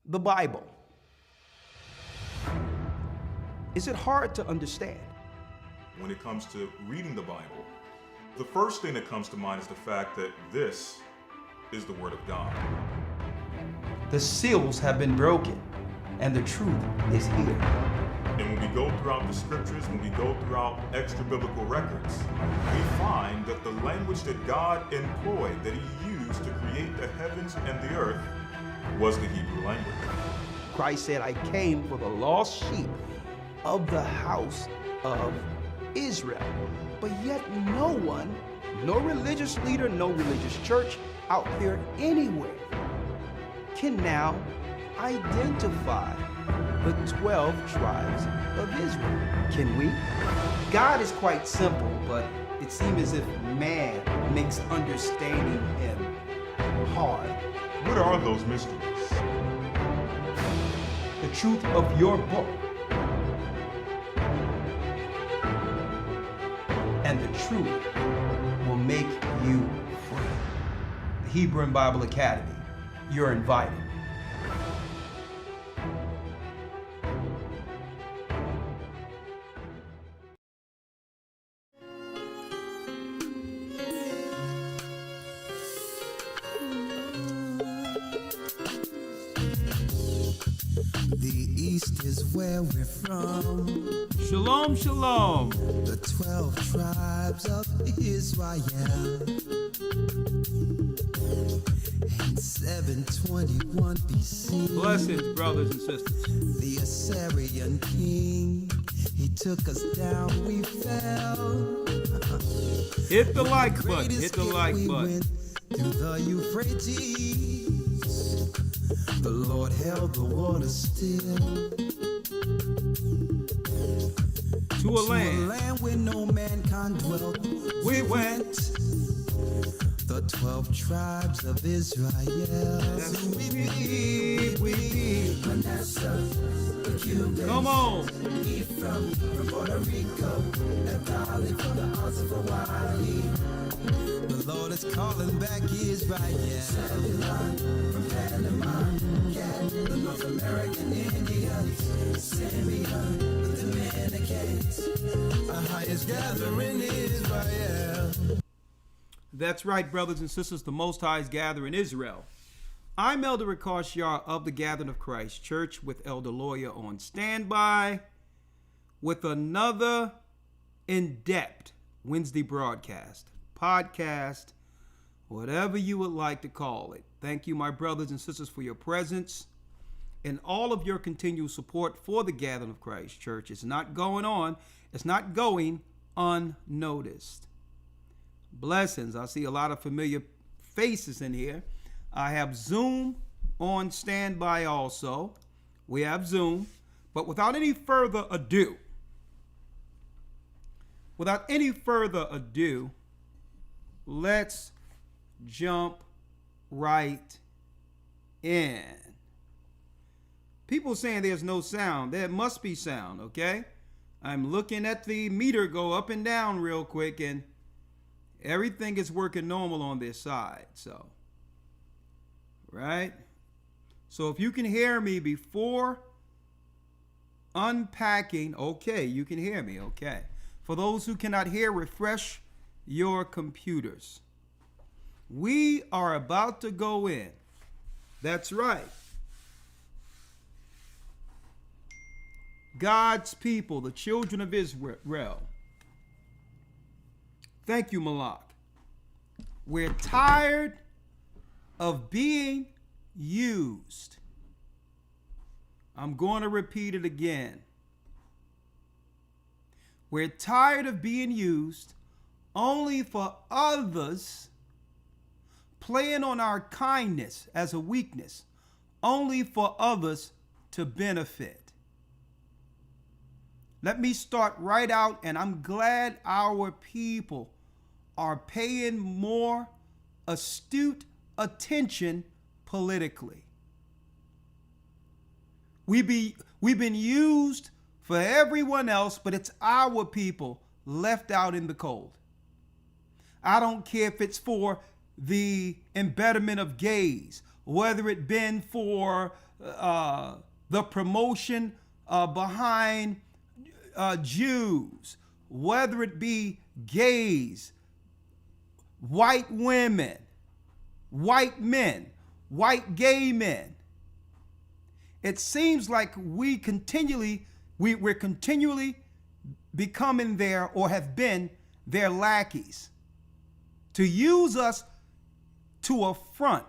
the Bible. Is it hard to understand? When it comes to reading the Bible, the first thing that comes to mind is the fact that this is the Word of God. The seals have been broken, and the truth is here. And when we go throughout the scriptures, when we go throughout extra biblical records, we find that the language that God employed, that He used to create the heavens and the earth, was the Hebrew language. Christ said, I came for the lost sheep of the house of Israel. But yet no one, no religious leader, no religious church out there anywhere can now identify the 12 tribes of Israel. Can we? God is quite simple, but it seems as if man makes understanding Him hard. What are those mysteries? The truth of your book and the truth will make you free. The Hebrew and Bible Academy, you're invited. The East is where we're from. Shalom, shalom. The 12 tribes of Israel. In 721 BC. Blessings, brothers and sisters. The Assyrian king, he took us down, we fell. Hit the like button. Greatest Hit the gift like we button. went through the Euphrates. The Lord held the water still. To a land. where no mankind dwelt. We went. The 12 tribes of Israel. That's who we be. Manasseh, the Cubans. Come on. Ephraim from Puerto Rico. Naphtali from the Isles of Hawaii. The Lord is calling back Israel. Zebulun from Panama. Gad, the North American Indians. Simeon, the Dominicans. Our highest gathering Israel. That's right, brothers and sisters. The Most High's gather in Israel. I'm Elder Rikar Shah of the Gathering of Christ Church with Elder Lawyer on standby with another in-depth Wednesday broadcast, podcast, whatever you would like to call it. Thank you, my brothers and sisters, for your presence and all of your continued support for the Gathering of Christ Church. It's not going unnoticed. Blessings. I see a lot of familiar faces in here. I have Zoom on standby also. We have Zoom. But without any further ado, let's jump right in. People saying there's no sound. There must be sound, okay? I'm looking at the meter go up and down real quick, and everything is working normal on this side. So, right? So if you can hear me before unpacking, okay, you can hear me, okay. For those who cannot hear, refresh your computers. We are about to go in. That's right. God's people, the children of Israel. Thank you, Malak. We're tired of being used. I'm going to repeat it again. We're tired of being used only for others, playing on our kindness as a weakness, only for others to benefit. Let me start right out, and I'm glad our people are paying more astute attention politically. We've been used for everyone else, but it's our people left out in the cold. I don't care if it's for the embetterment of gays whether it been for the promotion behind Jews, whether it be gays, white women, white men, white gay men. It seems like we're continually becoming their, or have been their lackeys, to use us to affront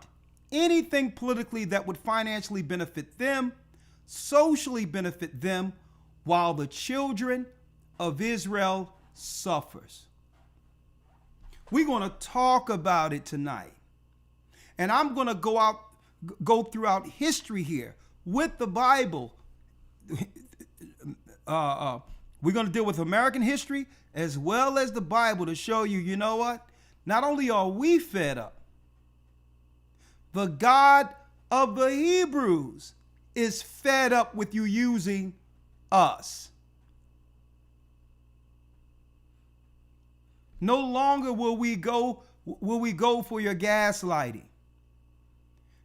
anything politically that would financially benefit them, socially benefit them, while the children of Israel suffers. We're going to talk about it tonight. And I'm going to go throughout history here with the Bible. We're going to deal with American history as well as the Bible to show you, you know what? Not only are we fed up, the God of the Hebrews is fed up with you using us. No longer will we go for your gaslighting.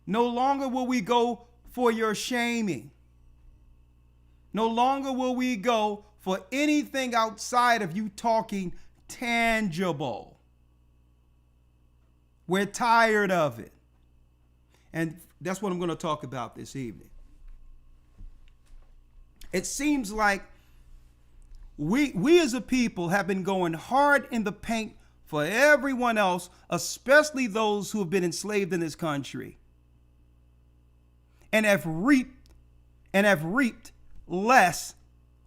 No longer will we go for your shaming. No longer will we go for anything outside of you talking tangible. We're tired of it. And that's what I'm going to talk about this evening. It seems like we as a people have been going hard in the paint for everyone else, especially those who have been enslaved in this country, and have reaped less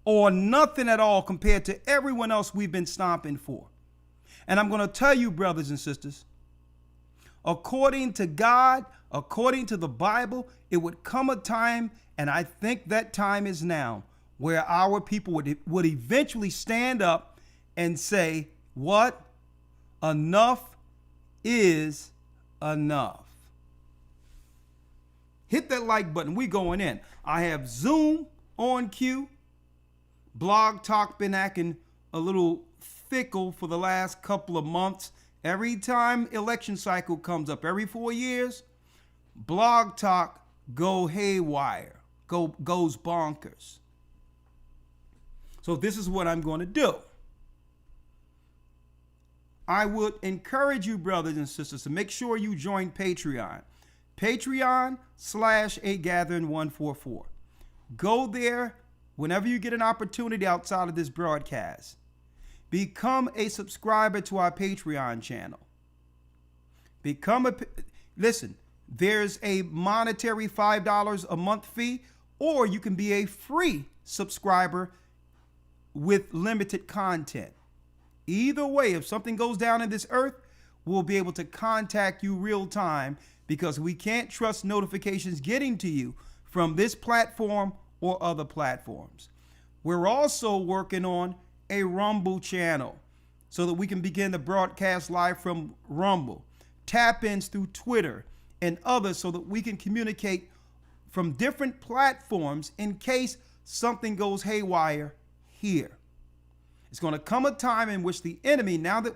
or nothing at all compared to everyone else we've been stomping for. And I'm going to tell you, brothers and sisters, according to God, according to the Bible, it would come a time, and I think that time is now, where our people would eventually stand up and say, what? Enough is enough. Hit that like button. We going in. I have Zoom on cue. Blog Talk been acting a little fickle for the last couple of months. Every time election cycle comes up, every 4 years, Blog Talk go haywire, goes bonkers. So this is what I'm going to do. I would encourage you, brothers and sisters, to make sure you join Patreon. Patreon/8gathering144. Go there whenever you get an opportunity outside of this broadcast. Become a subscriber to our Patreon channel. Listen, there's a monetary $5 a month fee, or you can be a free subscriber with limited content. Either way, if something goes down in this earth, we'll be able to contact you real time, because we can't trust notifications getting to you from this platform or other platforms. We're also working on a Rumble channel so that we can begin to broadcast live from Rumble, tap-ins through Twitter and others, so that we can communicate from different platforms in case something goes haywire here. It's going to come a time in which the enemy, now that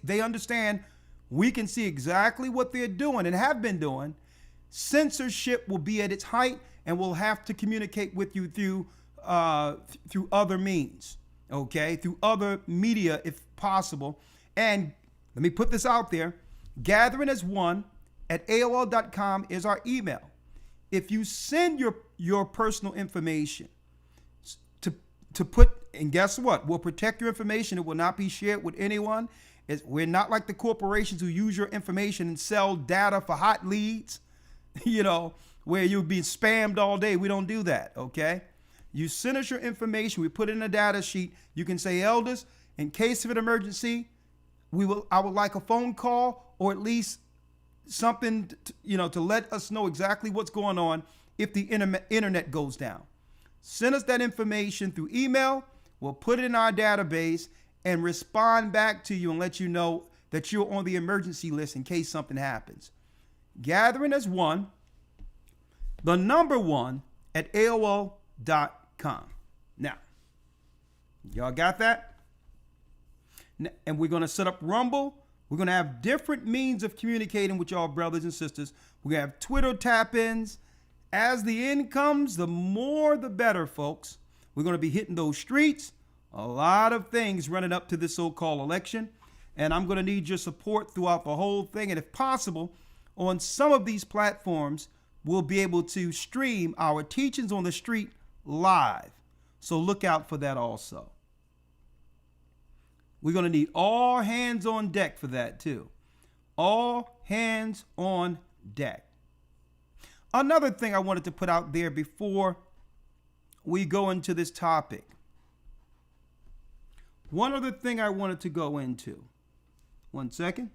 they understand we can see exactly what they're doing and have been doing, censorship will be at its height, and we'll have to communicate with you through other means, okay, through other media if possible. And let me put this out there: gatheringasone@aol.com is our email. If you send your personal information to put, and guess what? We'll protect your information. It will not be shared with anyone. We're not like the corporations who use your information and sell data for hot leads, where you'll be spammed all day. We don't do that, okay? You send us your information. We put it in a data sheet. You can say, elders, in case of an emergency, I would like a phone call, or at least something, to let us know exactly what's going on if the internet goes down. Send us that information through email. We'll put it in our database and respond back to you and let you know that you're on the emergency list in case something happens. Gathering as one, the number one, at AOL.com. Now, y'all got that? And we're going to set up Rumble. We're going to have different means of communicating with y'all brothers and sisters. We're going to have Twitter tap-ins. As the end comes, the more the better, folks. We're going to be hitting those streets. A lot of things running up to this so-called election. And I'm going to need your support throughout the whole thing. And if possible, on some of these platforms, we'll be able to stream our teachings on the street live. So look out for that also. We're going to need all hands on deck for that too. All hands on deck. Another thing I wanted to put out there before we go into this topic. One other thing I wanted to go into. One second.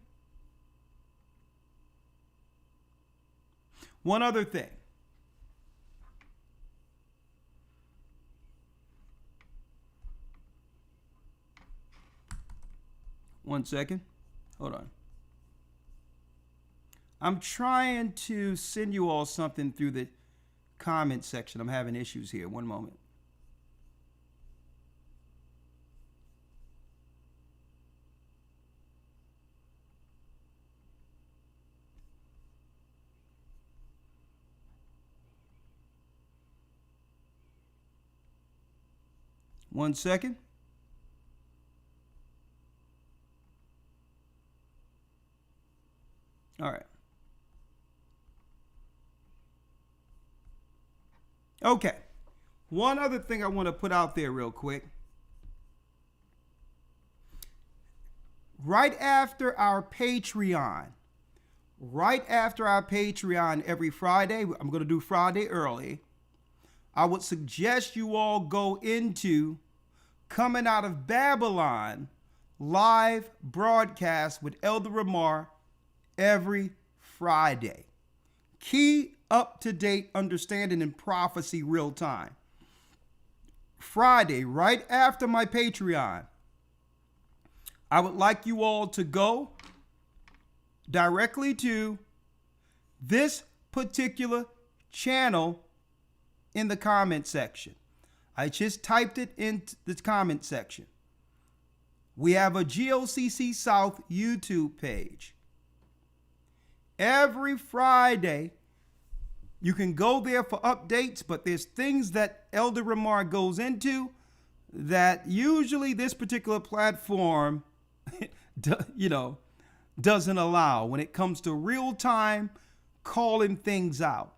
One other thing. One second. Hold on. I'm trying to send you all something through the comment section. I'm having issues here. One moment. One second. All right. Okay. One other thing I want to put out there real quick. Right after our Patreon every Friday, I'm going to do Friday early. I would suggest you all go into Coming Out of Babylon live broadcast with Elder Ramar every Friday. Key up-to-date understanding and prophecy real time. Friday, right after my Patreon, I would like you all to go directly to this particular channel in the comment section. I just typed it into the comment section. We have a GOCC South YouTube page. Every Friday, you can go there for updates, but there's things that Elder Ramar goes into that usually this particular platform, doesn't allow when it comes to real time calling things out.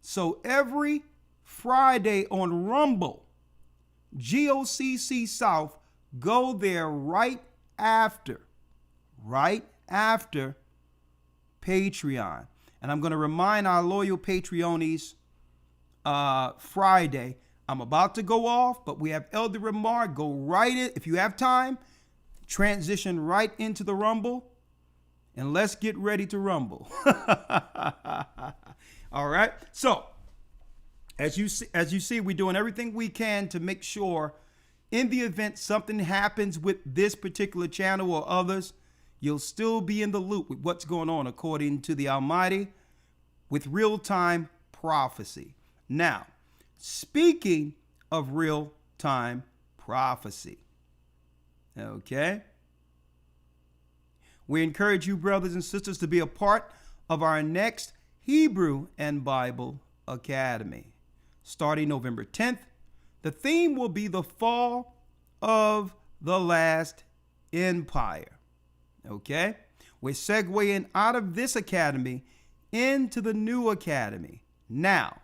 So every Friday on Rumble, GOCC South, go there right after Patreon. And I'm going to remind our loyal Patreonies Friday. I'm about to go off, but we have Elder Ramar. Go right in. If you have time, transition right into the Rumble. And let's get ready to rumble. All right. So, as you see, we're doing everything we can to make sure in the event something happens with this particular channel or others, you'll still be in the loop with what's going on according to the Almighty with real-time prophecy. Now, speaking of real-time prophecy, okay? We encourage you, brothers and sisters, to be a part of our next Hebrew and Bible Academy. Starting November 10th, the theme will be the fall of the last empire. Okay? We're segueing out of this academy into the new academy. Now,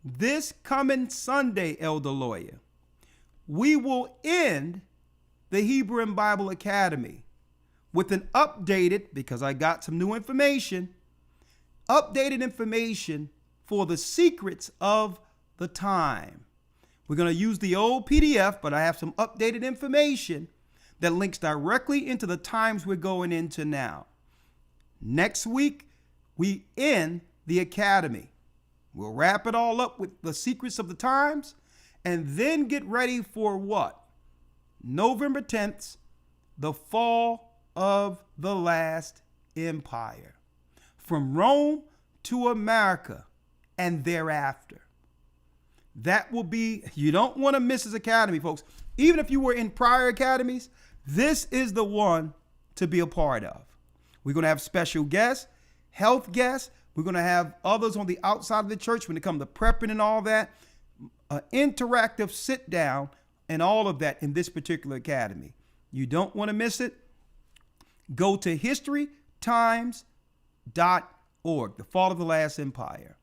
this coming Sunday, Elder Lawyer, we will end the Hebrew and Bible Academy with an updated, because I got some new information, updated information for the secrets of the time. We're going to use the old PDF, but I have some updated information that links directly into the times we're going into now. Next week, we end the academy. We'll wrap it all up with the secrets of the times and then get ready for what? November 10th, the fall of the last empire. From Rome to America and thereafter. That will be, you don't want to miss this academy, folks. Even if you were in prior academies, this is the one to be a part of. We're going to have special guests, health guests. We're going to have others on the outside of the church when it comes to prepping and all that. Interactive sit down and all of that in this particular academy. You don't want to miss it. Go to historytimes.org, the fall of the last empire.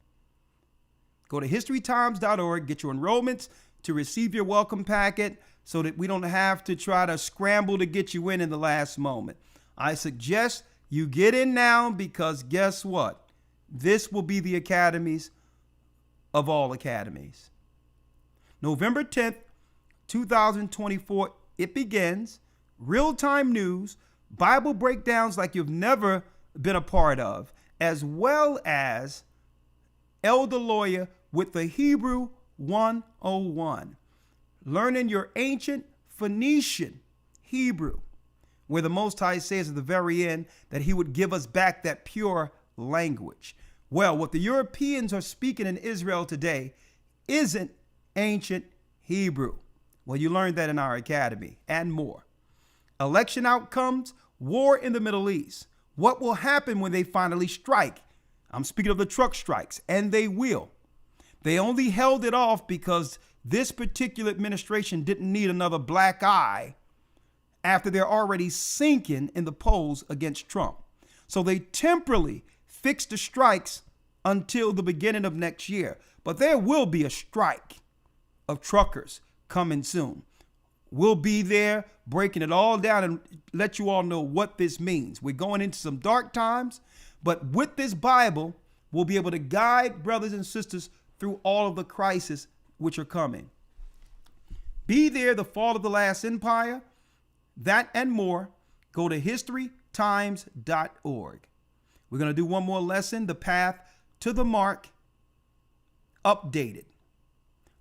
Go to historytimes.org, get your enrollments to receive your welcome packet so that we don't have to try to scramble to get you in the last moment. I suggest you get in now because guess what? This will be the academies of all academies. November 10th, 2024, it begins. Real-time news, Bible breakdowns like you've never been a part of, as well as Elder Lawyer with the Hebrew 101. Learning your ancient Phoenician Hebrew, where the Most High says at the very end that he would give us back that pure language. Well, what the Europeans are speaking in Israel today isn't ancient Hebrew. Well, you learned that in our academy and more. Election outcomes, war in the Middle East. What will happen when they finally strike? I'm speaking of the truck strikes, and they will. They only held it off because this particular administration didn't need another black eye after they're already sinking in the polls against Trump. So they temporarily fixed the strikes until the beginning of next year. But there will be a strike of truckers coming soon. We'll be there breaking it all down and let you all know what this means. We're going into some dark times, but with this Bible, we'll be able to guide brothers and sisters through all of the crises which are coming. Be there, the fall of the last empire, that and more. Go to historytimes.org. We're going to do one more lesson, the path to the mark, updated.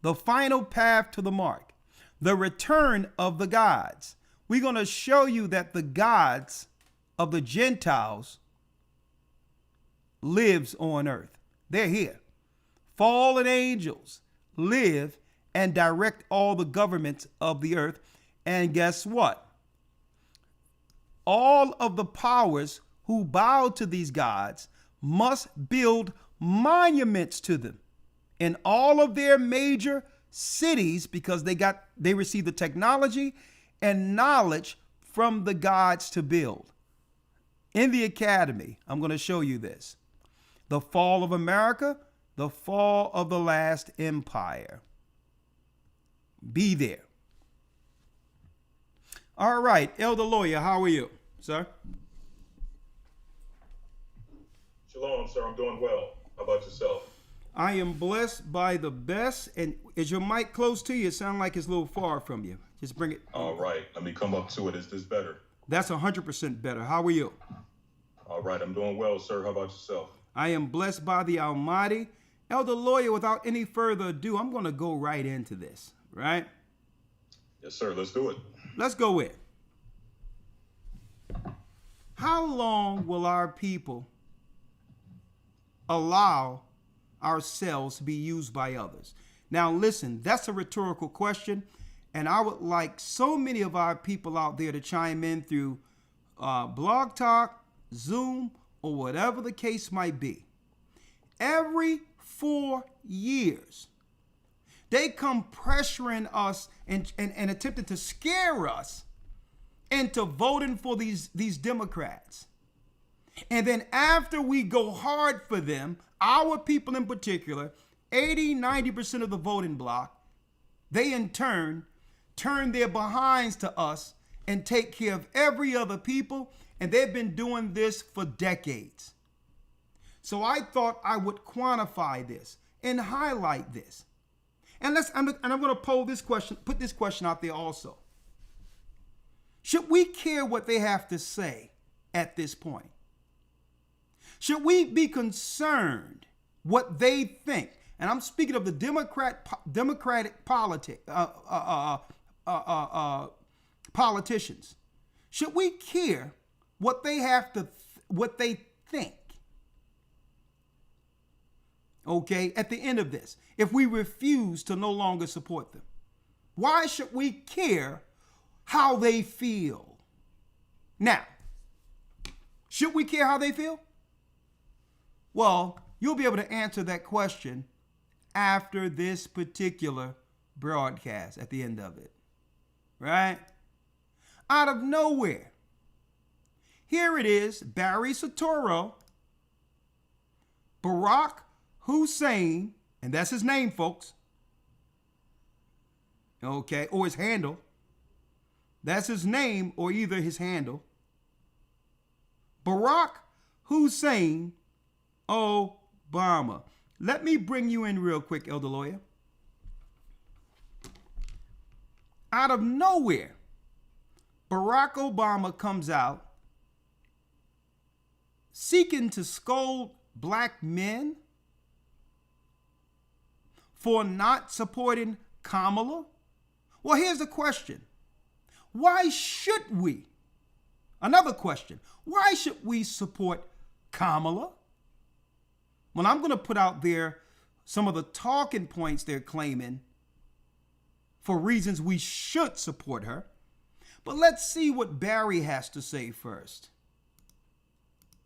The final path to the mark, the return of the gods. We're going to show you that the gods of the Gentiles lives on earth. They're here. Fallen angels live and direct all the governments of the earth. And guess what? All of the powers who bow to these gods must build monuments to them in all of their major cities because they received the technology and knowledge from the gods to build. In the academy, I'm going to show you this. The fall of America, the fall of the last empire. Be there. All right, Elder Lawyer, how are you, sir? Shalom, sir. I'm doing well. How about yourself? I am blessed by the best. And is your mic close to you? It sounds like it's a little far from you. Just bring it. All right. Let me come up to it. Is this better? That's 100% better. How are you? All right. I'm doing well, sir. How about yourself? I am blessed by the Almighty. Elder Lawyer, without any further ado, I'm going to go right into this, right? Yes, sir. Let's do it. Let's go in. How long will our people allow ourselves to be used by others? Now, listen, that's a rhetorical question, and I would like so many of our people out there to chime in through Blog Talk, Zoom, or whatever the case might be. Every 4 years, they come pressuring us and attempting to scare us into voting for these Democrats. And then after we go hard for them, our people in particular, 80-90% of the voting bloc, they in turn their behinds to us and take care of every other people. And they've been doing this for decades. So I thought I would quantify this and highlight this. And I'm going to put this question out there also. Should we care what they have to say at this point? Should we be concerned what they think? And I'm speaking of the Democratic politicians. Should we care what they what they think? Okay, at the end of this, if we refuse to no longer support them, why should we care how they feel? Now, Should we care how they feel? Well, you'll be able to answer that question after this particular broadcast at the end of it. Right? Out of nowhere, here it is, Barry Soetoro, Barack Hussein, and that's his name, folks. Okay, or his handle. That's his name or either his handle. Barack Hussein Obama. Let me bring you in real quick, Elder Lawyer. Out of nowhere, Barack Obama comes out seeking to scold black men for not supporting Kamala. Well, here's the question. Why should we? Another question. Why should we support Kamala? Well, I'm going to put out there some of the talking points they're claiming for reasons we should support her. But let's see what Barry has to say first.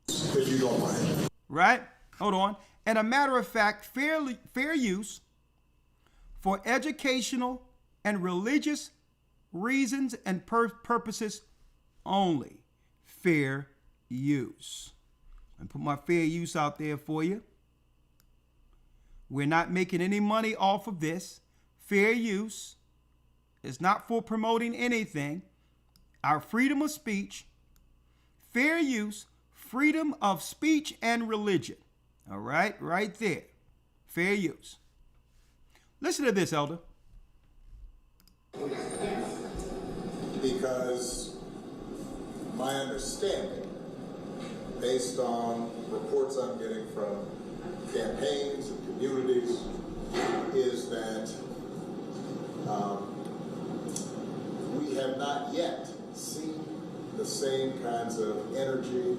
If you don't mind. Right? Hold on. And a matter of fact, fair use for educational and religious reasons and purposes only. Fair use. I put my fair use out there for you. We're not making any money off of this. Fair use is not for promoting anything. Our freedom of speech, fair use, freedom of speech and religion. All right, right there. Fair use. Listen to this, Elder. Because my understanding, based on reports I'm getting from campaigns and communities, is that we have not yet seen the same kinds of energy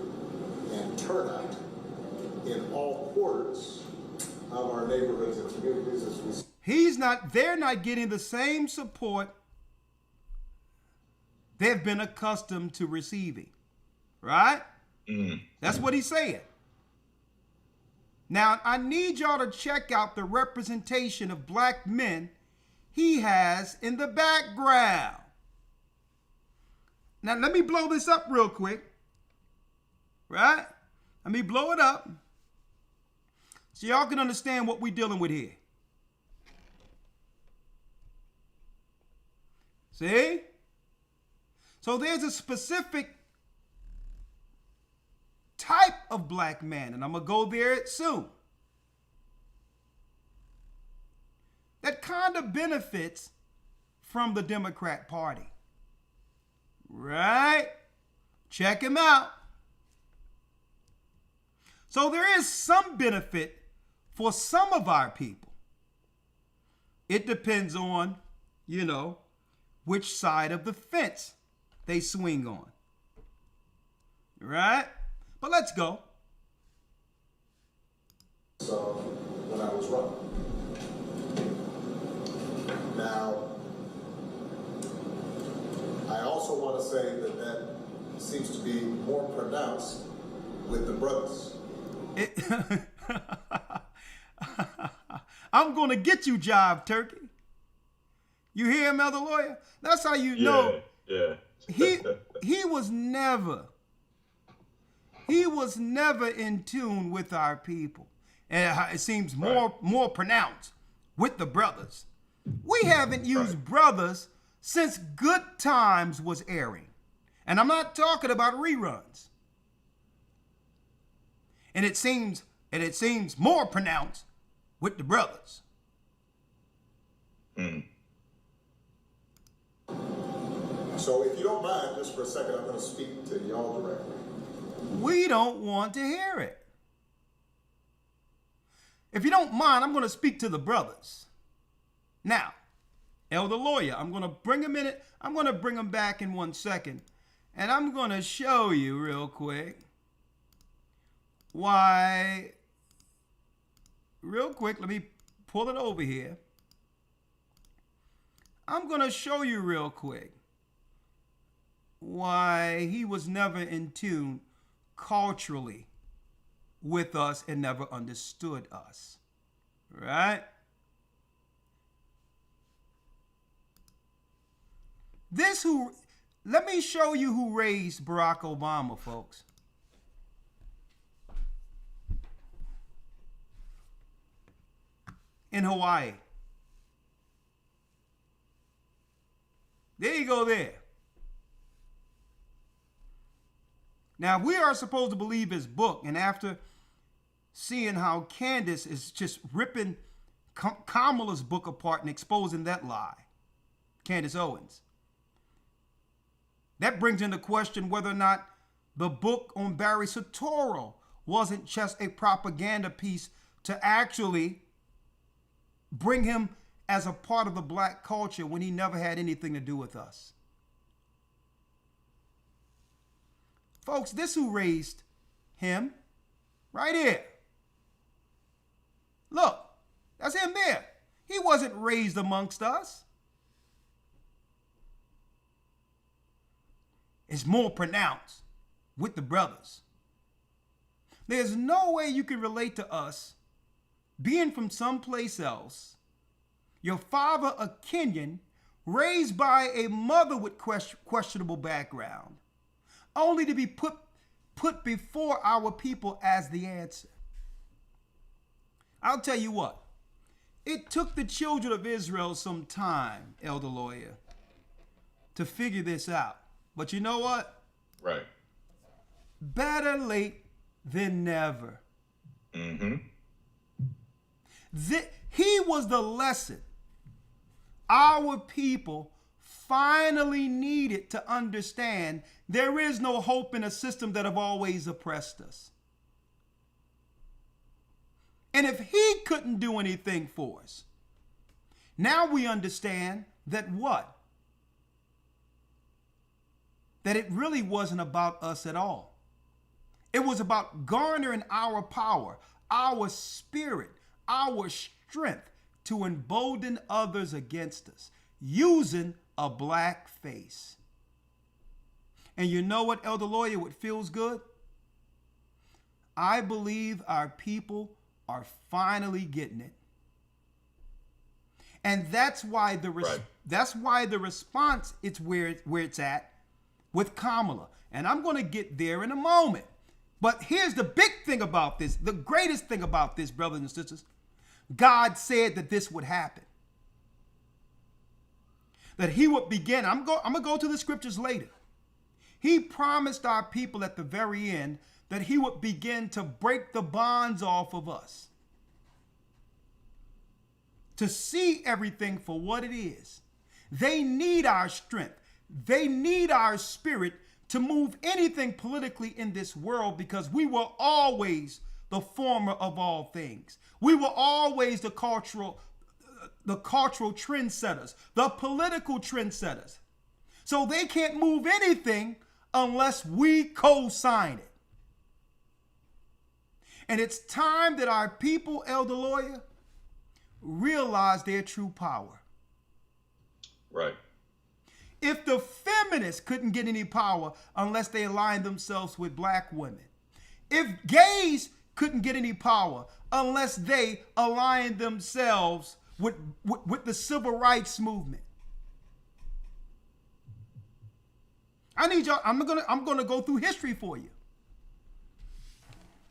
and turnout in all quarters of our neighborhoods and communities as we They're not getting the same support they've been accustomed to receiving. Right? That's what he's saying. Now, I need y'all to check out the representation of black men he has in the background. Now, let me blow this up real quick. Right? Let me blow it up so y'all can understand what we're dealing with here. See? So there's a specific type of black man, and I'm going to go there soon, that kind of benefits from the Democrat Party. Right? Check him out. So there is some benefit for some of our people. It depends on, which side of the fence they swing on. Right? But let's go. So when I was running. Now, I also want to say that seems to be more pronounced with the brothers. I'm going to get you, Jive Turkey. You hear him, Elder Lawyer? That's how you know. Yeah. He was never in tune with our people. And it seems more pronounced with the brothers. We haven't used brothers since Good Times was airing. And I'm not talking about reruns. And it seems more pronounced with the brothers. So if you don't mind, just for a second, I'm going to speak to y'all directly. We don't want to hear it. If you don't mind, I'm going to speak to the brothers. Now, Elder Lawyer, I'm going to bring him in it. I'm going to bring him back in 1 second. And I'm going to show you real quick why. Real quick, let me pull it over here. I'm going to show you real quick why he was never in tune culturally with us and never understood us. Right? Let me show you who raised Barack Obama, folks. In Hawaii. There you go there. Now, we are supposed to believe his book, and after seeing how Candace is just ripping Kamala's book apart and exposing that lie, Candace Owens, that brings into question whether or not the book on Barry Soetoro wasn't just a propaganda piece to actually bring him as a part of the black culture when he never had anything to do with us. Folks, this who raised him right here. Look, that's him there. He wasn't raised amongst us. It's more pronounced with the brothers. There's no way you can relate to us being from someplace else, your father a Kenyan, raised by a mother with questionable background, only to be put before our people as the answer. I'll tell you what, it took the children of Israel some time, Elder Lawyer, to figure this out. But you know what? Right. Better late than never. Mm-hmm. He was the lesson our people finally needed to understand there is no hope in a system that have always oppressed us. And if he couldn't do anything for us, now we understand that what? That it really wasn't about us at all. It was about garnering our power, our spirit, our strength to embolden others against us, using a black face. And you know what, Elder Lawyer, what feels good? I believe our people are finally getting it. And that's why the response it's where it's at with Kamala. And I'm going to get there in a moment. But here's the big thing about this, the greatest thing about this, brothers and sisters. God said that this would happen. That he would begin. I'm going to go to the scriptures later. He promised our people at the very end that he would begin to break the bonds off of us. To see everything for what it is. They need our strength. They need our spirit to move anything politically in this world, because we were always the former of all things. We were always the cultural trendsetters, the political trendsetters. So they can't move anything unless we co-sign it. And it's time that our people, Elder Lawyer, realize their true power. Right. If the feminists couldn't get any power unless they aligned themselves with black women, if gays couldn't get any power unless they aligned themselves with the civil rights movement, I need y'all. I'm gonna go through history for you.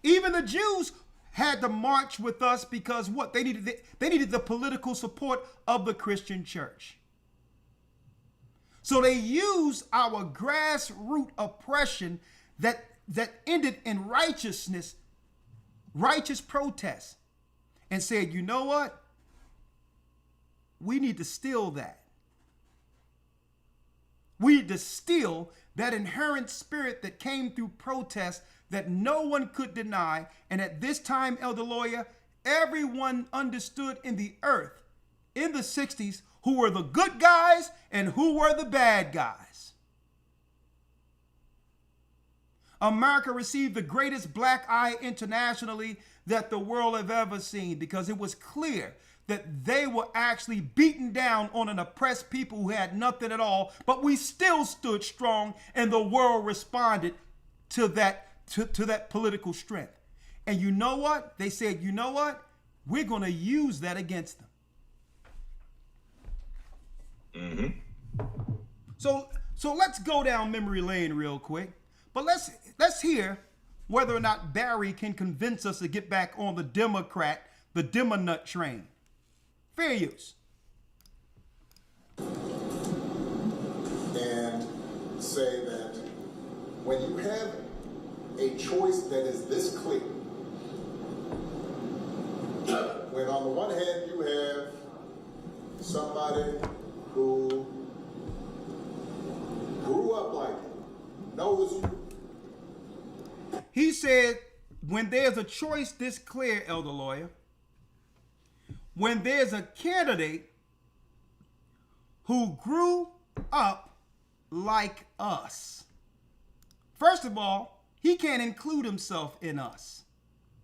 Even the Jews had to march with us because what? They needed the political support of the Christian church. So they used our grassroots oppression that ended in righteous protest, and said, you know what? We need to steal that. We need to steal that inherent spirit that came through protest that no one could deny. And at this time, Elder Lawyer, everyone understood in the earth in the 60s who were the good guys and who were the bad guys. America received the greatest black eye internationally that the world have ever seen, because it was clear that they were actually beaten down on an oppressed people who had nothing at all, but we still stood strong, and the world responded to that to that political strength. And you know what? They said, you know what? We're going to use that against them. So let's go down memory lane real quick. But let's hear whether or not Barry can convince us to get back on the Demonut train. Fair use. And say that when you have a choice that is this clear, when on the one hand you have somebody who grew up like you, knows you. He said, when there's a choice this clear, elder lawyer, when there's a candidate who grew up like us, first of all, he can't include himself in us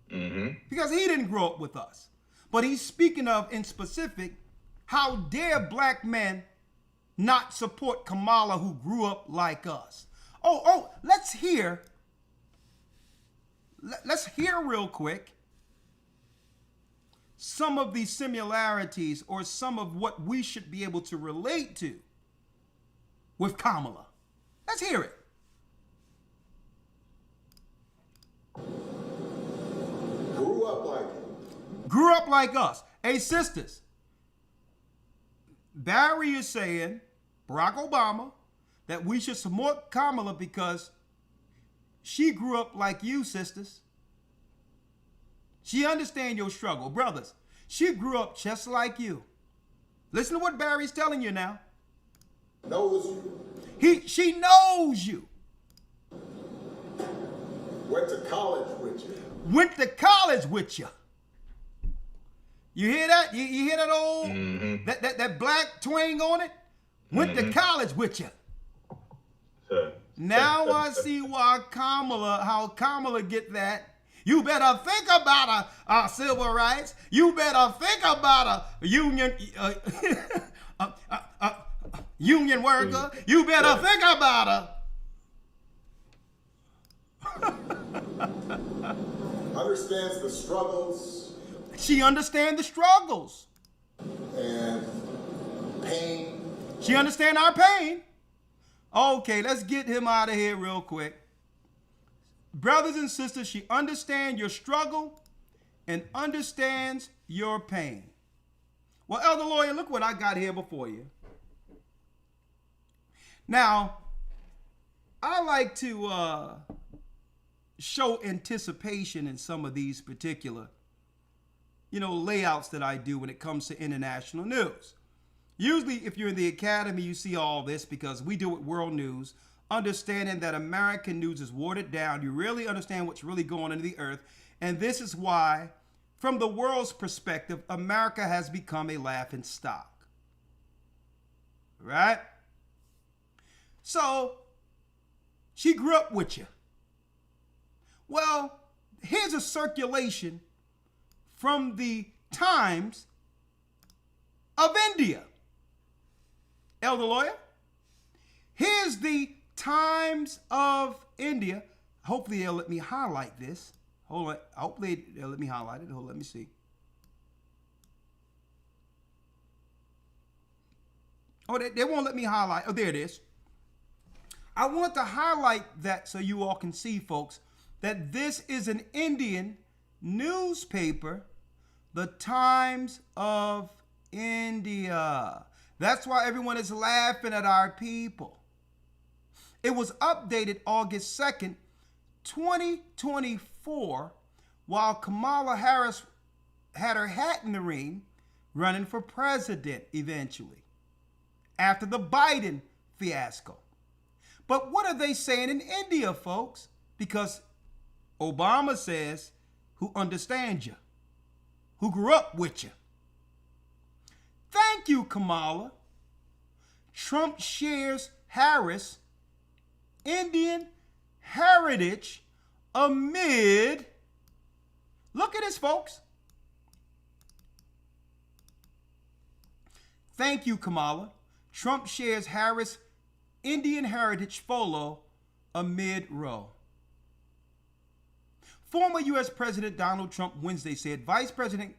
because he didn't grow up with us. But he's speaking of, in specific, how dare black men not support Kamala who grew up like us. Let's hear real quick some of these similarities or some of what we should be able to relate to with Kamala. Let's hear it. Grew up like us. Hey, sisters, Barry is saying, Barack Obama, that we should support Kamala because she grew up like you, sisters. She understands your struggle. Brothers, she grew up just like you. Listen to what Barry's telling you now. Knows you. She knows you. Went to college with you. Went to college with you. You hear that? You hear that old, that black twang on it? Went to college with you. Now I see why how Kamala get that. You better think about a civil rights. You better think about a union union worker. You better think about Understands the struggles. She understands the struggles. And pain. She understands our pain. Okay, let's get him out of here real quick. Brothers and sisters, she understands your struggle and understands your pain. Well, elder lawyer, look what I got here before you. Now, I like to show anticipation in some of these particular, layouts that I do when it comes to international news. Usually, if you're in the academy, you see all this because we do it world news, understanding that American news is watered down. You really understand what's really going on in the earth. And this is why, from the world's perspective, America has become a laughing stock. Right? So, she grew up with you. Well, here's a circulation from the Times of India. Elder lawyer, here's the Times of India. Hopefully they'll let me highlight this. Hold on. Hopefully they'll let me highlight it. Hold on, let me see. Oh, they won't let me highlight. Oh, there it is. I want to highlight that so you all can see, folks, that this is an Indian newspaper, the Times of India. That's why everyone is laughing at our people. It was updated August 2nd, 2024, while Kamala Harris had her hat in the ring running for president eventually, after the Biden fiasco. But what are they saying in India, folks? Because Obama says, who understands you, who grew up with you. Thank you, Kamala. Trump shares Harris Indian heritage amid, look at this, folks. Thank you, Kamala. Trump shares Harris Indian heritage photo amid row. Former U.S. President Donald Trump Wednesday said Vice President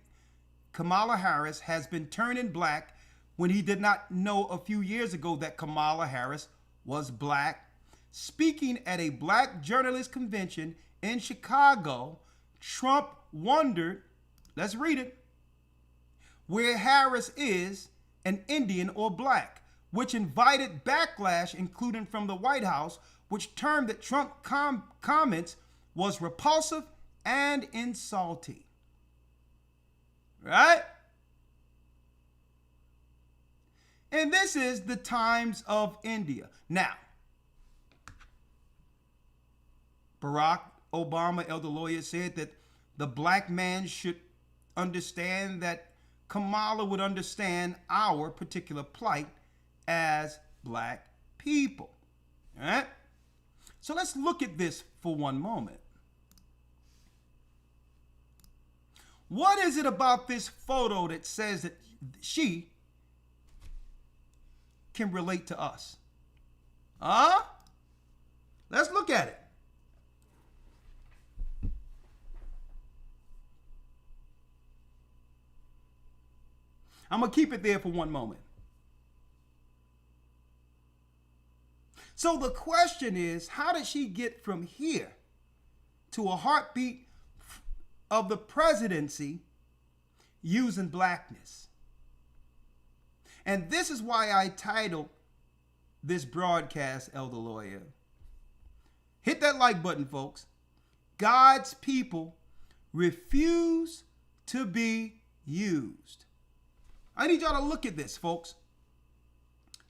Kamala Harris has been turning black when he did not know a few years ago that Kamala Harris was black. Speaking at a black journalist convention in Chicago, Trump wondered, let's read it, where Harris is an Indian or black, which invited backlash, including from the White House, which termed that Trump comments was repulsive and insulting. Right? And this is the Times of India. Now, Barack Obama, elder lawyer, said that the black man should understand that Kamala would understand our particular plight as black people. All right? So let's look at this for one moment. What is it about this photo that says that she can relate to us? Let's look at it. I'm going to keep it there for one moment. So the question is, how did she get from here to a heartbeat of the presidency using blackness? And this is why I titled this broadcast, Elder Lawyer. Hit that like button, folks. God's people refuse to be used. I need y'all to look at this, folks,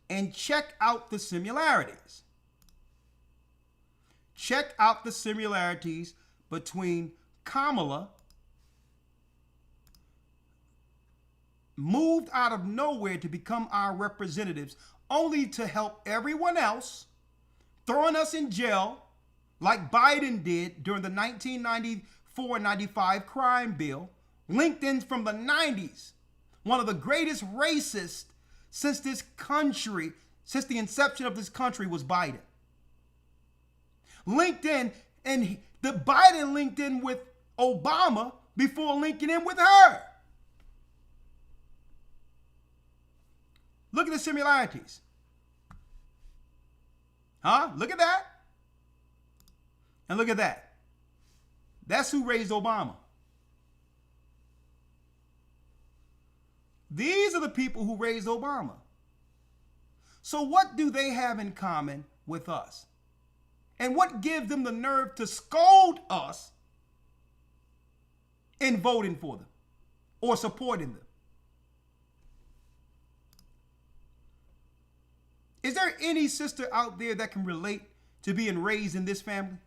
and check out the similarities. Check out the similarities between Kamala, moved out of nowhere to become our representatives, only to help everyone else, throwing us in jail like Biden did during the 1994-95 crime bill, LinkedIn from the 90s, one of the greatest racists since this country, since the inception of this country, was Biden. LinkedIn, and the Biden linked in with Obama before linking in with her. Look at the similarities. Look at that. And look at that. That's who raised Obama. These are the people who raised Obama. So what do they have in common with us? And what gives them the nerve to scold us in voting for them or supporting them? Is there any sister out there that can relate to being raised in this family?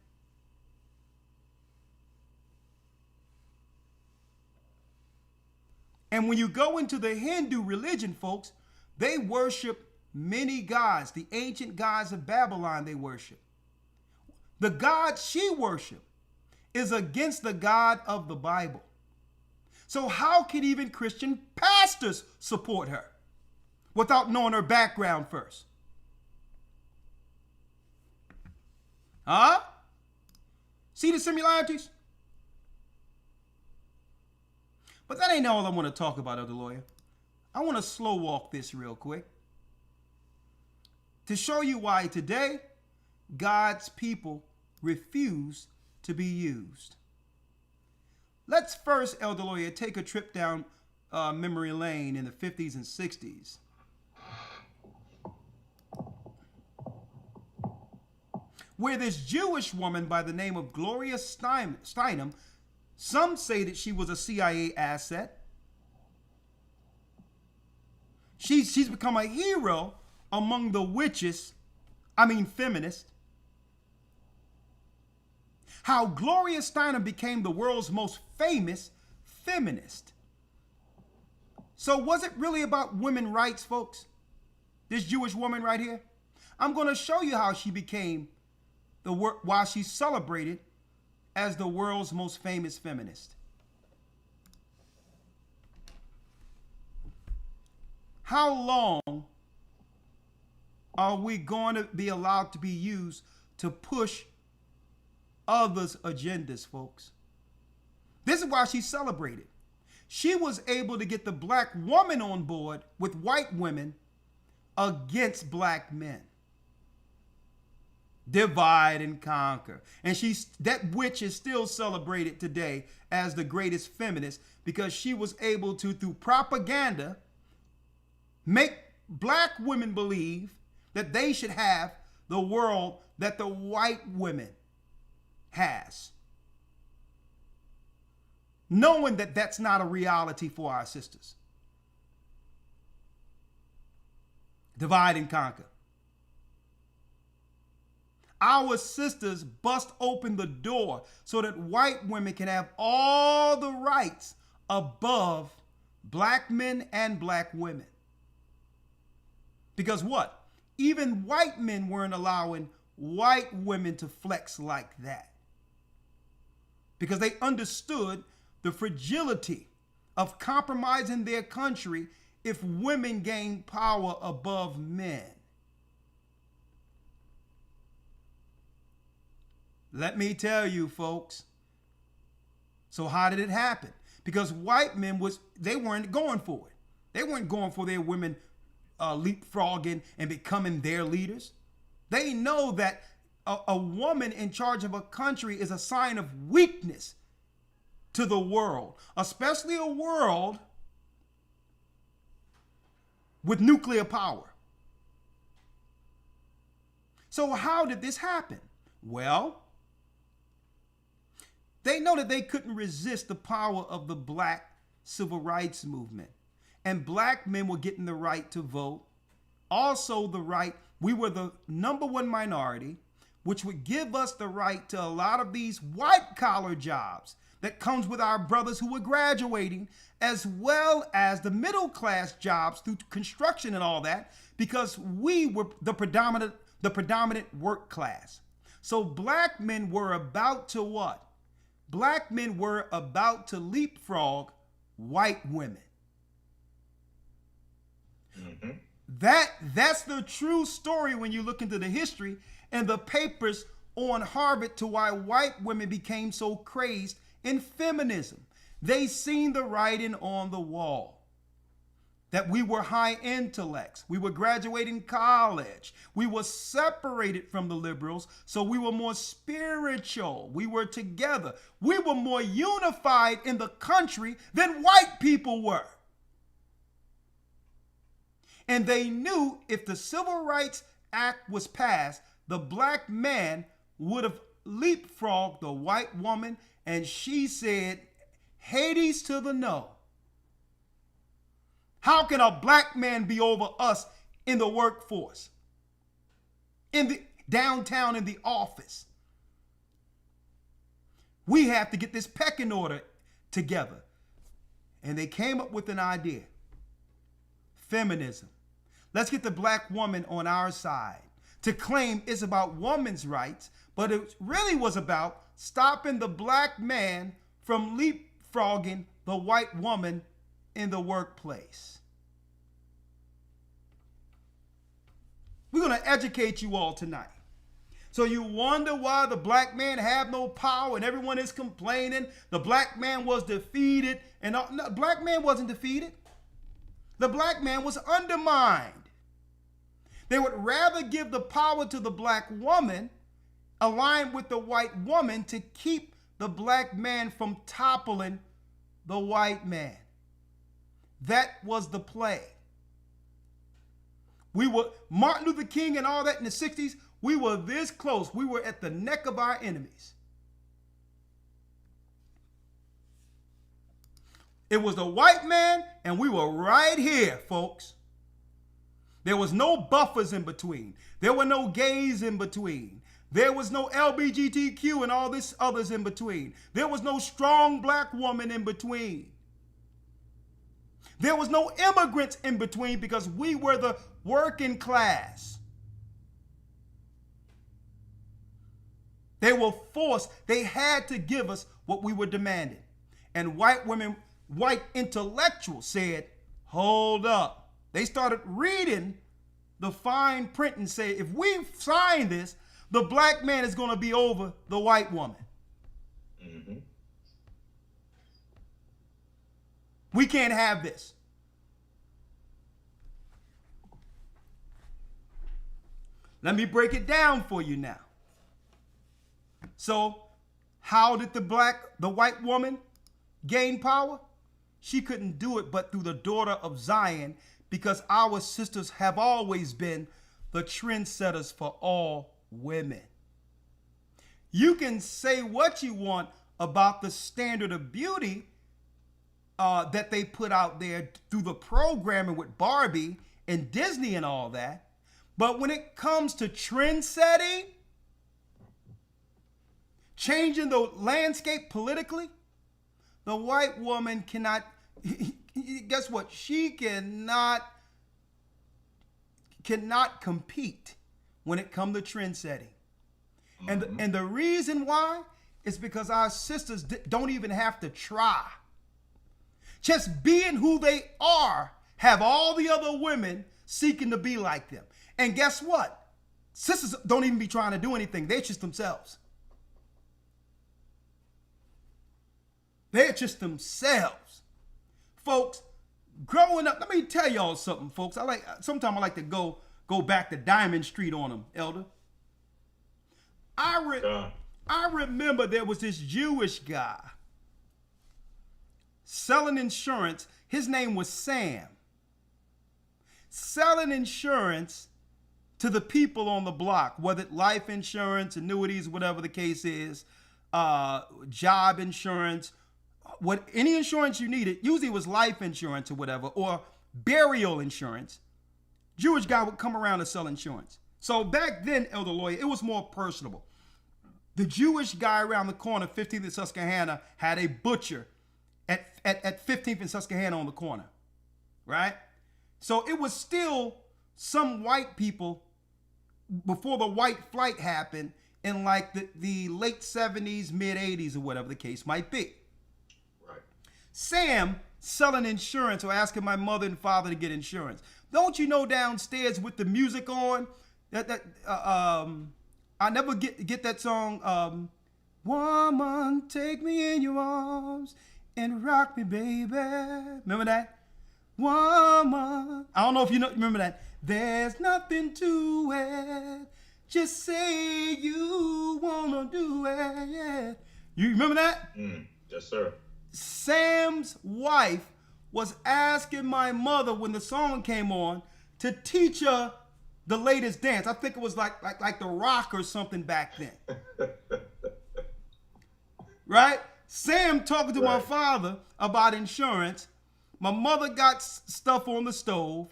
And when you go into the Hindu religion, folks, they worship many gods. The ancient gods of Babylon they worship. The God she worshiped is against the God of the Bible. So how can even Christian pastors support her without knowing her background first? See the similarities? But that ain't all I want to talk about, Elder Lawyer. I want to slow walk this real quick to show you why today God's people refuse to be used. Let's first, Elder Lawyer, take a trip down memory lane in the 50s and 60s. Where this Jewish woman by the name of Gloria Steinem, some say that she was a CIA asset. She's become a hero among the feminists. How Gloria Steinem became the world's most famous feminist. So was it really about women's rights, folks? This Jewish woman right here? I'm going to show you how she became while she's celebrated as the world's most famous feminist. How long are we going to be allowed to be used to push others' agendas, folks? This is why she's celebrated. She was able to get the black woman on board with white women against black men. Divide and conquer. And that witch is still celebrated today as the greatest feminist because she was able to, through propaganda, make black women believe that they should have the world that the white women has. Knowing that that's not a reality for our sisters. Divide and conquer. Our sisters bust open the door so that white women can have all the rights above black men and black women. Because what? Even white men weren't allowing white women to flex like that. Because they understood the fragility of compromising their country if women gain power above men. Let me tell you, folks. So how did it happen? Because white men they weren't going for it. They weren't going for their women leapfrogging and becoming their leaders. They know that a woman in charge of a country is a sign of weakness to the world, especially a world with nuclear power. So how did this happen? Well, they know that they couldn't resist the power of the black civil rights movement. And black men were getting the right to vote. Also the right, we were the number one minority, which would give us the right to a lot of these white collar jobs that comes with our brothers who were graduating, as well as the middle class jobs through construction and all that, because we were the predominant work class. So black men were about to what? Black men were about to leapfrog white women. Mm-hmm. That's the true story when you look into the history and the papers on Harvard to why white women became so crazed in feminism. They seen the writing on the wall that we were high intellects. We were graduating college. We were separated from the liberals, so we were more spiritual. We were together. We were more unified in the country than white people were. And they knew if the Civil Rights Act was passed, the black man would have leapfrogged the white woman, and she said, Hades to the no. How can a black man be over us in the workforce, in the downtown, in the office? We have to get this pecking order together. And they came up with an idea. Feminism. Let's get the black woman on our side to claim it's about women's rights, but it really was about stopping the black man from leapfrogging the white woman in the workplace. We're going to educate you all tonight. So you wonder why the black man have no power and everyone is complaining. The black man was defeated. And no, the black man wasn't defeated. The black man was undermined. They would rather give the power to the black woman, aligned with the white woman, to keep the black man from toppling the white man. That was the play. We were, Martin Luther King and all that in the 60s, we were this close. We were at the neck of our enemies. It was the white man, and we were right here, folks. There was no buffers in between. There were no gays in between. There was no LGBTQ and all this others in between. There was no strong black woman in between. There was no immigrants in between because we were the working class. They were forced. They had to give us what we were demanding. And white women, white intellectuals said, hold up. They started reading the fine print and say, if we sign this, the black man is going to be over the white woman. Mm-hmm. We can't have this. Let me break it down for you now. So, how did the white woman gain power? She couldn't do it but through the daughter of Zion, because our sisters have always been the trendsetters for all women. You can say what you want about the standard of beauty that they put out there through the programming with Barbie and Disney and all that. But when it comes to trend setting, changing the landscape politically, the white woman cannot, guess what? She cannot compete when it comes to trend setting. And the reason why is because our sisters don't even have to try. Just being who they are have all the other women seeking to be like them. And guess what? Sisters don't even be trying to do anything. They're just themselves. They're just themselves. Folks, growing up, let me tell y'all something, folks. Sometimes I like to go back to Diamond Street on them, Elder. I remember there was this Jewish guy selling insurance. His name was Sam. Selling insurance to the people on the block, whether it's life insurance, annuities, whatever the case is, job insurance, any insurance you needed. Usually it was life insurance or whatever, or burial insurance. Jewish guy would come around to sell insurance. So back then, Elder Lawyer, it was more personable. The Jewish guy around the corner, 15th and Susquehanna, had a butcher at 15th and Susquehanna on the corner, right? So it was still some white people before the white flight happened in like the late 70s, mid 80s, or whatever the case might be. Right. Sam selling insurance or asking my mother and father to get insurance. Don't you know downstairs with the music on, I never get that song, woman, take me in your arms and rock me, baby. Remember that? Woman. I don't know if you remember that. There's nothing to it. Just say you wanna do it. Yeah. You remember that? Yes, sir. Sam's wife was asking my mother when the song came on to teach her the latest dance. I think it was like the Rock or something back then. Right? Sam talking to my father about insurance. My mother got stuff on the stove,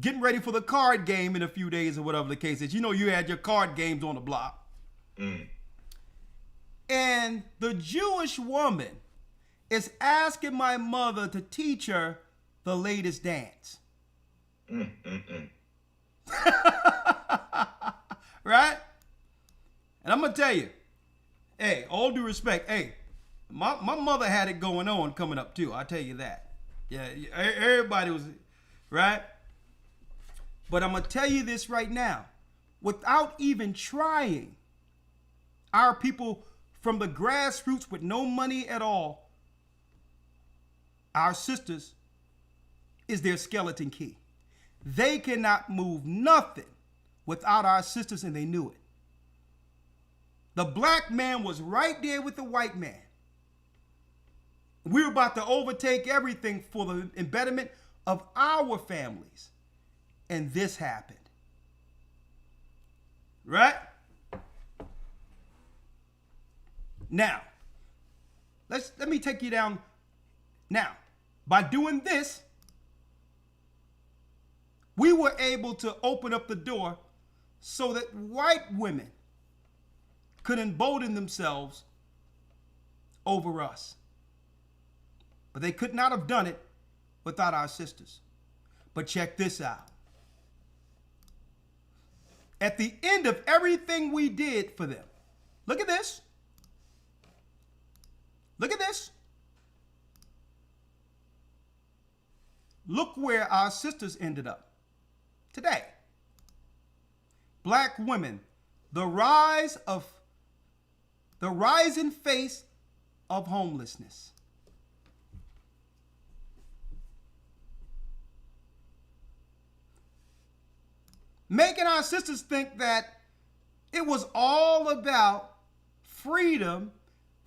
getting ready for the card game in a few days or whatever the case is. You had your card games on the block. And the Jewish woman is asking my mother to teach her the latest dance. Right? And I'm going to tell you, hey, all due respect, hey, my mother had it going on coming up too. I'll tell you that. Yeah, everybody was, right? But I'm going to tell you this right now. Without even trying, our people from the grassroots with no money at all, our sisters, is their skeleton key. They cannot move nothing without our sisters, and they knew it. The black man was right there with the white man. We were about to overtake everything for the embetterment of our families. And this happened. Right? Now, let me take you down. Now, by doing this, we were able to open up the door so that white women could embolden themselves over us. But they could not have done it without our sisters. But check this out. At the end of everything we did for them, look at this. Look at this. Look where our sisters ended up today. Black women, the rising face of homelessness. making our sisters think that it was all about freedom,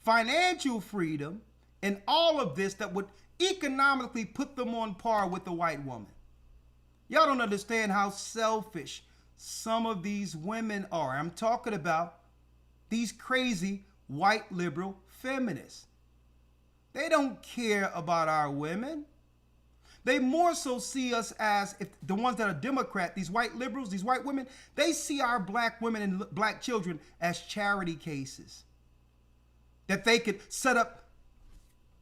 financial freedom, and all of this that would economically put them on par with the white woman. Y'all don't understand how selfish some of these women are. I'm talking about these crazy white liberal feminists. They don't care about our women. They more so see us as, if the ones that are Democrat, these white liberals, these white women, they see our black women and black children as charity cases. That they could set up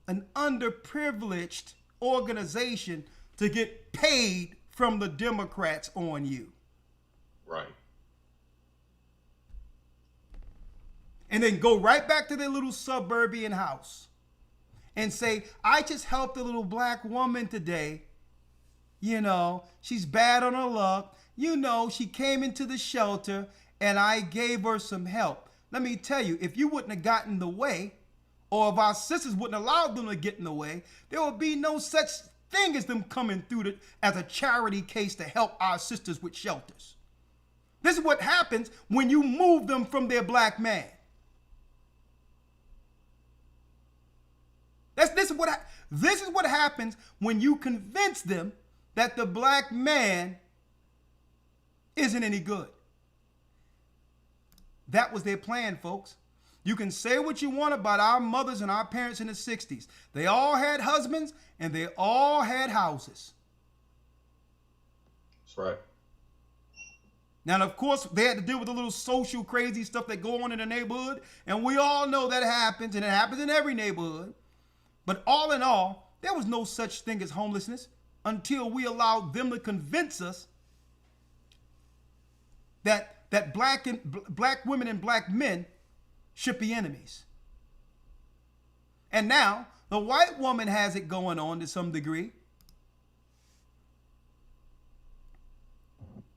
an underprivileged organization to get paid from the Democrats on you. Right. And then go right back to their little suburban house and say, I just helped a little black woman today. You know, she's bad on her luck. You know, she came into the shelter and I gave her some help. Let me tell you, if you wouldn't have gotten in the way, or if our sisters wouldn't allow them to get in the way, there would be no such thing as them coming through as a charity case to help our sisters with shelters. This is what happens when you move them from their black man. This is what happens when you convince them that the black man isn't any good. That was their plan, folks. You can say what you want about our mothers and our parents in the 60s. They all had husbands and they all had houses. That's right. Now, of course, they had to deal with the little social crazy stuff that go on in the neighborhood. And we all know that happens, and it happens in every neighborhood. But all in all, there was no such thing as homelessness until we allowed them to convince us that black women and black men should be enemies. And now the white woman has it going on to some degree.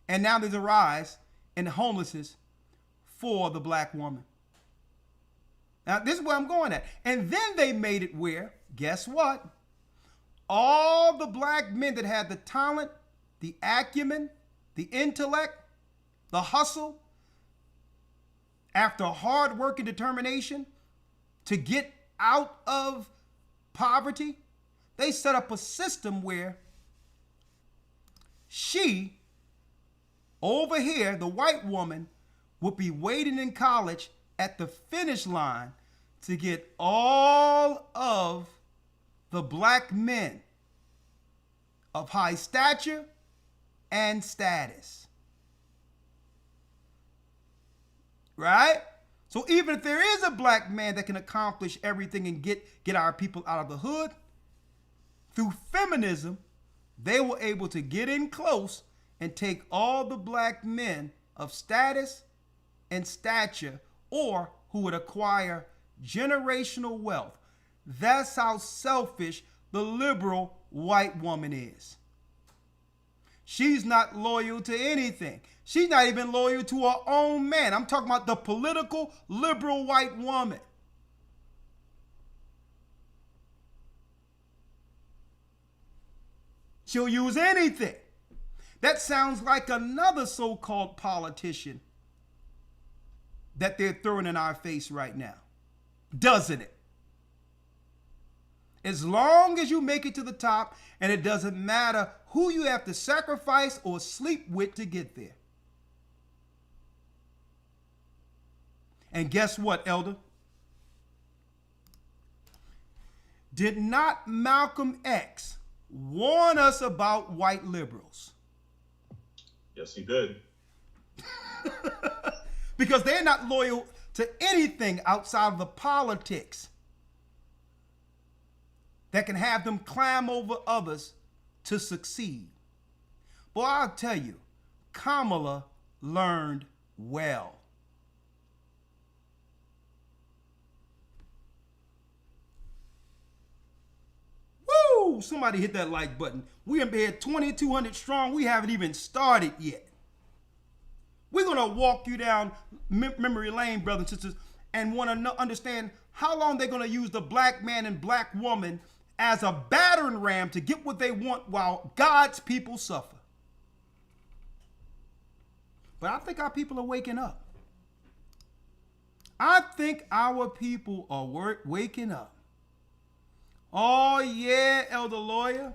And now there's a rise in homelessness for the black woman. Now, this is where I'm going at. And then they made it where, guess what? All the black men that had the talent, the acumen, the intellect, the hustle, after hard work and determination to get out of poverty, they set up a system where she, over here, the white woman, would be waiting in college at the finish line to get all of the black men of high stature and status. Right? So even if there is a black man that can accomplish everything and get our people out of the hood, through feminism, they were able to get in close and take all the black men of status and stature, or who would acquire generational wealth. That's how selfish the liberal white woman is. She's not loyal to anything. She's not even loyal to her own man. I'm talking about the political liberal white woman. She'll use anything. That sounds like another so-called politician that they're throwing in our face right now, doesn't it? As long as you make it to the top, and it doesn't matter who you have to sacrifice or sleep with to get there. And guess what, Elder? Did not Malcolm X warn us about white liberals? Yes, he did. Because they're not loyal to anything outside of the politics that can have them climb over others to succeed. Boy, I'll tell you, Kamala learned well. Woo! Somebody hit that like button. We have been 2,200 strong. We haven't even started yet. We're going to walk you down memory lane, brothers and sisters, and want to understand how long they're going to use the black man and black woman as a battering ram to get what they want while God's people suffer. But I think our people are waking up. I think our people are waking up. Oh, yeah, Elder Lawyer.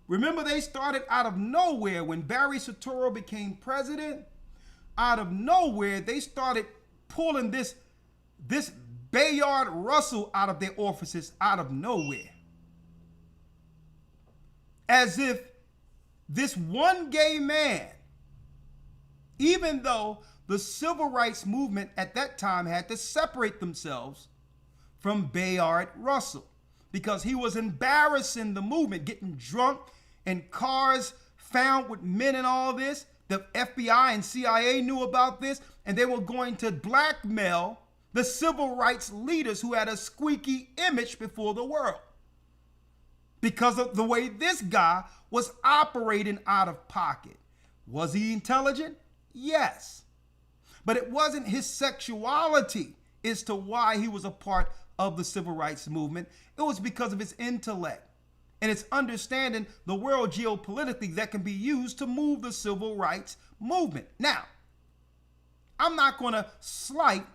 Remember, they started out of nowhere when Barry Soetoro became president. Out of nowhere, they started pulling this Bayard Russell out of their offices out of nowhere. As if this one gay man, even though the civil rights movement at that time had to separate themselves from Bayard Russell because he was embarrassing the movement, getting drunk in cars found with men and all this. The FBI and CIA knew about this, and they were going to blackmail the civil rights leaders who had a squeaky image before the world because of the way this guy was operating out of pocket. Was he intelligent? Yes. But it wasn't his sexuality as to why he was a part of the civil rights movement. It was because of his intellect and its understanding the world geopolitically that can be used to move the civil rights movement. Now, I'm not going to slight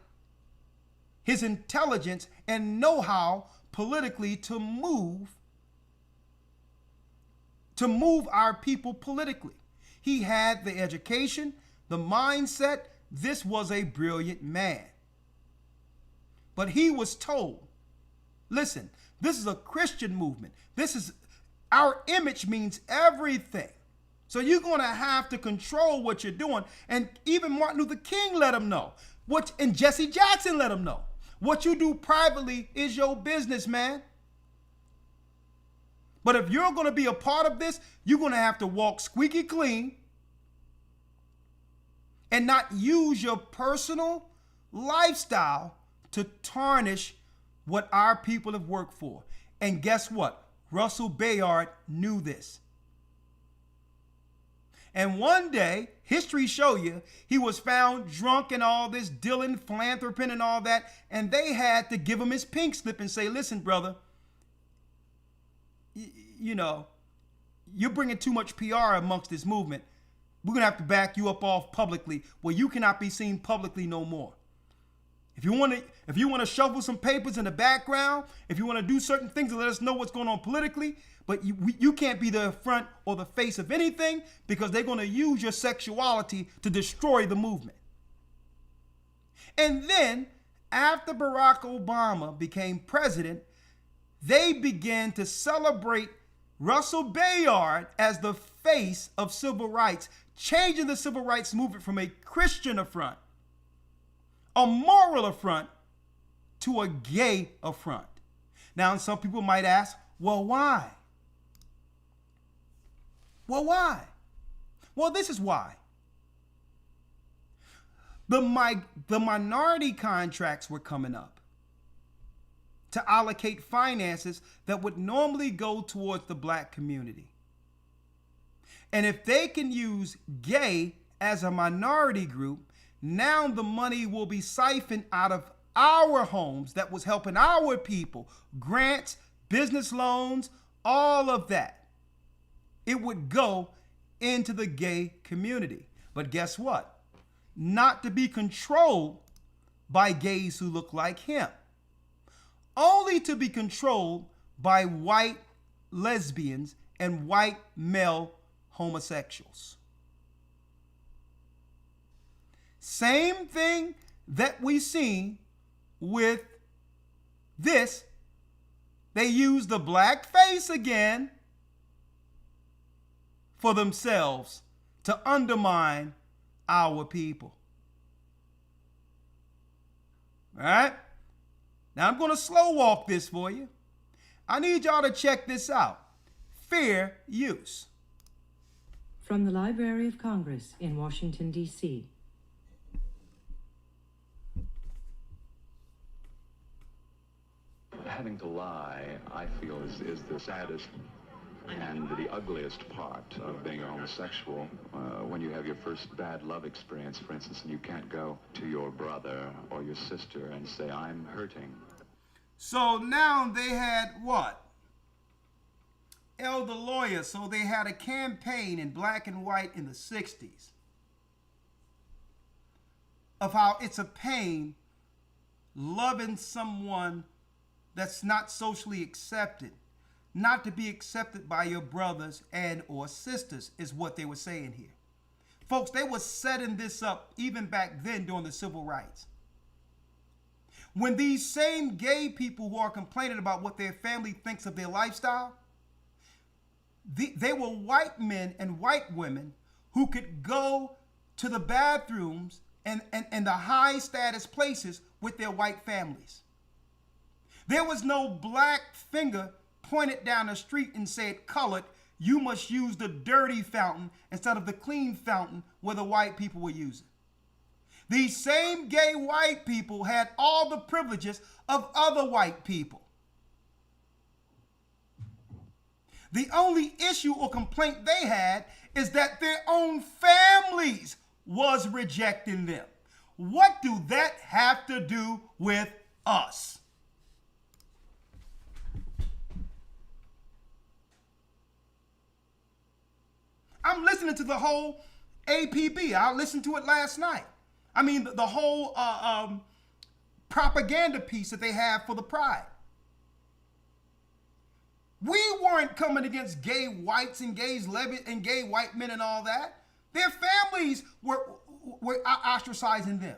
his intelligence and know-how politically to move our people politically. He had the education, the mindset. This was a brilliant man. But he was told, listen, this is a Christian movement. Our image means everything. So you're going to have to control what you're doing. And even Martin Luther King let him know. And Jesse Jackson let him know. What you do privately is your business, man. But if you're going to be a part of this, you're going to have to walk squeaky clean and not use your personal lifestyle to tarnish what our people have worked for. And guess what? Russell Bayard knew this. And one day, history show you, he was found drunk and all this, dealing, philanthroping and all that, and they had to give him his pink slip and say, listen, brother, you're bringing too much PR amongst this movement. We're going to have to back you up off publicly where you cannot be seen publicly no more. If you want to shuffle some papers in the background, if you want to do certain things to let us know what's going on politically, but you can't be the front or the face of anything because they're going to use your sexuality to destroy the movement. And then after Barack Obama became president, they began to celebrate Russell Bayard as the face of civil rights, changing the civil rights movement from a Christian affront, a moral affront, to a gay affront. Now, some people might ask, well, why? Well, why? Well, this is why. The minority contracts were coming up to allocate finances that would normally go towards the black community. And if they can use gay as a minority group, now the money will be siphoned out of our homes that was helping our people, grants, business loans, all of that. It would go into the gay community. But guess what? Not to be controlled by gays who look like him. Only to be controlled by white lesbians and white male homosexuals. Same thing that we seen with this. They use the black face again for themselves to undermine our people. All right? Now I'm going to slow walk this for you. I need y'all to check this out. Fair use. From the Library of Congress in Washington, D.C. Having to lie, I feel, is the saddest and the ugliest part of being a homosexual. When you have your first bad love experience, for instance, and you can't go to your brother or your sister and say, I'm hurting. So now they had what? Elder Lawyer. So they had a campaign in black and white in the 60s of how it's a pain loving someone that's not socially accepted, not to be accepted by your brothers and or sisters, is what they were saying here. Folks, they were setting this up even back then during the civil rights. When these same gay people who are complaining about what their family thinks of their lifestyle, they were white men and white women who could go to the bathrooms and the high status places with their white families. There was no black finger pointed down the street and said, colored, you must use the dirty fountain instead of the clean fountain where the white people were using. These same gay white people had all the privileges of other white people. The only issue or complaint they had is that their own families was rejecting them. What do that have to do with us? I'm listening to the whole APB. I listened to it last night. I mean, the whole propaganda piece that they have for the pride. We weren't coming against gay whites and gays, and gay white men and all that. Their families were ostracizing them.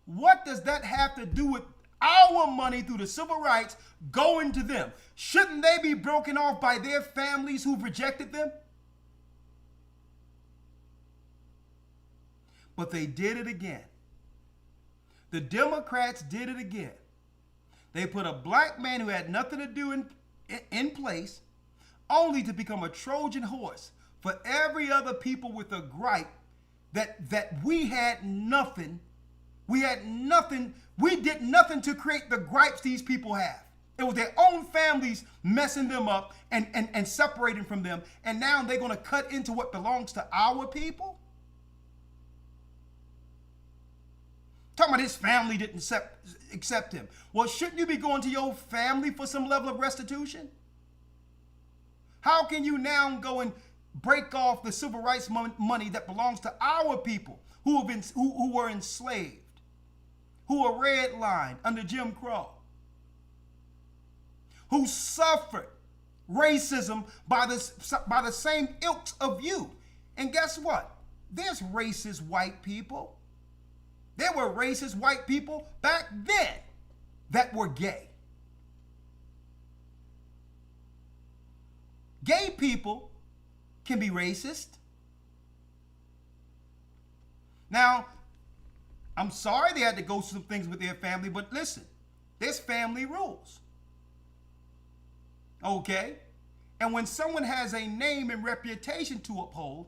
What does that have to do with our money through the civil rights going to them? Shouldn't they be broken off by their families who've rejected them? But they did it again. The Democrats did it again. They put a black man who had nothing to do in place, only to become a Trojan horse for every other people with a gripe that we had nothing. We did nothing to create the gripes these people have. It was their own families messing them up and separating from them. And now they're going to cut into what belongs to our people? Talking about his family didn't accept him. Well, shouldn't you be going to your family for some level of restitution? How can you now go and break off the civil rights money that belongs to our people who were enslaved, who were redlined under Jim Crow, who suffered racism by the same ilks of you? And guess what? There's racist white people. There were racist white people back then that were gay. Gay people can be racist. Now, I'm sorry they had to go through some things with their family, but listen, there's family rules. Okay? And when someone has a name and reputation to uphold,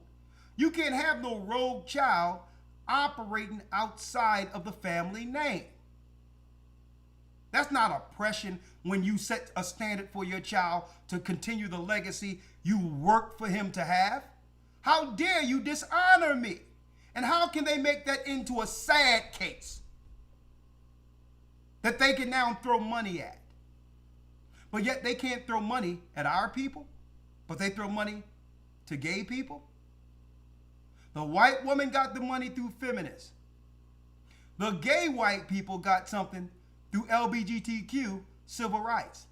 you can't have no rogue child operating outside of the family name. That's not oppression when you set a standard for your child to continue the legacy you worked for him to have. How dare you dishonor me? And how can they make that into a sad case that they can now throw money at? But yet they can't throw money at our people, but they throw money to gay people. The white woman got the money through feminists. The gay white people got something through LGBTQ civil rights.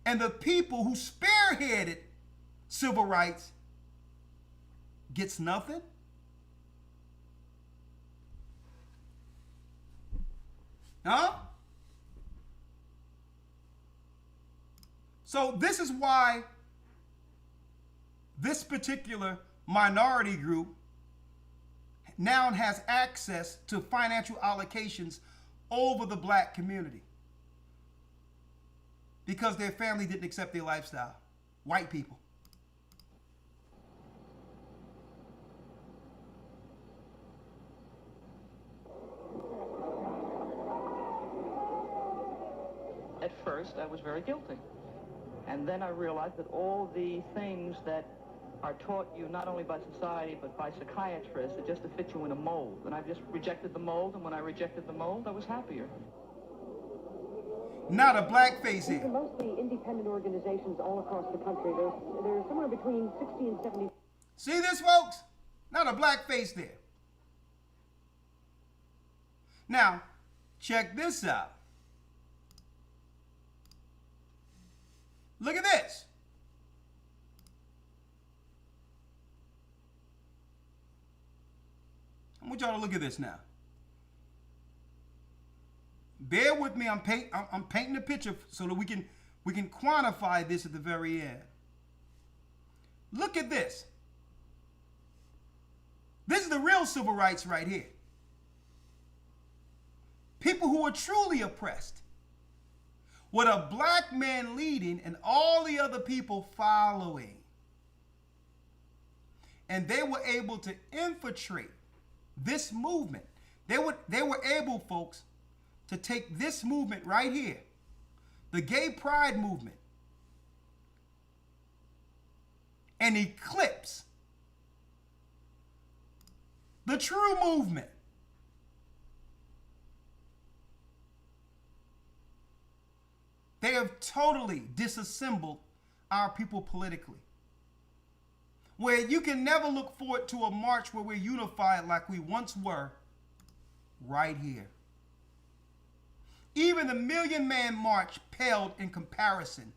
And the people who spearheaded civil rights gets nothing? Huh? So this is why this particular minority group now has access to financial allocations over the black community. Because their family didn't accept their lifestyle. White people. At first, I was very guilty. And then I realized that all the things that are taught you not only by society but by psychiatrists are just to fit you in a mold. And I just rejected the mold, and when I rejected the mold, I was happier. Not a black face here. Mostly independent organizations all across the country. There's somewhere between 60 and 70. See this, folks? Not a black face there. Now, check this out. Look at this. I want y'all to look at this now. Bear with me. I'm painting a picture so that we can quantify this at the very end. Look at this. This is the real civil rights right here. People who are truly oppressed, with a black man leading and all the other people following. And they were able to infiltrate this movement. They were able, folks, to take this movement right here, the gay pride movement, and eclipse the true movement. They have totally disassembled our people politically. Where you can never look forward to a march where we're unified like we once were, right here. Even the Million Man March paled in comparison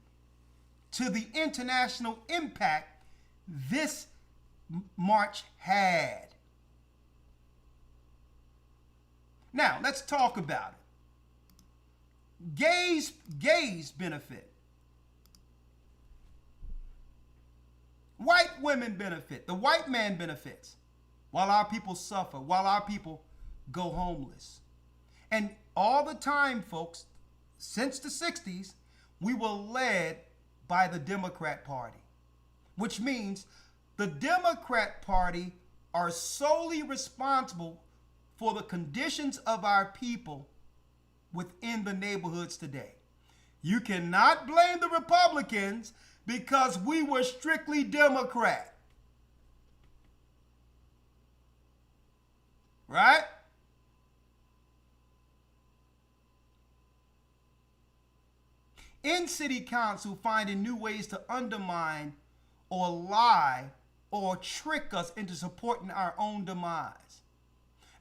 to the international impact this march had. Now, let's talk about it. Gays benefit. White women benefit. The white man benefits while our people suffer, while our people go homeless. And all the time, folks, since the 60s, we were led by the Democrat Party, which means the Democrat Party are solely responsible for the conditions of our people within the neighborhoods today. You cannot blame the Republicans because we were strictly Democrat. Right? In city council, finding new ways to undermine or lie or trick us into supporting our own demise.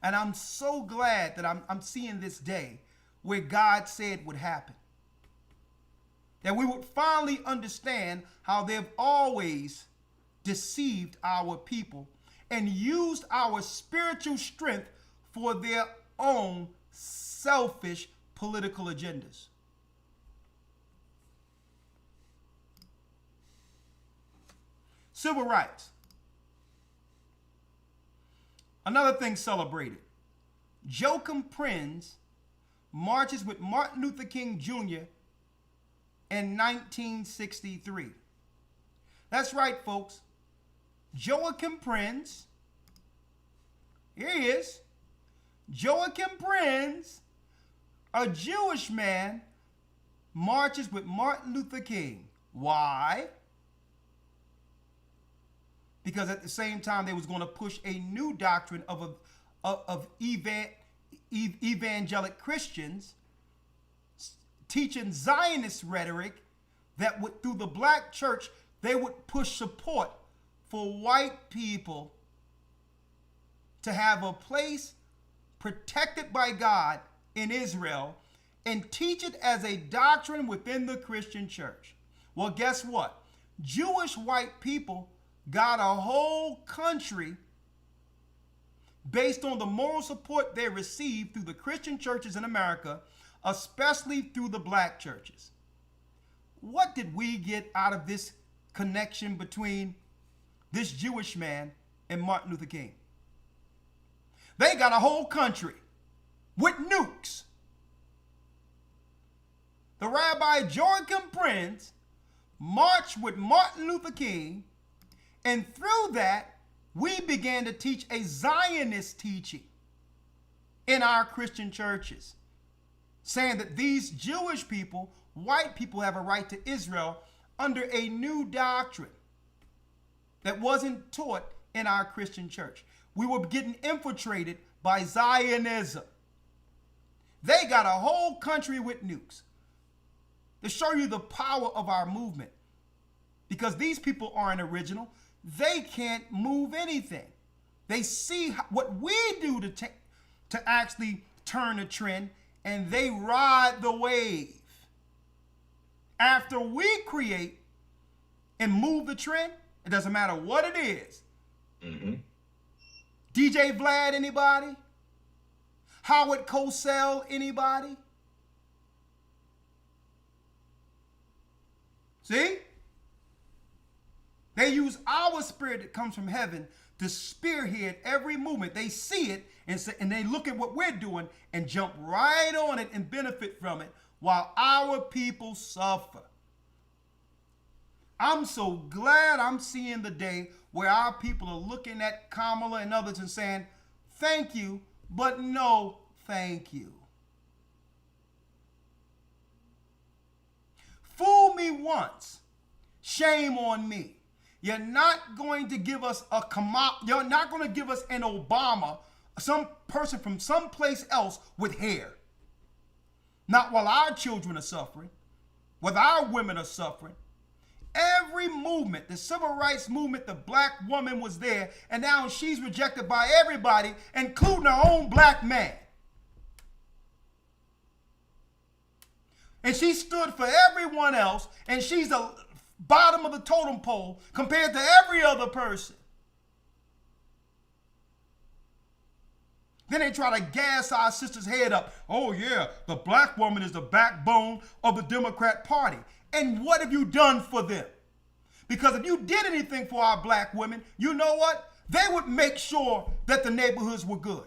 And I'm so glad that I'm seeing this day where God said would happen. That we would finally understand how they've always deceived our people and used our spiritual strength for their own selfish political agendas. Civil rights. Another thing celebrated. Joachim Prinz marches with Martin Luther King Jr. in 1963. That's right, folks. Joachim Prinz, here he is. Joachim Prinz, a Jewish man, marches with Martin Luther King. Why? Because at the same time, they was going to push a new doctrine of evangelic Christians teaching Zionist rhetoric that would, through the black church, they would push support for white people to have a place protected by God in Israel and teach it as a doctrine within the Christian church. Well, guess what? Jewish white people got a whole country based on the moral support they received through the Christian churches in America, especially through the black churches. What did we get out of this connection between this Jewish man and Martin Luther King? They got a whole country with nukes. The Rabbi Joachim Prinz marched with Martin Luther King, and through that, we began to teach a Zionist teaching in our Christian churches, saying that these Jewish people, white people, have a right to Israel under a new doctrine that wasn't taught in our Christian church. We were getting infiltrated by Zionism. They got a whole country with nukes to show you the power of our movement. Because these people aren't original. They can't move anything. They see what we do to actually turn the trend and they ride the wave. After we create and move the trend, it doesn't matter what it is. Mm-hmm. DJ Vlad, anybody? Howard Cosell, anybody? See? They use our spirit that comes from heaven to spearhead every movement. They see it and they look at what we're doing and jump right on it and benefit from it while our people suffer. I'm so glad I'm seeing the day where our people are looking at Kamala and others and saying, thank you, but no thank you. Fool me once, shame on me. You're not going to give us you're not going to give us an Obama, some person from someplace else with hair. Not while our children are suffering, while our women are suffering. Every movement, the civil rights movement, the black woman was there, and now she's rejected by everybody, including her own black man. And she stood for everyone else, and she's the bottom of the totem pole compared to every other person. Then they try to gas our sister's head up. Oh yeah, the black woman is the backbone of the Democrat Party. And what have you done for them? Because if you did anything for our black women, you know what? They would make sure that the neighborhoods were good.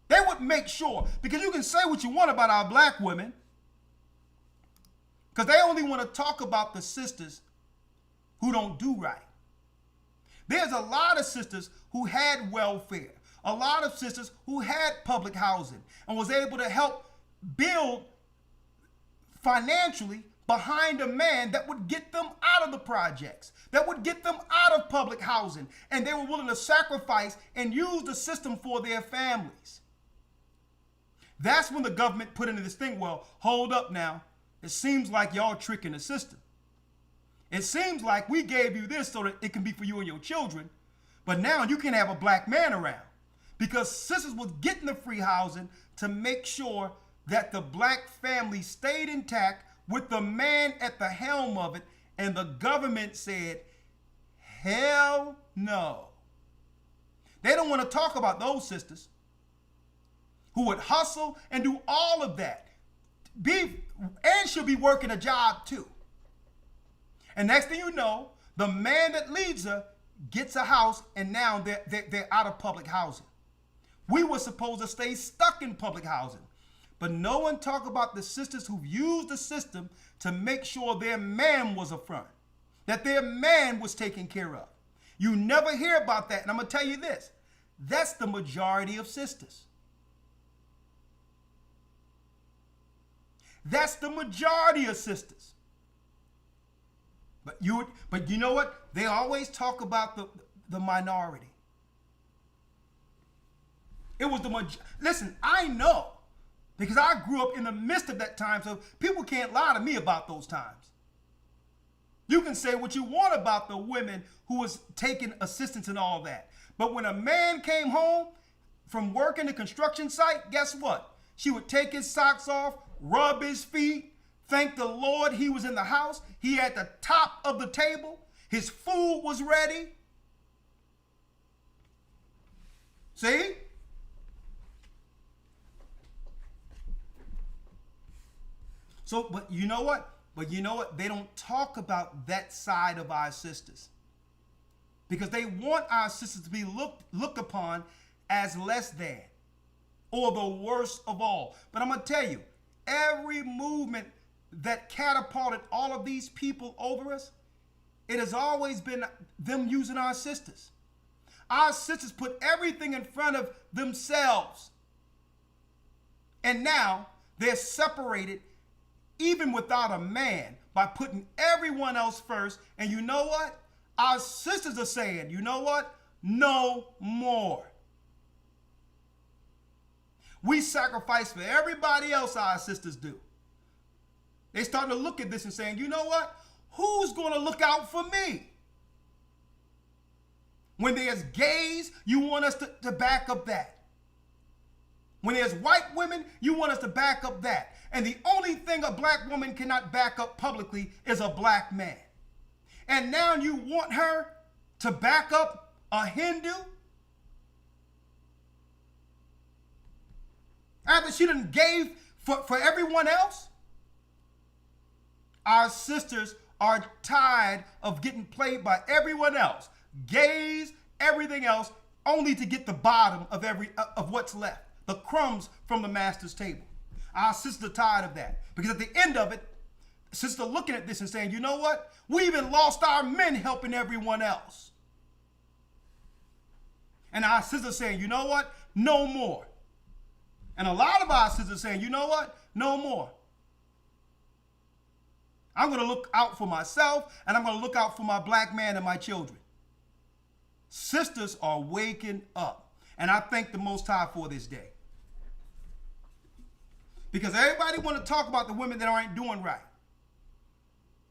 They would make sure, because you can say what you want about our black women, because they only want to talk about the sisters who don't do right. There's a lot of sisters who had welfare, a lot of sisters who had public housing and was able to help build financially behind a man that would get them out of the projects, that would get them out of public housing, and they were willing to sacrifice and use the system for their families. That's when the government put into this thing, well, hold up now. It seems like y'all tricking the system. It seems like we gave you this so that it can be for you and your children, but now you can have a black man around. Because sisters was getting the free housing to make sure that the black family stayed intact with the man at the helm of it, and the government said, hell no. They don't want to talk about those sisters who would hustle and do all of that. And should be working a job too. And next thing you know, the man that leads her gets a house, and now they're out of public housing. We were supposed to stay stuck in public housing. But no one talk about the sisters who've used the system to make sure their man was a front, that their man was taken care of. You never hear about that. And I'm going to tell you this. That's the majority of sisters. That's the majority of sisters. But you know what? They always talk about the minority. It was the majority. Listen, I know. Because I grew up in the midst of that time, so people can't lie to me about those times. You can say what you want about the women who was taking assistance and all that. But when a man came home from working the construction site, guess what? She would take his socks off, rub his feet, thank the Lord he was in the house. He had the top of the table. His food was ready. See? So, but you know what? They don't talk about that side of our sisters. Because they want our sisters to be looked upon as less than or the worst of all. But I'm going to tell you, every movement that catapulted all of these people over us, it has always been them using our sisters. Our sisters put everything in front of themselves. And now they're separated even without a man, by putting everyone else first. And you know what? Our sisters are saying, you know what? No more. We sacrifice for everybody else, our sisters do. They're starting to look at this and saying, you know what? Who's going to look out for me? When there's gays, you want us to back up that. When there's white women, you want us to back up that. And the only thing a black woman cannot back up publicly is a black man. And now you want her to back up a Hindu? After she done gave for everyone else? Our sisters are tired of getting played by everyone else. Gays, everything else, only to get the bottom of what's left. The crumbs from the master's table. Our sisters are tired of that. Because at the end of it, sisters are looking at this and saying, you know what? We even lost our men helping everyone else. And our sisters are saying, you know what? No more. And a lot of our sisters are saying, you know what? No more. I'm going to look out for myself, and I'm going to look out for my black man and my children. Sisters are waking up. And I thank the Most High for this day. Because everybody want to talk about the women that aren't doing right.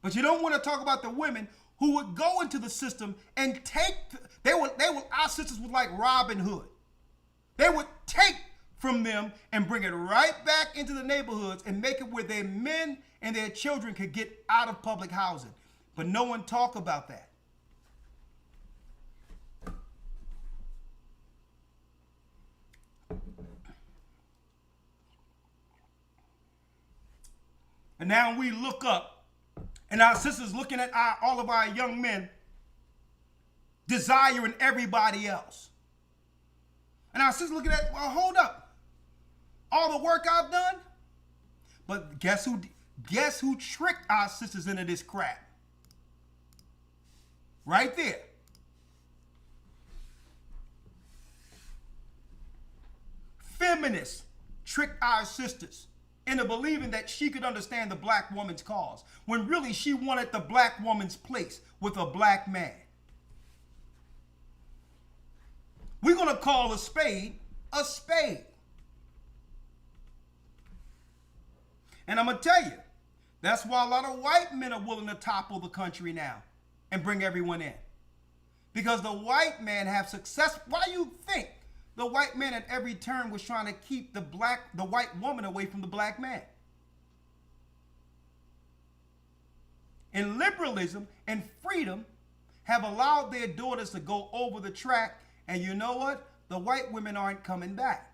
But you don't want to talk about the women who would go into the system and take, our sisters was like Robin Hood. They would take from them and bring it right back into the neighborhoods and make it where their men and their children could get out of public housing. But no one talk about that. And now we look up, and our sisters looking at all of our young men desiring everybody else. And our sisters looking at, well, hold up. All the work I've done? But guess who tricked our sisters into this crap? Right there. Feminists tricked our sisters into believing that she could understand the black woman's cause, when really she wanted the black woman's place with a black man. We're going to call a spade a spade. And I'm going to tell you, that's why a lot of white men are willing to topple the country now and bring everyone in. Because the white man have success. Why do you think the white man at every turn was trying to keep the white woman away from the black man? And liberalism and freedom have allowed their daughters to go over the track. And you know what? The white women aren't coming back.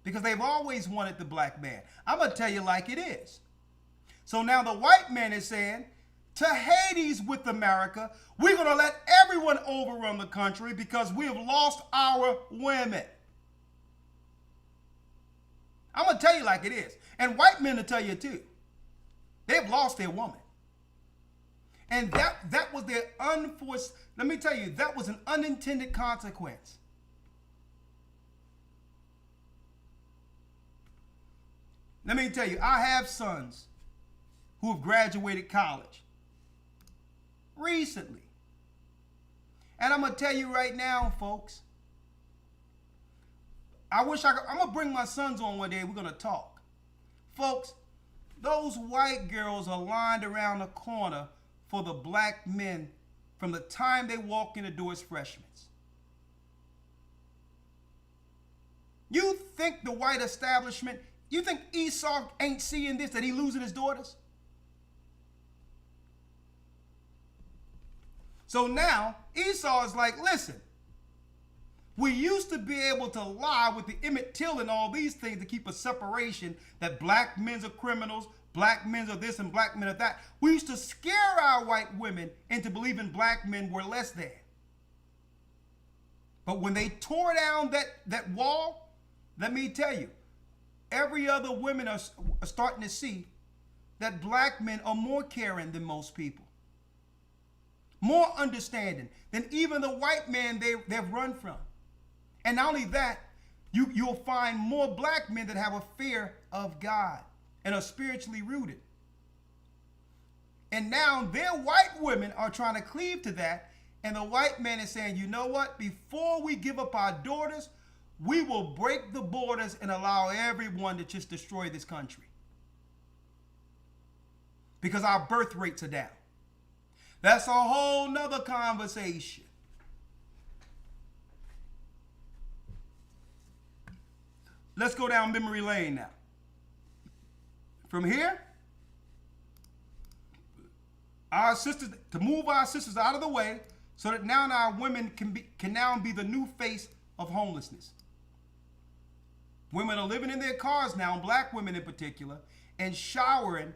Because they've always wanted the black man. I'm going to tell you like it is. So now the white man is saying, to Hades with America, we're going to let everyone overrun the country because we have lost our women. I'm going to tell you like it is. And white men will tell you too. They've lost their woman. And that was their unforced, let me tell you, that was an unintended consequence. Let me tell you, I have sons who have graduated college recently. And I'm going to tell you right now, folks, I'm going to bring my sons on one day. We're going to talk. Folks, those white girls are lined around the corner for the black men from the time they walk in the door as freshmen. You think the white establishment, you think Esau ain't seeing this, that he losing his daughters? So now Esau is like, listen, we used to be able to lie with the Emmett Till and all these things to keep a separation that black men are criminals, black men are this and black men are that. We used to scare our white women into believing black men were less than. But when they tore down that wall, let me tell you, every other women are starting to see that black men are more caring than most people. More understanding than even the white man they've run from. And not only that, you'll find more black men that have a fear of God and are spiritually rooted. And now their white women are trying to cleave to that, and the white man is saying, you know what? Before we give up our daughters, we will break the borders and allow everyone to just destroy this country. Because our birth rates are down. That's a whole nother conversation. let's go down memory lane now. From here, our sisters, to move our sisters out of the way so that now our women can now be the new face of homelessness. Women are living in their cars now, black women in particular, and showering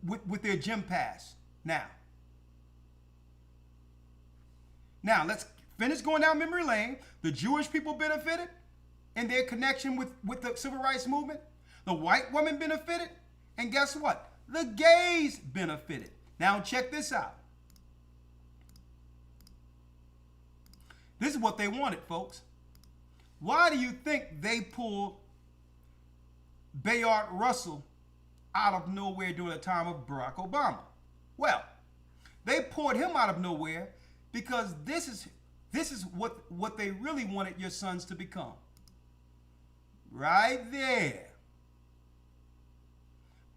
with their gym pass now. Now, let's finish going down memory lane. The Jewish people benefited in their connection with the civil rights movement. The white woman benefited. And guess what? The gays benefited. Now, check this out. This is what they wanted, folks. Why do you think they pulled Bayard Russell out of nowhere during the time of Barack Obama? Well, they pulled him out of nowhere because this is what they really wanted your sons to become. Right there.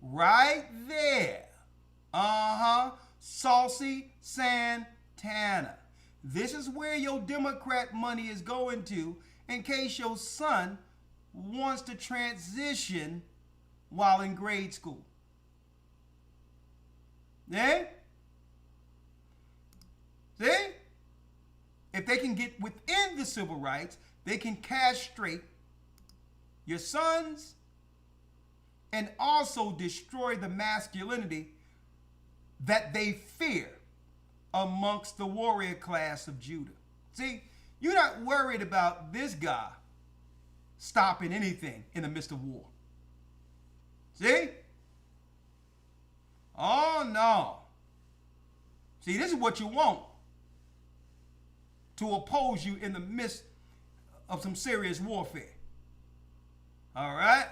Right there. Saucy Santana. This is where your Democrat money is going to in case your son wants to transition while in grade school. Eh? See? If they can get within the civil rights, they can castrate your sons and also destroy the masculinity that they fear amongst the warrior class of Judah. See, you're not worried about this guy stopping anything in the midst of war. See? Oh, no. See, this is what you want to oppose you in the midst of some serious warfare. All right?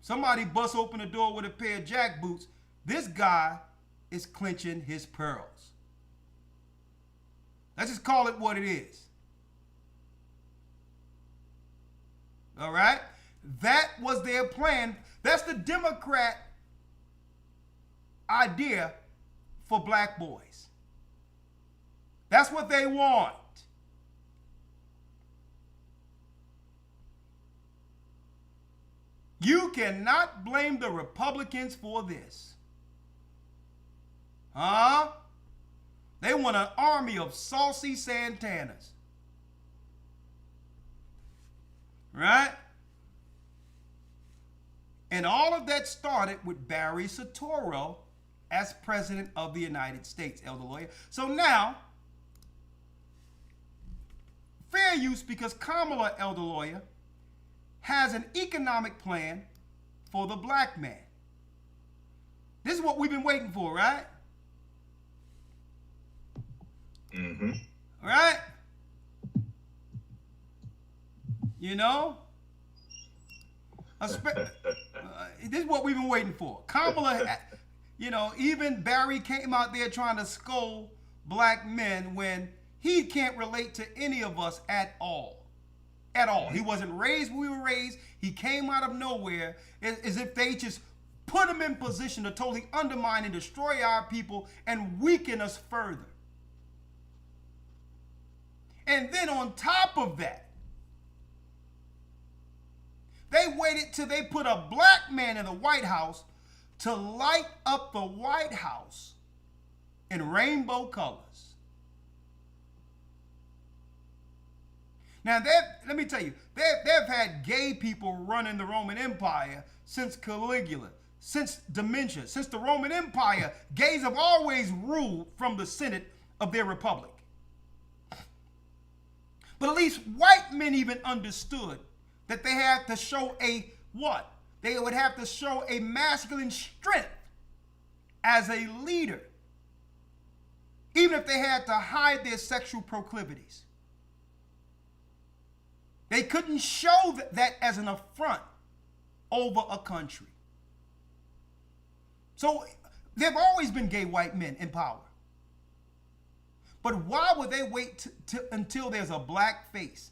Somebody busts open the door with a pair of jack boots. This guy is clenching his pearls. Let's just call it what it is. All right? That was their plan. That's the Democrat idea for black boys. That's what they want. You cannot blame the Republicans for this. Huh? They want an army of saucy Santanas. Right? And all of that started with Barry Soetoro as president of the United States, Elder Lawyer. So now, fair use, because Kamala, Elder Lawyer, has an economic plan for the black man. This is what we've been waiting for, right? Mm-hmm. Right? You know? This is what we've been waiting for. Kamala, even Barry came out there trying to scold black men when he can't relate to any of us at all. At all. He wasn't raised where we were raised. He came out of nowhere as if they just put him in position to totally undermine and destroy our people and weaken us further. And then on top of that, they waited till they put a black man in the White House to light up the White House in rainbow colors. Now, let me tell you, they've had gay people running the Roman Empire since Caligula, since Dementia, since the Roman Empire. Gays have always ruled from the Senate of their republic. But at least white men even understood that they had to show what? They would have to show a masculine strength as a leader, even if they had to hide their sexual proclivities. They couldn't show that as an affront over a country. So there have always been gay white men in power. But why would they wait until there's a black face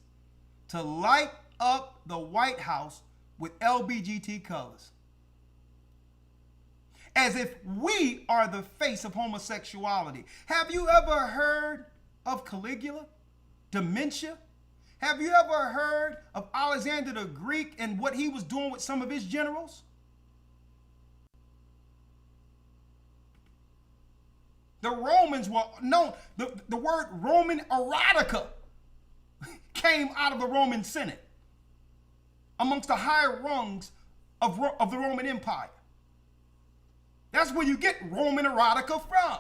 to light up the White House with LBGT colors? As if we are the face of homosexuality. Have you ever heard of Caligula? Dementia? Have you ever heard of Alexander the Greek and what he was doing with some of his generals? The Romans were known, the word Roman erotica came out of the Roman Senate amongst the higher rungs of the Roman Empire. That's where you get Roman erotica from.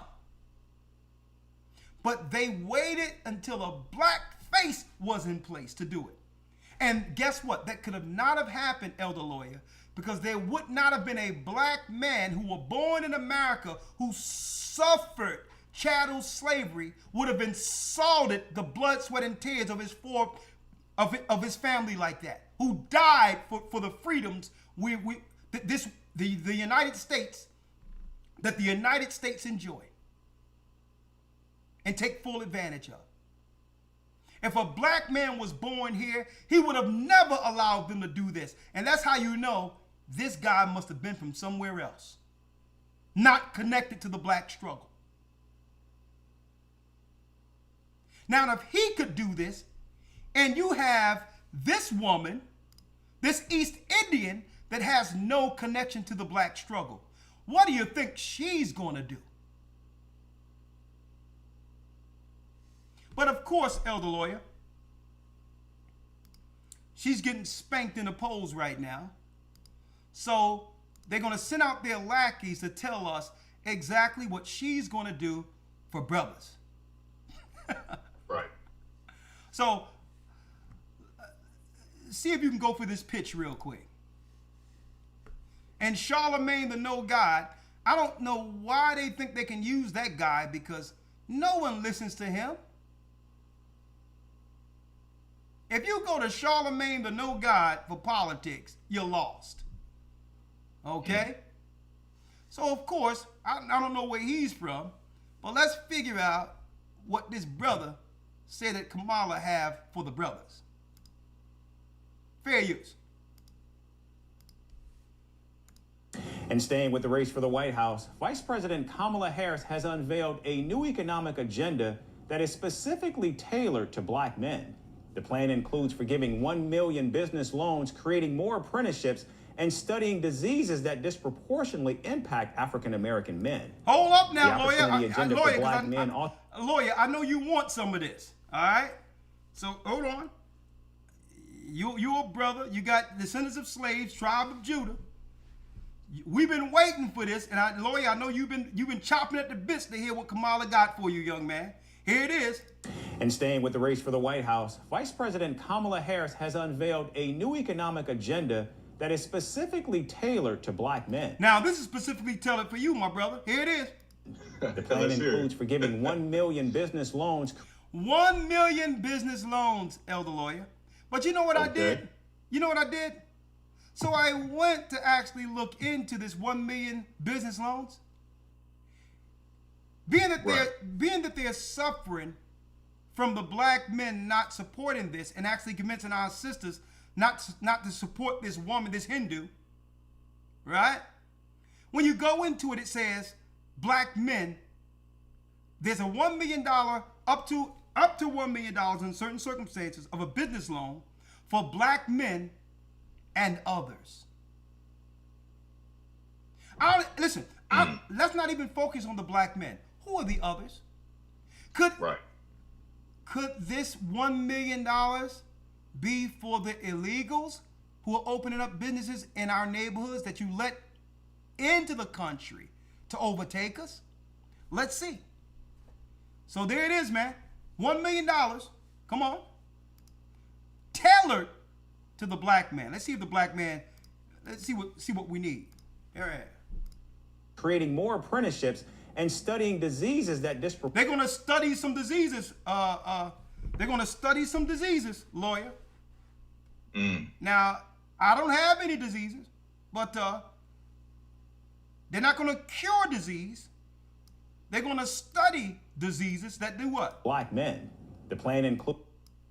But they waited until a black face was in place to do it. And guess what? That could have not have happened, Elder Lawyer, because there would not have been a black man who were born in America who suffered chattel slavery, would have insulted the blood, sweat, and tears of his family like that, who died for the freedoms the United States, that the United States enjoy and take full advantage of. If a black man was born here, he would have never allowed them to do this. And that's how you know this guy must have been from somewhere else, not connected to the black struggle. Now, if he could do this, and you have this woman, this East Indian that has no connection to the black struggle, what do you think she's going to do? But of course, Elder Lawyer, she's getting spanked in the polls right now. So they're going to send out their lackeys to tell us exactly what she's going to do for brothers. Right. So see if you can go for this pitch real quick. And Charlemagne the No God, I don't know why they think they can use that guy, because no one listens to him. If you go to Charlemagne the No God for politics, you're lost. Okay? So, of course, I don't know where he's from, but let's figure out what this brother said that Kamala have for the brothers. Fair use. And staying with the race for the White House, Vice President Kamala Harris has unveiled a new economic agenda that is specifically tailored to black men. The plan includes forgiving 1 million business loans, creating more apprenticeships, and studying diseases that disproportionately impact African-American men. Hold up now, The lawyer. opportunity agenda for black men Lawyer, I know you want some of this, all right? So, hold on. You're a brother. You got descendants of slaves, tribe of Judah. We've been waiting for this, and lawyer, I know you've been chopping at the bits to hear what Kamala got for you, young man. Here it is. And staying with the race for the White House, Vice President Kamala Harris has unveiled a new economic agenda that is specifically tailored to black men. Now, this is specifically tailored for you, my brother. Here it is. The plan includes forgiving 1 million business loans. 1 million business loans, Elder Lawyer. But you know what I did? You know what I did? So I went to actually look into this 1 million business loans. Being that they're suffering from the black men not supporting this and actually convincing our sisters not to support this woman, this Hindu, right? When you go into it, it says black men. There's a $1 million up to $1 million in certain circumstances of a business loan for black men and others. Let's not even focus on the black men. Who are the others? Could this $1 million be for the illegals who are opening up businesses in our neighborhoods that you let into the country to overtake us? Let's see. So there it is, man. $1 million. Come on. Tailored to the black man. Let's see if the black man, let's see what we need. All right. Creating more apprenticeships and studying diseases that They're going to study some diseases. They're going to study some diseases, lawyer. Now, I don't have any diseases, but they're not going to cure disease. They're going to study diseases that do what? Black men. The plan includes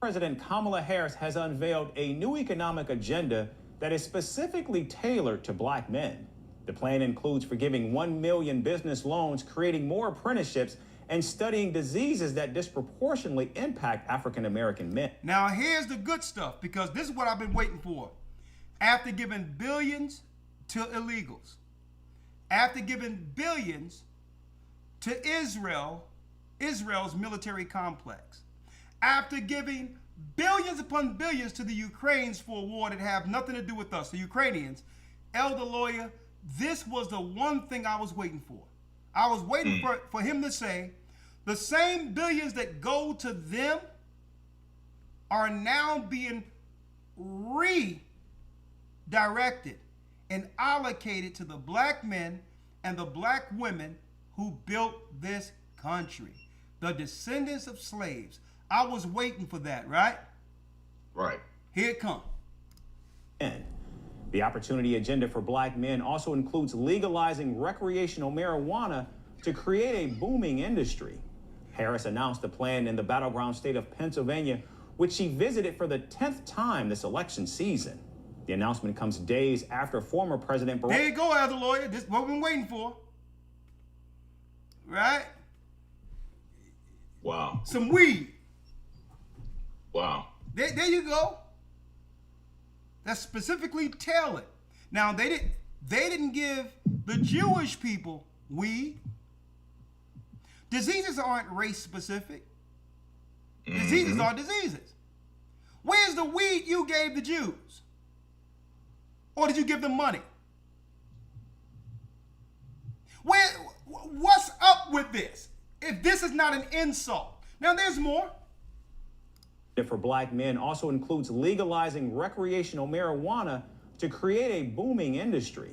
President Kamala Harris has unveiled a new economic agenda that is specifically tailored to black men. The plan includes forgiving 1 million business loans, creating more apprenticeships, and studying diseases that disproportionately impact African American men. Now here's the good stuff, because this is what I've been waiting for. After giving billions to illegals, after giving billions to Israel's military complex, after giving billions upon billions to the Ukrainians for a war that have nothing to do with us, the Ukrainians, Elder Lawyer, this was the one thing I was waiting for. I was waiting for him to say, the same billions that go to them are now being redirected and allocated to the black men and the black women who built this country, the descendants of slaves. I was waiting for that, right? Right. Here it comes. And the opportunity agenda for black men also includes legalizing recreational marijuana to create a booming industry. Harris announced the plan in the battleground state of Pennsylvania, which she visited for the 10th time this election season. The announcement comes days after former President Barack... There you go, Elder Lawyer. This is what we've been waiting for. Right? Wow. Some weed. Wow. There you go. That's specifically tailored. Now they didn't give the Jewish people weed. Diseases aren't race specific. Diseases are diseases. Where's the weed you gave the Jews? Or did you give them money? What's up with this? If this is not an insult. Now there's more. For black men also includes legalizing recreational marijuana to create a booming industry.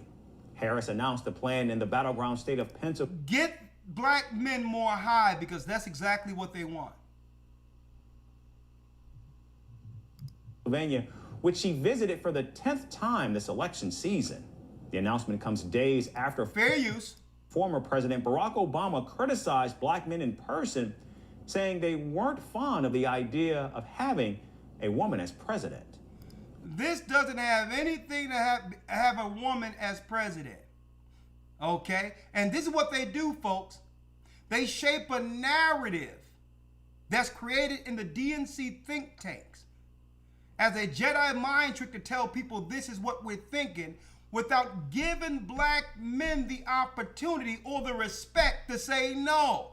Harris announced the plan in the battleground state of Pennsylvania. Get black men more high, because that's exactly what they want. Which she visited for the 10th time this election season. The announcement comes days after fair use. Former President Barack Obama criticized black men in person, saying they weren't fond of the idea of having a woman as president. This doesn't have anything to have a woman as president. Okay? And this is what they do, folks. They shape a narrative that's created in the DNC think tanks as a Jedi mind trick to tell people this is what we're thinking, without giving black men the opportunity or the respect to say no.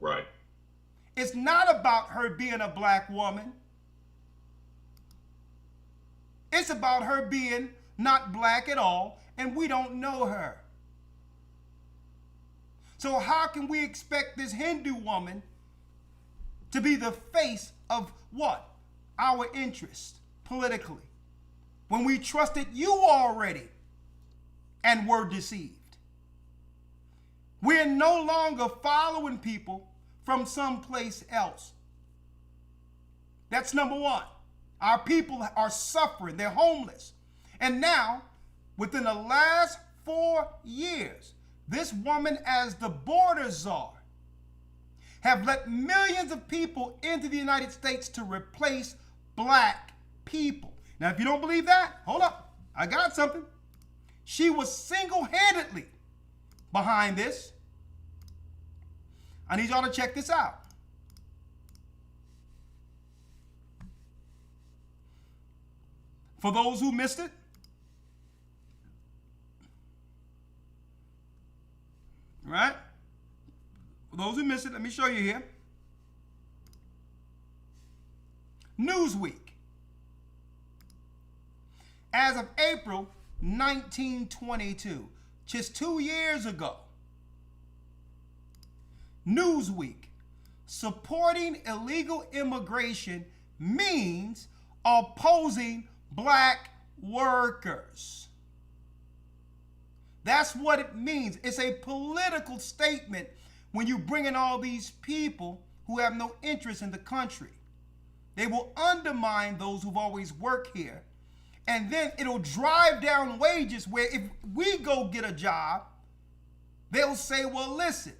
Right. It's not about her being a black woman. It's about her being not black at all, and we don't know her. So how can we expect this Hindu woman to be the face of what? Our interest politically, when we trusted you already and were deceived? We're no longer following people from someplace else. That's number one. Our people are suffering. They're homeless. And now, within the last 4 years, this woman, as the border czar, have let millions of people into the United States to replace black people. Now, if you don't believe that, hold up. I got something. She was single-handedly behind this. I need y'all to check this out. For those who missed it, right? For those who missed it, let me show you here. Newsweek. As of April 1922, just 2 years ago, Newsweek, supporting illegal immigration means opposing black workers. That's what it means. It's a political statement when you bring in all these people who have no interest in the country. They will undermine those who've always worked here. And then it'll drive down wages, where if we go get a job, they'll say, well, listen,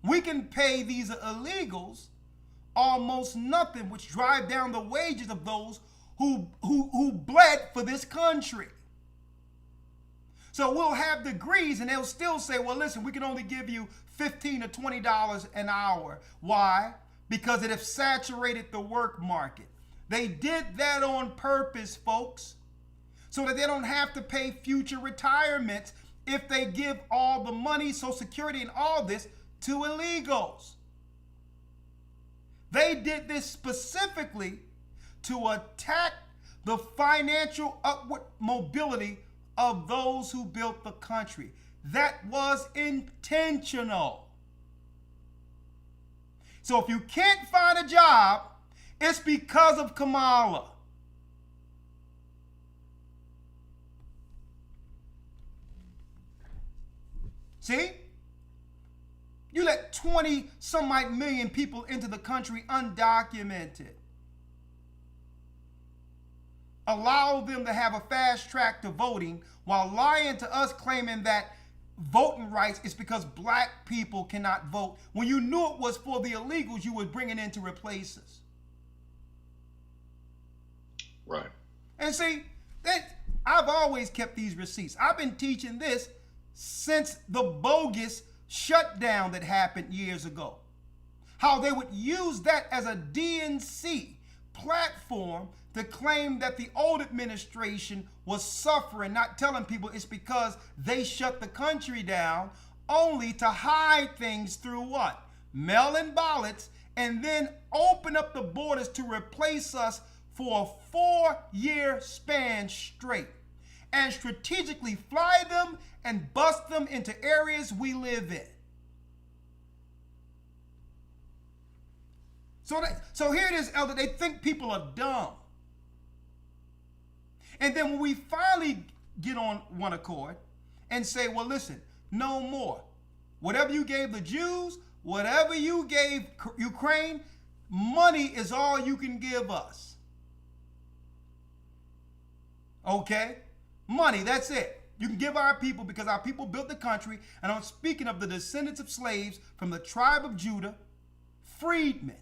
we can pay these illegals almost nothing, which drive down the wages of those who bled for this country. So we'll have degrees and they'll still say, well, listen, we can only give you $15 to $20 an hour. Why? Because it has saturated the work market. They did that on purpose, folks, so that they don't have to pay future retirements if they give all the money, Social Security and all this to illegals. They did this specifically to attack the financial upward mobility of those who built the country. That was intentional. So if you can't find a job, it's because of Kamala. See? You let 20 some odd million people into the country undocumented. Allow them to have a fast track to voting while lying to us, claiming that voting rights is because black people cannot vote, when you knew it was for the illegals you were bringing in to replace us. Right. And see, that I've always kept these receipts. I've been teaching this since the bogus shutdown that happened years ago. How they would use that as a DNC platform to claim that the old administration was suffering, not telling people it's because they shut the country down, only to hide things through what? Mail-in ballots, and then open up the borders to replace us for a 4-year span straight, and strategically fly them and bust them into areas we live in. So here it is, Elder, they think people are dumb. And then when we finally get on one accord and say, well, listen, no more. Whatever you gave the Jews, whatever you gave Ukraine, money is all you can give us. Okay? Money, that's it. You can give our people because our people built the country. And I'm speaking of the descendants of slaves from the tribe of Judah, freedmen.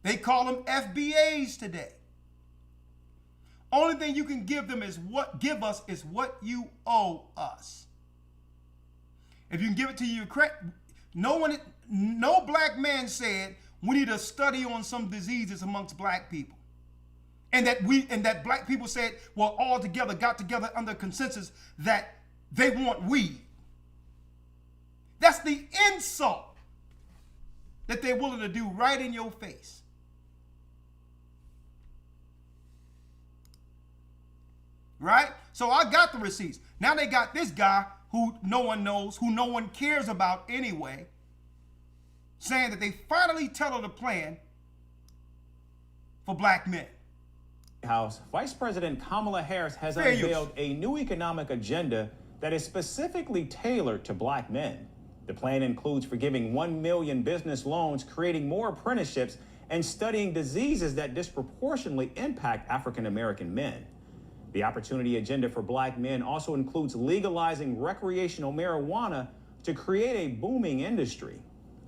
They call them FBAs today. Only thing you can give them is give us is what you owe us. If you can give it to Ukraine, no black man said we need to study on some diseases amongst black people. And that black people said, well, all together, got together under consensus that they want weed. That's the insult that they're willing to do right in your face. Right? So I got the receipts. Now they got this guy who no one knows, who no one cares about anyway, saying that they finally tailored a plan for black men. House, Vice President Kamala Harris has unveiled a new economic agenda that is specifically tailored to black men. The plan includes forgiving 1 million business loans, creating more apprenticeships, and studying diseases that disproportionately impact African American men. The opportunity agenda for black men also includes legalizing recreational marijuana to create a booming industry.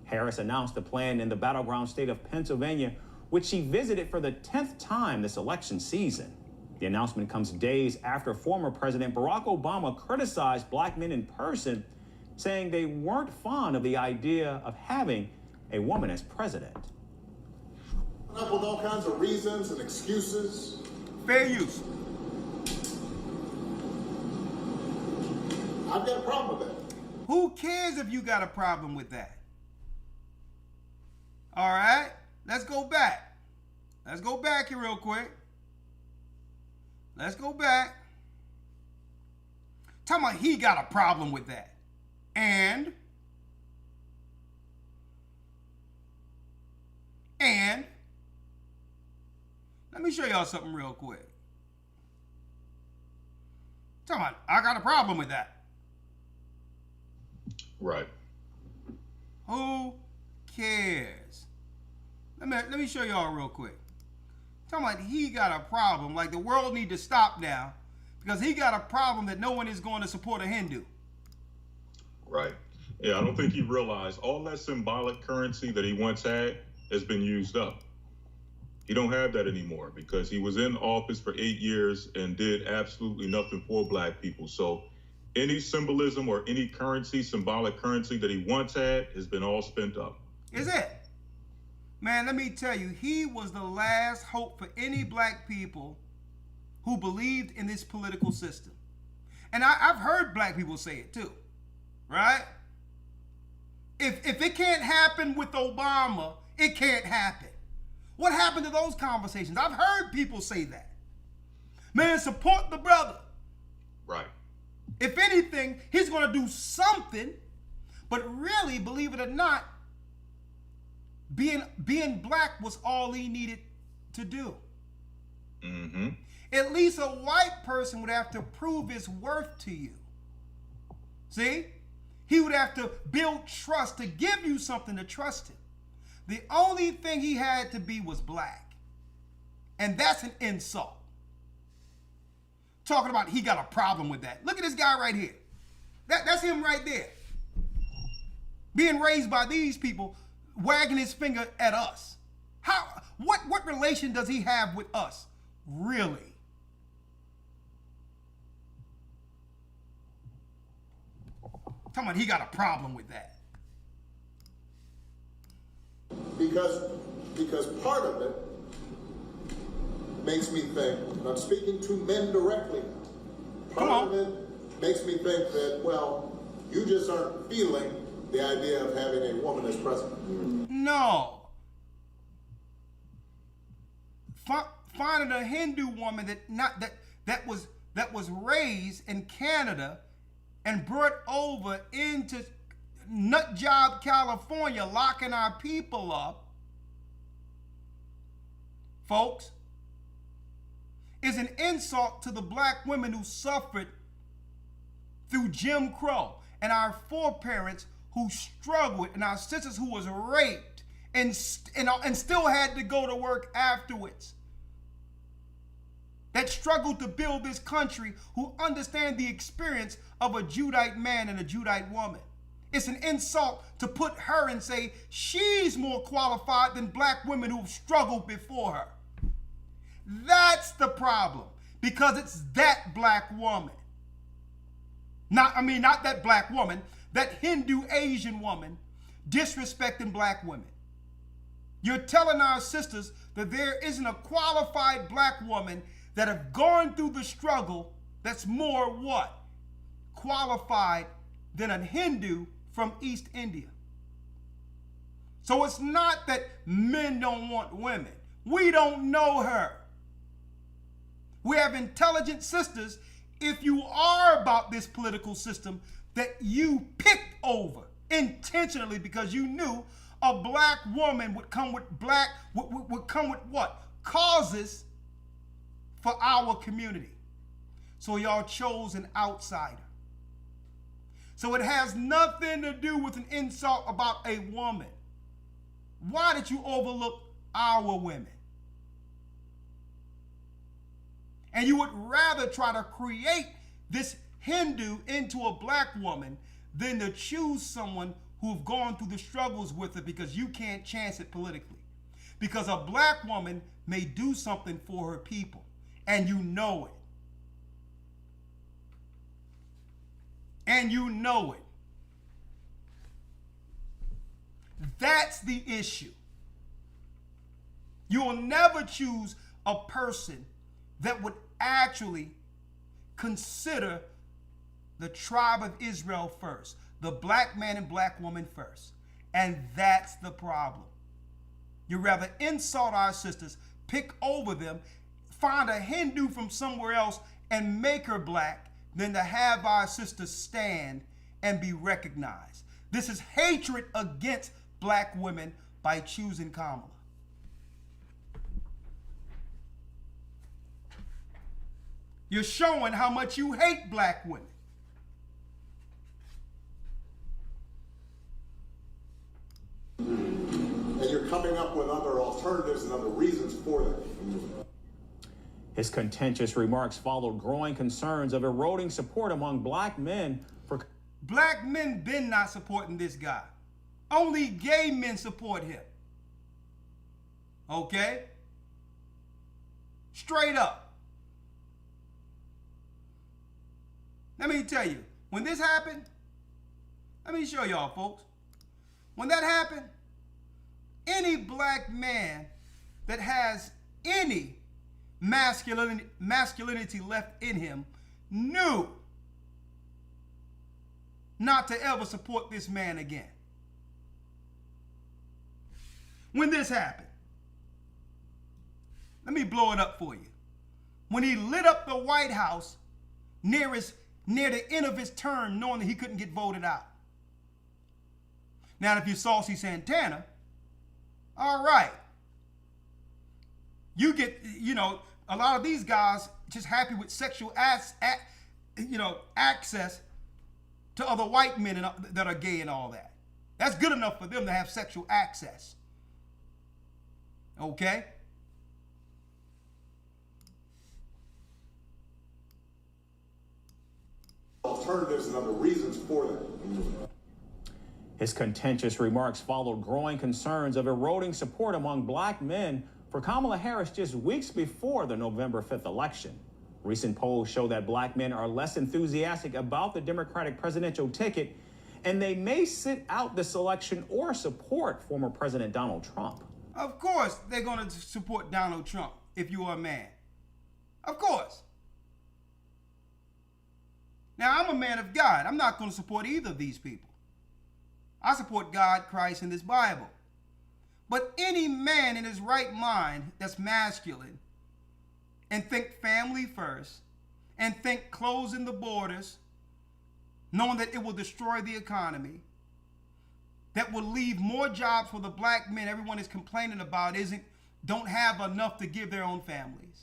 Harris announced the plan in the battleground state of Pennsylvania, which she visited for the 10th time this election season. The announcement comes days after former President Barack Obama criticized black men in person, saying they weren't fond of the idea of having a woman as president. Up with all kinds of reasons and excuses. Fair use. I've got a problem with that. Who cares if you got a problem with that? All right, let's go back. Let's go back here real quick. Let's go back. Talking about he got a problem with that. And let me show y'all something real quick. Talking about I got a problem with that. Right. Who cares? Let me show y'all real quick. Talking about he got a problem, like the world need to stop now because he got a problem that no one is going to support a Hindu. Right. Yeah, I don't think he realized all that symbolic currency that he once had has been used up. He don't have that anymore because he was in office for 8 years and did absolutely nothing for black people. So any symbolism or any currency, symbolic currency that he once had has been all spent up. Is it? Man, let me tell you, he was the last hope for any black people who believed in this political system. And I've heard black people say it too, right? If it can't happen with Obama, it can't happen. What happened to those conversations? I've heard people say that. Man, support the brother. Right. If anything, he's going to do something, but really, believe it or not, being black was all he needed to do. Mm-hmm. At least a white person would have to prove his worth to you. See? He would have to build trust to give you something to trust him. The only thing he had to be was black. And that's an insult. Talking about he got a problem with that. Look at this guy right here. That's him right there. Being raised by these people, wagging his finger at us. What relation does he have with us? Really? Talking about he got a problem with that. Because part of it makes me think, and I'm speaking to men directly, part of it makes me think that, well, you just aren't feeling the idea of having a woman as president. No. Finding a Hindu woman that was raised in Canada and brought over into nut job California, locking our people up, folks, is an insult to the black women who suffered through Jim Crow, and our foreparents who struggled, and our sisters who was raped and still had to go to work afterwards, that struggled to build this country, who understand the experience of a Judite man and a Judite woman. It's an insult to put her and say she's more qualified than black women who've struggled before her. That's the problem, because it's that black woman. Not that black woman, that Hindu Asian woman disrespecting black women. You're telling our sisters that there isn't a qualified black woman that have gone through the struggle that's more what? Qualified than a Hindu from East India. So it's not that men don't want women. We don't know her. We have intelligent sisters, if you are about this political system, that you picked over intentionally because you knew a black woman would come with what? Causes for our community. So y'all chose an outsider. So it has nothing to do with an insult about a woman. Why did you overlook our women? And you would rather try to create this Hindu into a black woman than to choose someone who've gone through the struggles with it, because you can't chance it politically. Because a black woman may do something for her people, and you know it. And you know it. That's the issue. You will never choose a person that would actually consider the tribe of Israel first, the black man and black woman first. And that's the problem. You rather insult our sisters, pick over them, find a Hindu from somewhere else and make her black, than to have our sisters stand and be recognized. This is hatred against black women by choosing Kamala. You're showing how much you hate black women. And you're coming up with other alternatives and other reasons for that. His contentious remarks followed growing concerns of eroding support among black men for... Black men been not supporting this guy. Only gay men support him. Okay? Straight up. Let me tell you, when this happened, let me show y'all, folks. When that happened, any black man that has any masculinity left in him knew not to ever support this man again. When this happened, let me blow it up for you. When he lit up the White House near the end of his term, knowing that he couldn't get voted out. Now, if you're Saucy Santana, all right. You get, a lot of these guys just happy with sexual access to other white men that are gay and all that. That's good enough for them to have sexual access. Okay? Alternatives and other reasons for that. His contentious remarks followed growing concerns of eroding support among black men for Kamala Harris just weeks before the November 5th election. Recent polls show that black men are less enthusiastic about the Democratic presidential ticket, and they may sit out this election or support former President Donald Trump. Of course, they're going to support Donald Trump if you are a man. Of course. Now, I'm a man of God. I'm not going to support either of these people. I support God, Christ, and this Bible. But any man in his right mind that's masculine and think family first and think closing the borders, knowing that it will destroy the economy, that will leave more jobs for the black men everyone is complaining about don't have enough to give their own families.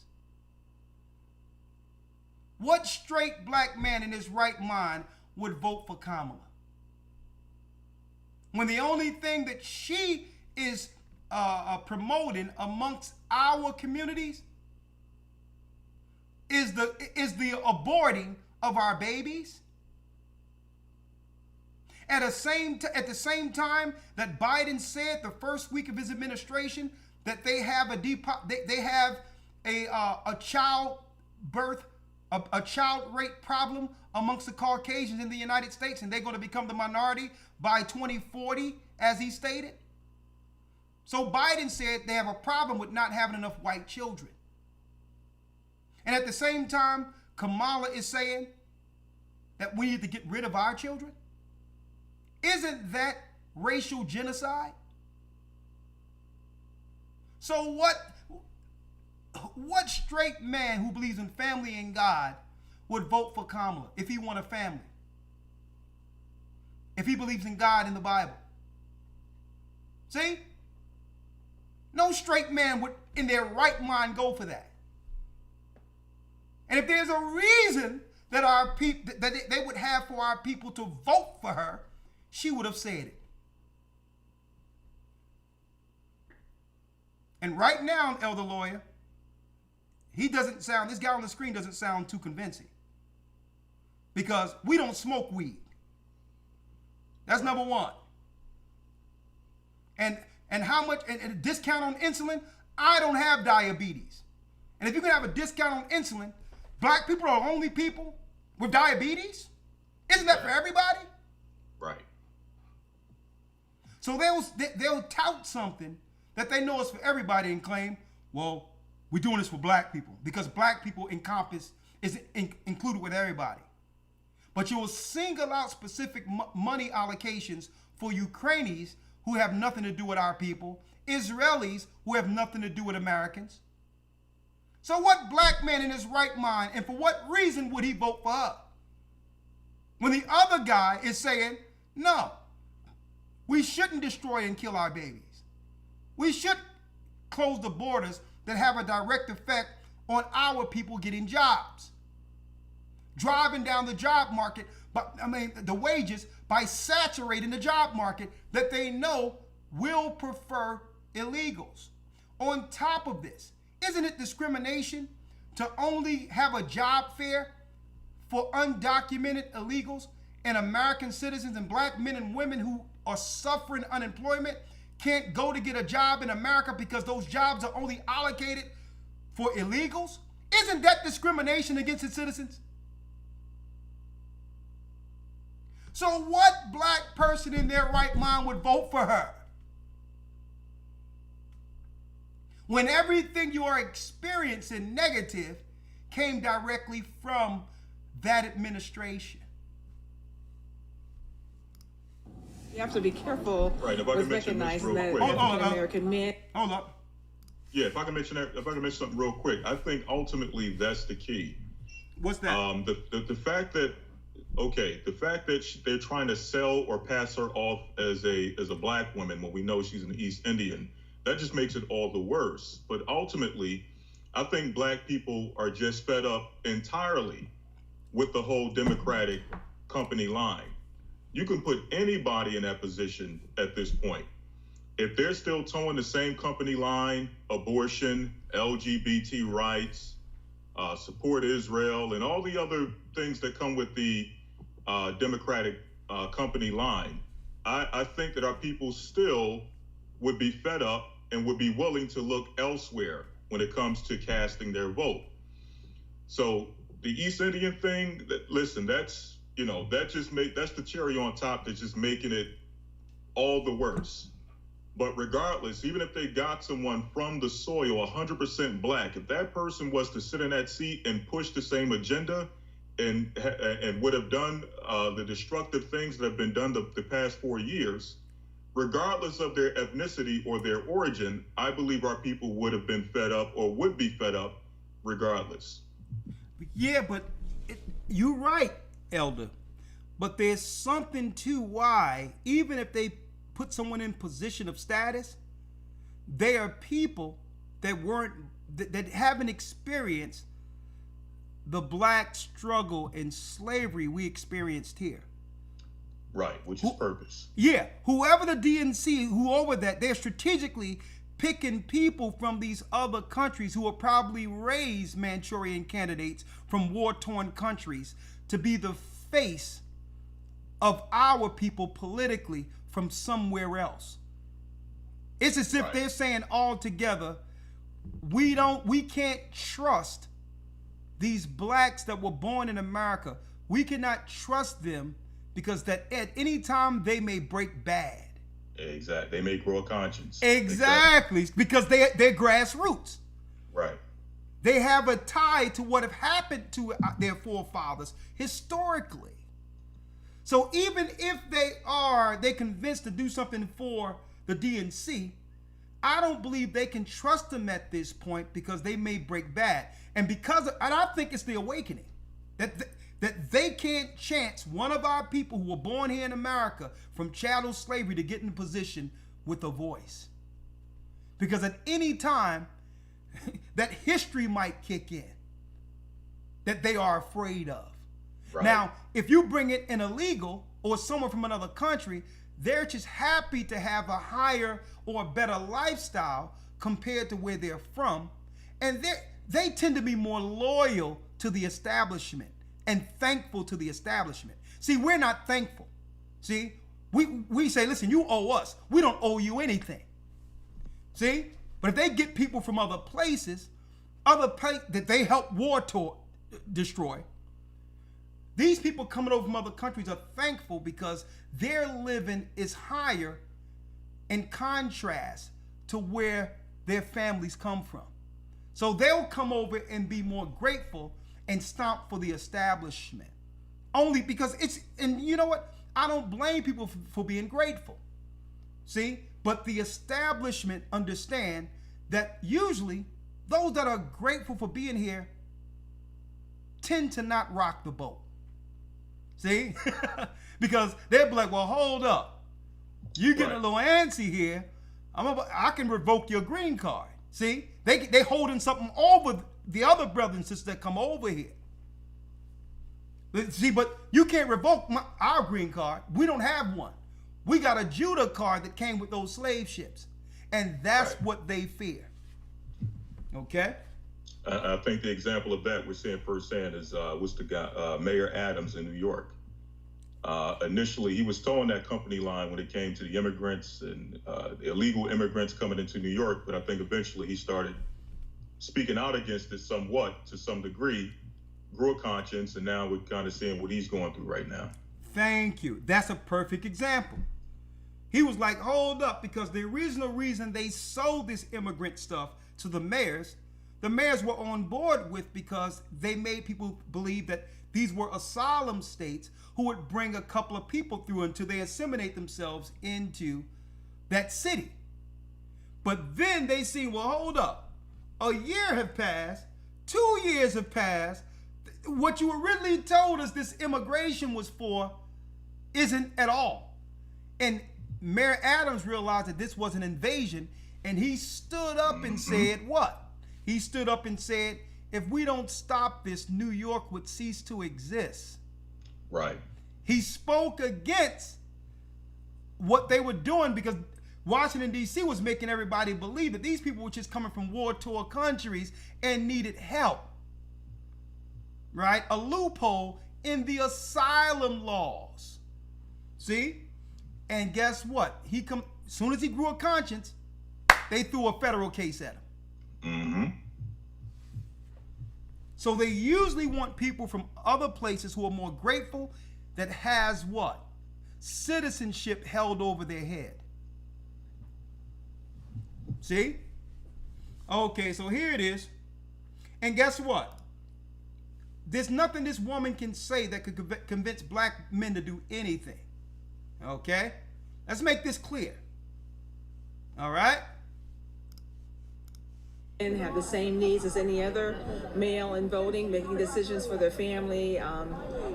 What straight black man in his right mind would vote for Kamala? When the only thing that she is promoting amongst our communities is the aborting of our babies. At the same time that Biden said the first week of his administration that they have a child rate problem amongst the Caucasians in the United States, and they're going to become the minority by 2040, as he stated. So Biden said they have a problem with not having enough white children. And at the same time, Kamala is saying that we need to get rid of our children. Isn't that racial genocide? So what straight man who believes in family and God would vote for Kamala if he want a family? If he believes in God and the Bible? See? No straight man would, in their right mind, go for that. And if there's a reason that they would have for our people to vote for her, she would have said it. And right now, Elder Lawyer, this guy on the screen doesn't sound too convincing. Because we don't smoke weed. That's number one. And how much, and a discount on insulin, I don't have diabetes. And if you can have a discount on insulin, black people are the only people with diabetes? Isn't that for everybody? Right. So they'll tout something that they know is for everybody and claim, well, we're doing this for black people because black people is included with everybody. But you will single out specific money allocations for Ukrainians who have nothing to do with our people, Israelis who have nothing to do with Americans. So what black man in his right mind, and for what reason would he vote for her? When the other guy is saying, no, we shouldn't destroy and kill our babies. We should close the borders that have a direct effect on our people getting jobs. Driving down the job market, the wages, by saturating the job market that they know will prefer illegals. On top of this, isn't it discrimination to only have a job fair for undocumented illegals and American citizens and black men and women who are suffering unemployment can't go to get a job in America because those jobs are only allocated for illegals? Isn't that discrimination against its citizens? So what black person in their right mind would vote for her? When everything you are experiencing negative came directly from that administration. You have to be careful with recognizing that African-American men. Hold up. Yeah, if I can mention something real quick, I think ultimately that's the key. What's that? The fact that they're trying to sell or pass her off as a black woman when we know she's an East Indian, that just makes it all the worse. But ultimately, I think black people are just fed up entirely with the whole Democratic company line. You can put anybody in that position at this point. If they're still towing the same company line, abortion, LGBT rights, support Israel, and all the other things that come with the Democratic company line, I think that our people still would be fed up and would be willing to look elsewhere when it comes to casting their vote. So the East Indian thing, that's the cherry on top that's just making it all the worse. But regardless, even if they got someone from the soil, 100% black, if that person was to sit in that seat and push the same agenda and would have done the destructive things that have been done the past 4 years, regardless of their ethnicity or their origin, I believe our people would have been fed up or would be fed up regardless. Yeah, but you're right, Elder. But there's something to why, even if they put someone in position of status, they are people that that haven't experienced the black struggle and slavery we experienced here. Right, which is purpose. Yeah, whoever the DNC, whoever that, they're strategically picking people from these other countries who are probably raised Manchurian candidates from war-torn countries to be the face of our people politically from somewhere else. It's as if they're saying all together, we can't trust these blacks that were born in America. We cannot trust them because that at any time they may break bad. Exactly. They may grow a conscience. Exactly. Because they're grassroots. Right. They have a tie to what have happened to their forefathers historically. So even if they're convinced to do something for the DNC, I don't believe they can trust them at this point because they may break bad. And I think it's the awakening that they can't chance one of our people who were born here in America from chattel slavery to get in a position with a voice. Because at any time, that history might kick in that they are afraid of. Right. Now, if you bring it an illegal or someone from another country, they're just happy to have a higher or a better lifestyle compared to where they're from. And they tend to be more loyal to the establishment and thankful to the establishment. See, we're not thankful. See, we say, listen, you owe us. We don't owe you anything. See? But if they get people from other places, that they help destroy, these people coming over from other countries are thankful because their living is higher in contrast to where their families come from. So they'll come over and be more grateful and stomp for the establishment. Only because and you know what? I don't blame people for being grateful. See? But the establishment understand that usually those that are grateful for being here tend to not rock the boat. See? Because they'll be like, well, hold up. You get a little antsy here. I can revoke your green card. See? They holding something over the other brothers and sisters that come over here. See, but you can't revoke our green card. We don't have one. We got a Judah card that came with those slave ships. And that's what they fear. Okay? I think the example of that we're seeing firsthand is was the guy, Mayor Adams in New York. Initially, he was towing that company line when it came to the immigrants and the illegal immigrants coming into New York, but I think eventually he started speaking out against it somewhat, to some degree, grew a conscience, and now we're kind of seeing what he's going through right now. Thank you. That's a perfect example. He was like, hold up, because the original reason they sold this immigrant stuff to the mayors were on board with, because they made people believe that these were asylum states who would bring a couple of people through until they assimilate themselves into that city. But then they see, well, hold up. A year have passed. 2 years have passed. What you originally told us this immigration was for isn't at all. And Mayor Adams realized that this was an invasion, and he stood up and said what? He stood up and said, if we don't stop this, New York would cease to exist. Right. He spoke against what they were doing, because Washington, D.C. was making everybody believe that these people were just coming from war-torn countries and needed help. Right? A loophole in the asylum laws. See? And guess what? As soon as he grew a conscience, they threw a federal case at him. Mm-hmm. So they usually want people from other places who are more grateful, that has what? Citizenship held over their head. See? Okay, so here it is. And guess what? There's nothing this woman can say that could convince black men to do anything. Okay? Let's make this clear. All right? And have the same needs as any other male in voting, making decisions for their family,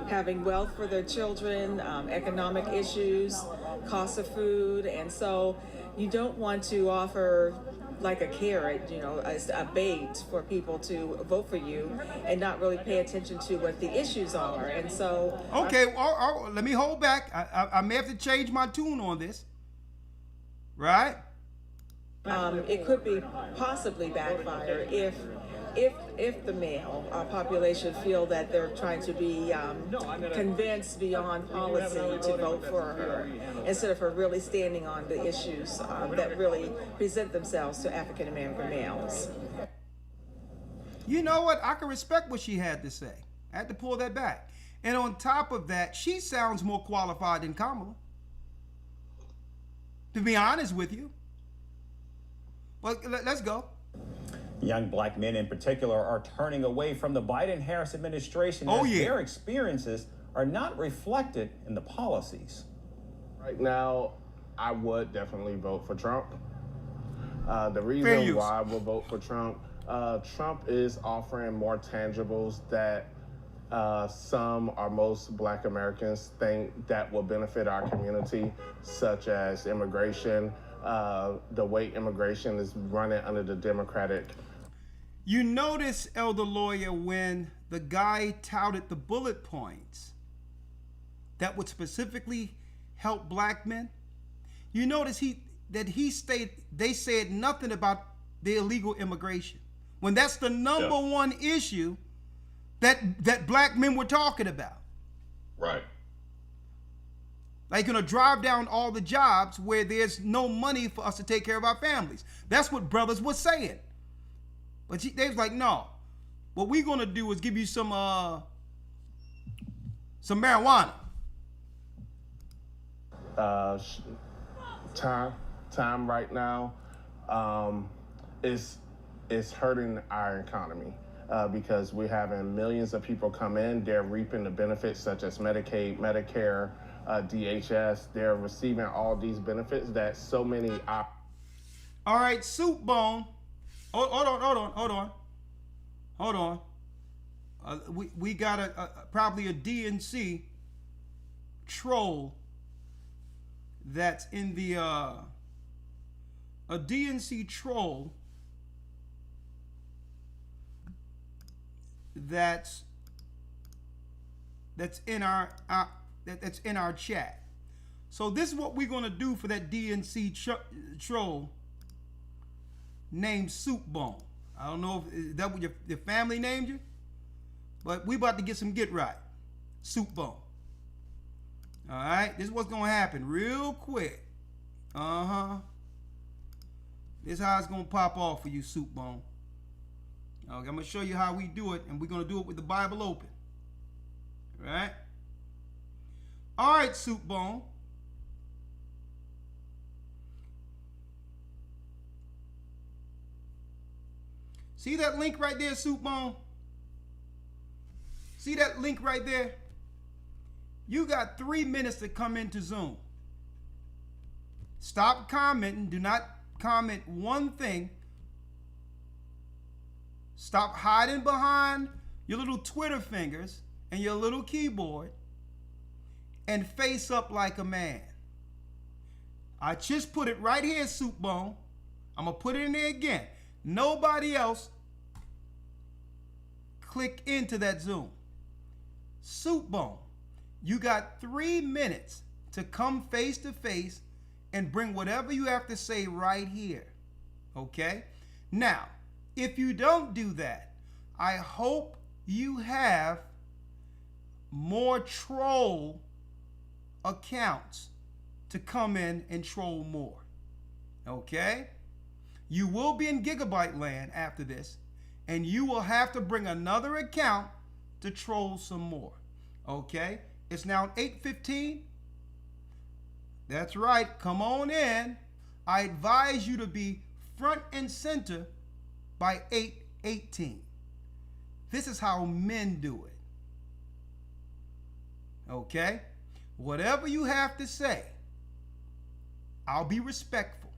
having wealth for their children, economic issues, cost of food. And so you don't want to offer like a carrot, as a bait for people to vote for you and not really pay attention to what the issues are. And so... Okay, let me hold back. I may have to change my tune on this. Right? It could be possibly backfire if the male population feel that they're trying to be convinced beyond policy to vote for her, instead of her really standing on the issues that really present themselves to African American males. You know what? I can respect what she had to say. I had to pull that back. And on top of that, she sounds more qualified than Kamala. To be honest with you. Well, let's go. Young black men in particular are turning away from the Biden-Harris administration as their experiences are not reflected in the policies. Right now, I would definitely vote for Trump. The reason why I will vote for Trump, Trump is offering more tangibles that some or most black Americans think that will benefit our community, such as immigration, the way immigration is running under the Democratic. You notice, Elder Lawyer, when the guy touted the bullet points that would specifically help black men, you notice they said nothing about the illegal immigration, when that's the number one issue that black men were talking about. Right. Like, drive down all the jobs where there's no money for us to take care of our families. That's what brothers were saying. But they was like, no. What we're gonna do is give you some marijuana. Time right now is hurting our economy. Because we're having millions of people come in, they're reaping the benefits such as Medicaid, Medicare, DHS. They're receiving all these benefits that so many... All right, Soup Bone. Hold on. We got probably a DNC troll that's in the... a DNC troll that's in our chat. So this is what we're gonna do for that DNC troll named Soup Bone. I don't know if that what your family named you, but we about to get some get right. Soup Bone. All right, this is what's gonna happen real quick. This is how it's gonna pop off for you, Soup Bone. Okay, I'm going to show you how we do it, and we're going to do it with the Bible open. All right? All right, Soup Bone. See that link right there, Soup Bone? See that link right there? You got 3 minutes to come into Zoom. Stop commenting. Do not comment one thing. Stop hiding behind your little Twitter fingers and your little keyboard and face up like a man. I just put it right here, Soup Bone. I'm going to put it in there again. Nobody else click into that Zoom. Soup Bone, you got 3 minutes to come face to face and bring whatever you have to say right here. Okay? Now, if you don't do that, I hope you have more troll accounts to come in and troll more. Okay? You will be in Gigabyte land after this, and you will have to bring another account to troll some more. Okay? It's now 8:15. That's right. Come on in. I advise you to be front and center by 8:18. This is how men do it. Okay? Whatever you have to say, I'll be respectful.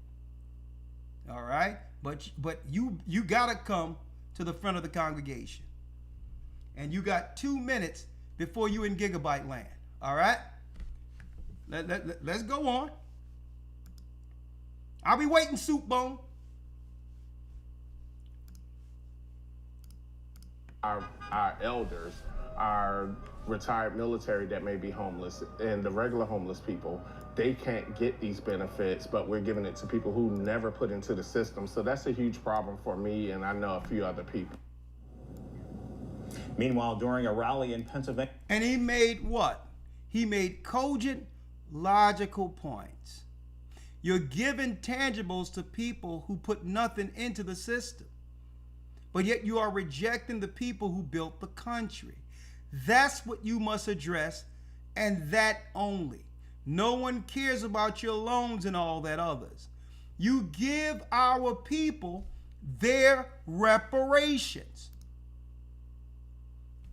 All right? But you got to come to the front of the congregation. And you got 2 minutes before you in Gigabyte land. All right? Let's go on. I'll be waiting, Soup Bone. Our elders, our retired military that may be homeless, and the regular homeless people, they can't get these benefits, but we're giving it to people who never put into the system. So that's a huge problem for me, and I know a few other people. Meanwhile, during a rally in Pennsylvania... And he made what? He made cogent, logical points. You're giving tangibles to people who put nothing into the system. But yet you are rejecting the people who built the country. That's what you must address, and that only. No one cares about your loans and all that others. You give our people their reparations.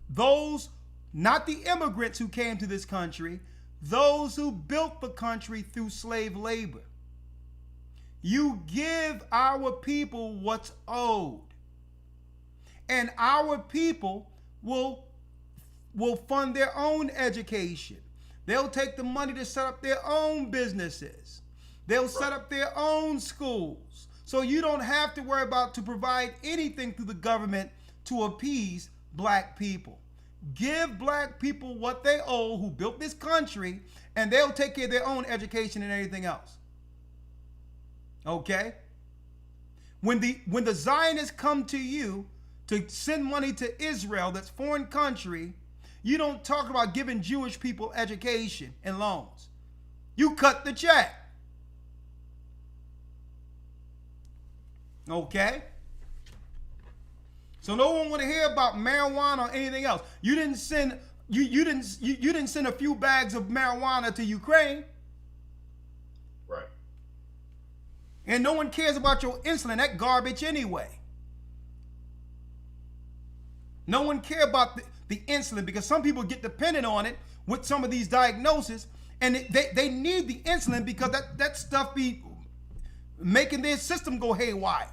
Those, not the immigrants who came to this country, those who built the country through slave labor. You give our people what's owed. And our people will fund their own education. They'll take the money to set up their own businesses. They'll set up their own schools. So you don't have to worry about to provide anything through the government to appease black people. Give black people what they owe who built this country, and they'll take care of their own education and everything else. Okay? When the Zionists come to you to send money to Israel, that's foreign country, you don't talk about giving Jewish people education and loans. You cut the check. Okay? So no one want to hear about marijuana or anything else. You didn't send you didn't send a few bags of marijuana to Ukraine. Right. And no one cares about your insulin, that garbage anyway. No one cares about the insulin because some people get dependent on it with some of these diagnoses, and they need the insulin because that stuff be making their system go haywire,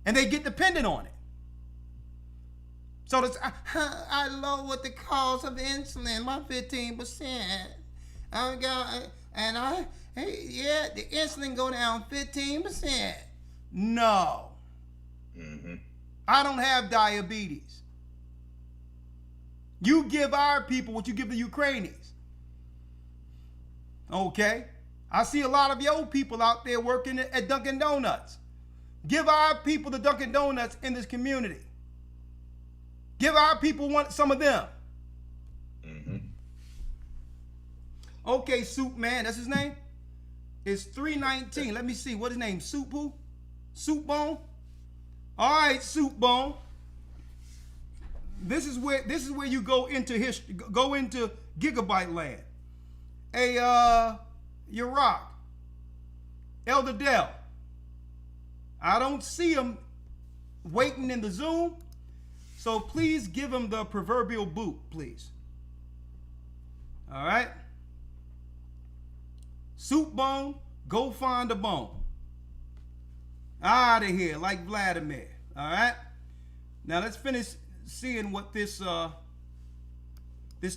and they get dependent on it. So that's, I lowered the cost of insulin by 15%. The insulin go down 15%. No. Mm-hmm. I don't have diabetes. You give our people what you give the Ukrainians. Okay? I see a lot of your people out there working at Dunkin' Donuts. Give our people the Dunkin' Donuts in this community. Give our people some of them. Mm-hmm. Okay, Soup Man, that's his name? It's 319. Let me see. What his name? Soup who? Soup Bone? All right, Soup Bone. This is where you go into history, go into gigabyte land. Hey, Yarack, Elder Dell, I don't see him waiting in the Zoom, so please give him the proverbial boot, please. All right? Soup bone, go find a bone. Out of here, like Vladimir. All right? Now let's finish seeing what this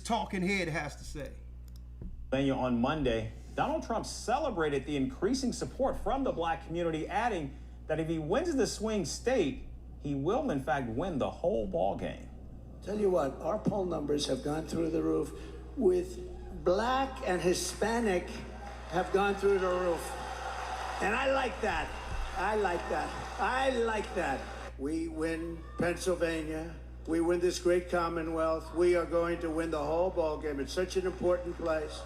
talking head has to say. On Monday, Donald Trump celebrated the increasing support from the black community, adding that if he wins the swing state, he will in fact win the whole ball game. Tell you what, our poll numbers have gone through the roof. With black and Hispanic have gone through the roof. And I like that. I like that. I like that. We win Pennsylvania. We win this great Commonwealth. We are going to win the whole ball game. It's such an important place.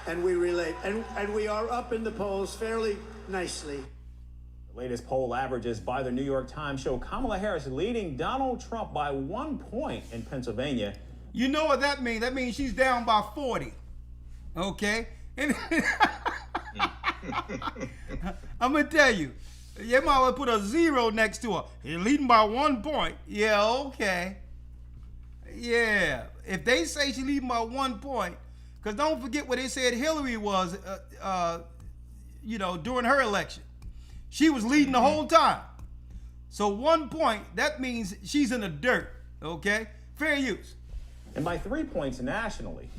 And we relate. And we are up in the polls fairly nicely. The latest poll averages by the New York Times show Kamala Harris leading Donald Trump by 1 point in Pennsylvania. You know what that means? That means she's down by 40. Okay? And I'm going to tell you, you might well put a 0 next to her. You're leading by 1 point. Yeah, okay. Yeah. If they say she's leading by 1 point, because don't forget what they said Hillary was, during her election. She was leading the whole time. So 1 point, that means she's in the dirt, okay? Fair use. And by 3 points nationally.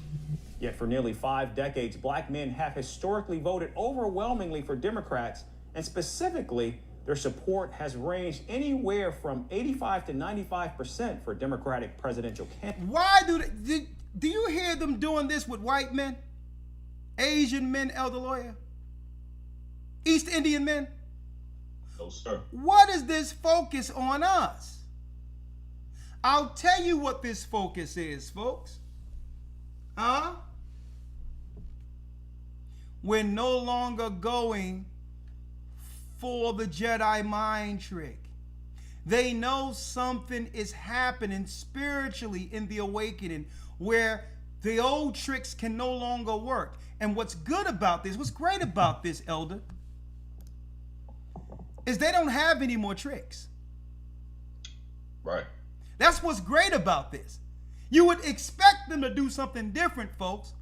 Yet for nearly 5 decades, black men have historically voted overwhelmingly for Democrats, and specifically, their support has ranged anywhere from 85 to 95% for Democratic presidential candidates. Why do you hear them doing this with white men? Asian men, Elder Lawyer? East Indian men? No, sir. What is this focus on us? I'll tell you what this focus is, folks. We're no longer going for the Jedi mind trick. They know something is happening spiritually in the awakening where the old tricks can no longer work. And what's great about this, Elder, is they don't have any more tricks. Right. That's what's great about this. You would expect them to do something different, folks,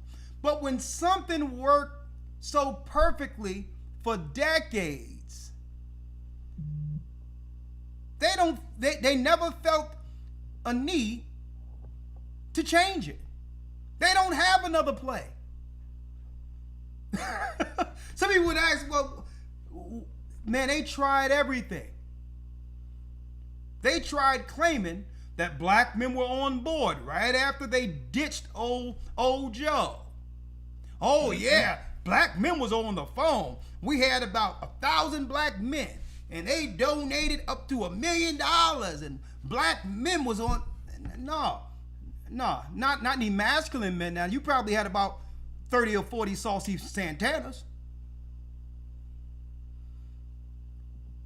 but when something worked so perfectly for decades, they never felt a need to change it. They don't have another play. Some people would ask, well, man, they tried everything. They tried claiming that black men were on board right after they ditched old Joe. Oh yeah, black men was on the phone. We had about 1,000 black men, and they donated up to $1 million, and black men was on. No, not any masculine men. Now you probably had about 30 or 40 saucy Santanas.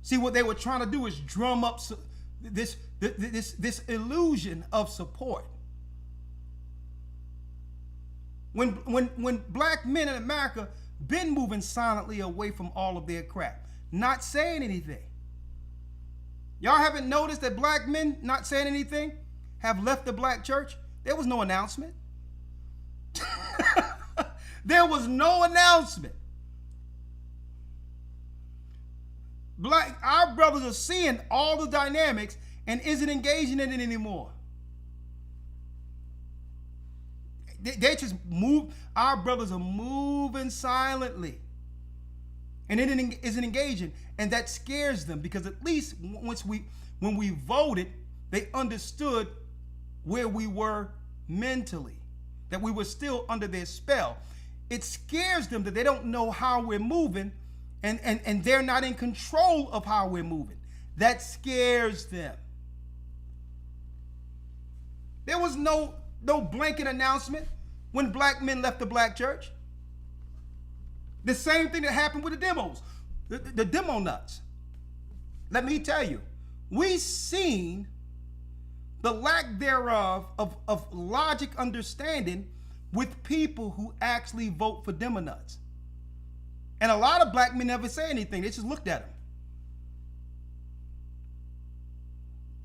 See, what they were trying to do is drum up this illusion of support. When black men in America been moving silently away from all of their crap, not saying anything. Y'all haven't noticed that black men not saying anything have left the black church? There was no announcement. There was no announcement. Our brothers are seeing all the dynamics and isn't engaging in it anymore. They just move. Our brothers are moving silently, and it isn't engaging, and that scares them because at least when we voted, they understood where we were mentally, that we were still under their spell. It scares them that they don't know how we're moving, and they're not in control of how we're moving. That scares them. There was no blanket announcement when black men left the black church. The same thing that happened with the demos, the demo nuts. Let me tell you, we seen the lack thereof of logic understanding with people who actually vote for Demonuts. And a lot of black men never say anything. They just looked at him.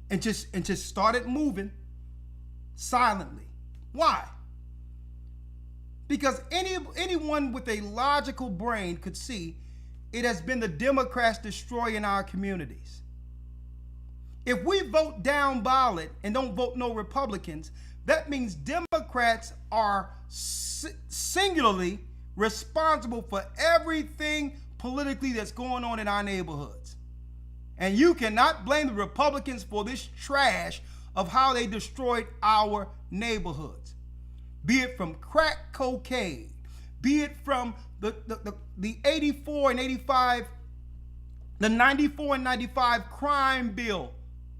And just started moving silently. Why? Because anyone with a logical brain could see it has been the Democrats destroying our communities. If we vote down ballot and don't vote no Republicans, that means Democrats are singularly responsible for everything politically that's going on in our neighborhoods. And you cannot blame the Republicans for this trash of how they destroyed our neighborhoods. Be it from crack cocaine, be it from the 84 and 85, the 94 and 95 crime bill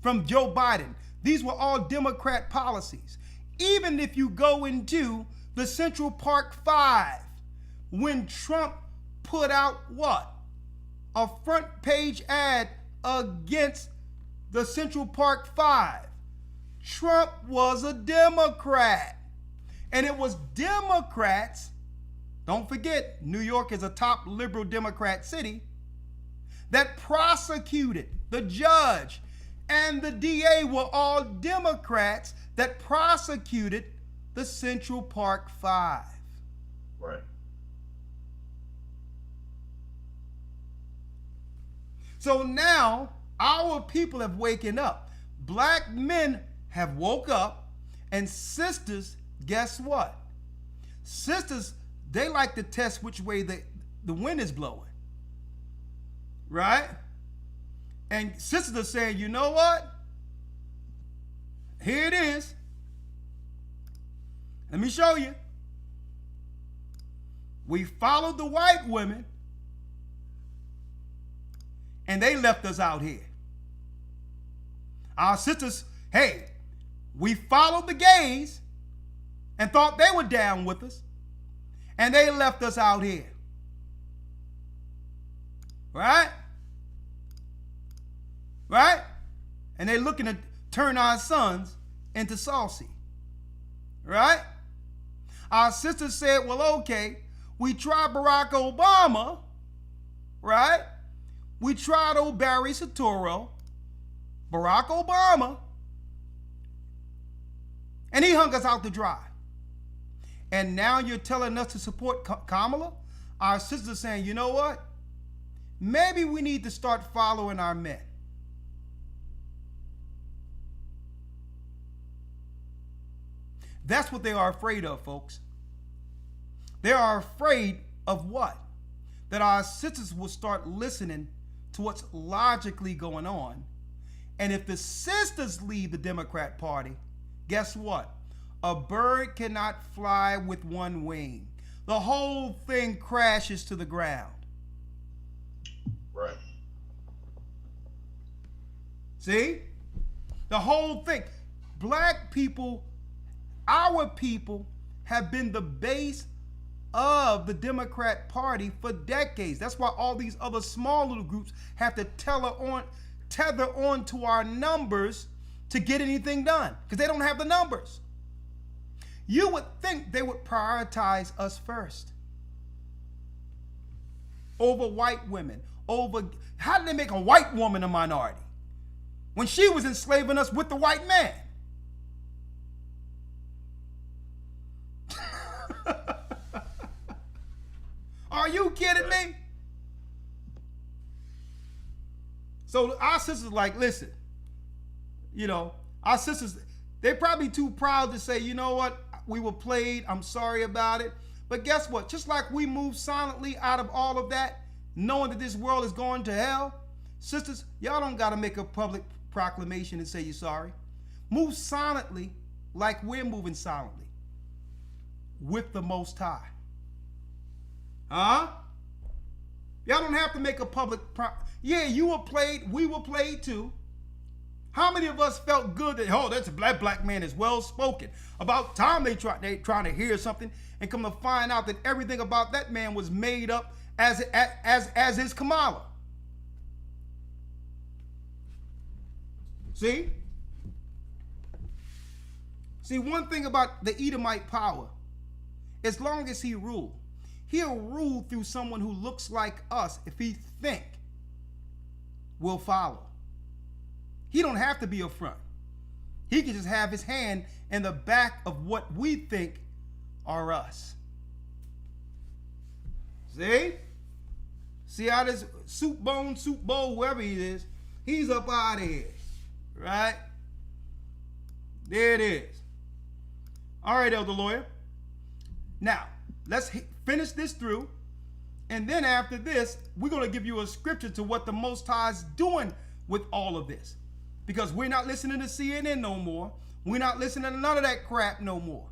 from Joe Biden. These were all Democrat policies. Even if you go into the Central Park 5, when Trump put out what? A front page ad against the Central Park 5. Trump was a Democrat. And it was Democrats, don't forget, New York is a top liberal Democrat city, that prosecuted. The judge and the DA were all Democrats that prosecuted the Central Park 5. Right. So now our people have waken up. Black men have woke up, and sisters, guess what? Sisters, they like to test which way the wind is blowing. Right? And sisters are saying, you know what? Here it is. Let me show you. We followed the white women, and they left us out here. Our sisters, hey, we followed the gays and thought they were down with us, and they left us out here. Right? Right? And they're looking to turn our sons into saucy. Right? Our sisters said, well, okay, we tried Barack Obama, right? We tried old Barry Soetoro, Barack Obama, and he hung us out to dry. And now you're telling us to support Kamala? Our sisters are saying, you know what? Maybe we need to start following our men. That's what they are afraid of, folks. They are afraid of what? That our sisters will start listening to what's logically going on. And if the sisters leave the Democrat Party, guess what? A bird cannot fly with one wing. The whole thing crashes to the ground. Right. See? The whole thing. Black people, our people, have been the base of the Democrat Party for decades. That's why all these other small little groups have to tether on to our numbers to get anything done, because they don't have the numbers. You would think they would prioritize us first over white women, over, how did they make a white woman a minority when she was enslaving us with the white man? Are you kidding me? So our sisters like, listen, you know, our sisters, they're probably too proud to say, you know what, we were played, I'm sorry about it. But guess what? Just like we moved silently out of all of that, knowing that this world is going to hell, sisters, y'all don't got to make a public proclamation and say you're sorry. Move silently like we're moving silently with the Most High. Huh? Y'all don't have to make a public yeah, you were played, we were played too. How many of us felt good that, oh, that's a black man is well spoken? About time they trying to hear something and come to find out that everything about that man was made up as is Kamala. See? See, one thing about the Edomite power, as long as he rule, he'll rule through someone who looks like us if he think we'll follow. He don't have to be up front. He can just have his hand in the back of what we think are us. See? See how this soup bowl, whoever he is, he's up out of here. Right? There it is. All right, Elder Lawyer. Now, let's finish this through. And then after this, we're going to give you a scripture to what the Most High is doing with all of this. Because we're not listening to CNN no more. We're not listening to none of that crap no more.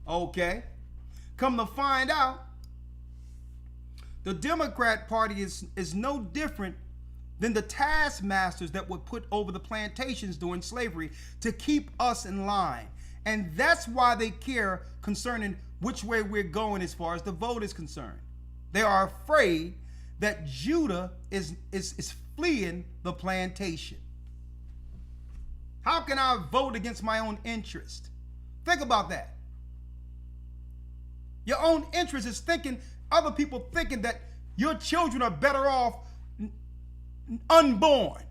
Okay? Come to find out, the Democrat Party is no different than the taskmasters that were put over the plantations during slavery to keep us in line. And that's why they care concerning which way we're going as far as the vote is concerned. They are afraid that Judah is fleeing the plantation. How can I vote against my own interest? Think about that. Your own interest is thinking, other people thinking that your children are better off unborn,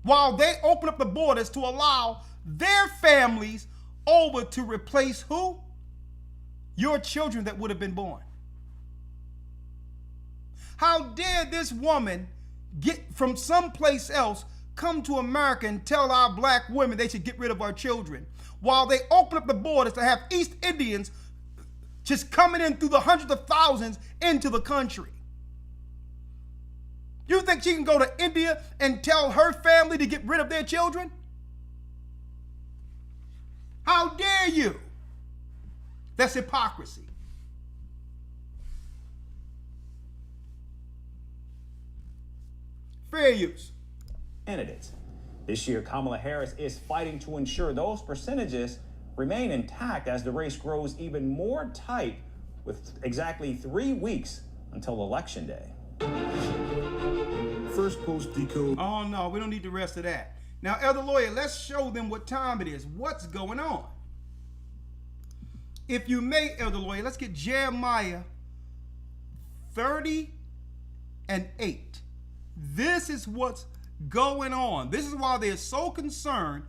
while they open up the borders to allow their families over to replace who? Your children that would have been born. How dare this woman get from someplace else, come to America and tell our black women they should get rid of our children, while they open up the borders to have East Indians just coming in through the hundreds of thousands into the country? You think she can go to India and tell her family to get rid of their children? How dare you? That's hypocrisy. Fair use. Candidates. This year, Kamala Harris is fighting to ensure those percentages remain intact as the race grows even more tight with exactly 3 weeks until Election Day. First post decode. Oh no, we don't need the rest of that. Now, Elder Lawyer, let's show them what time it is. What's going on? If you may, Elder Lawyer, let's get Jeremiah 30:8. This is what's going on. This is why they're so concerned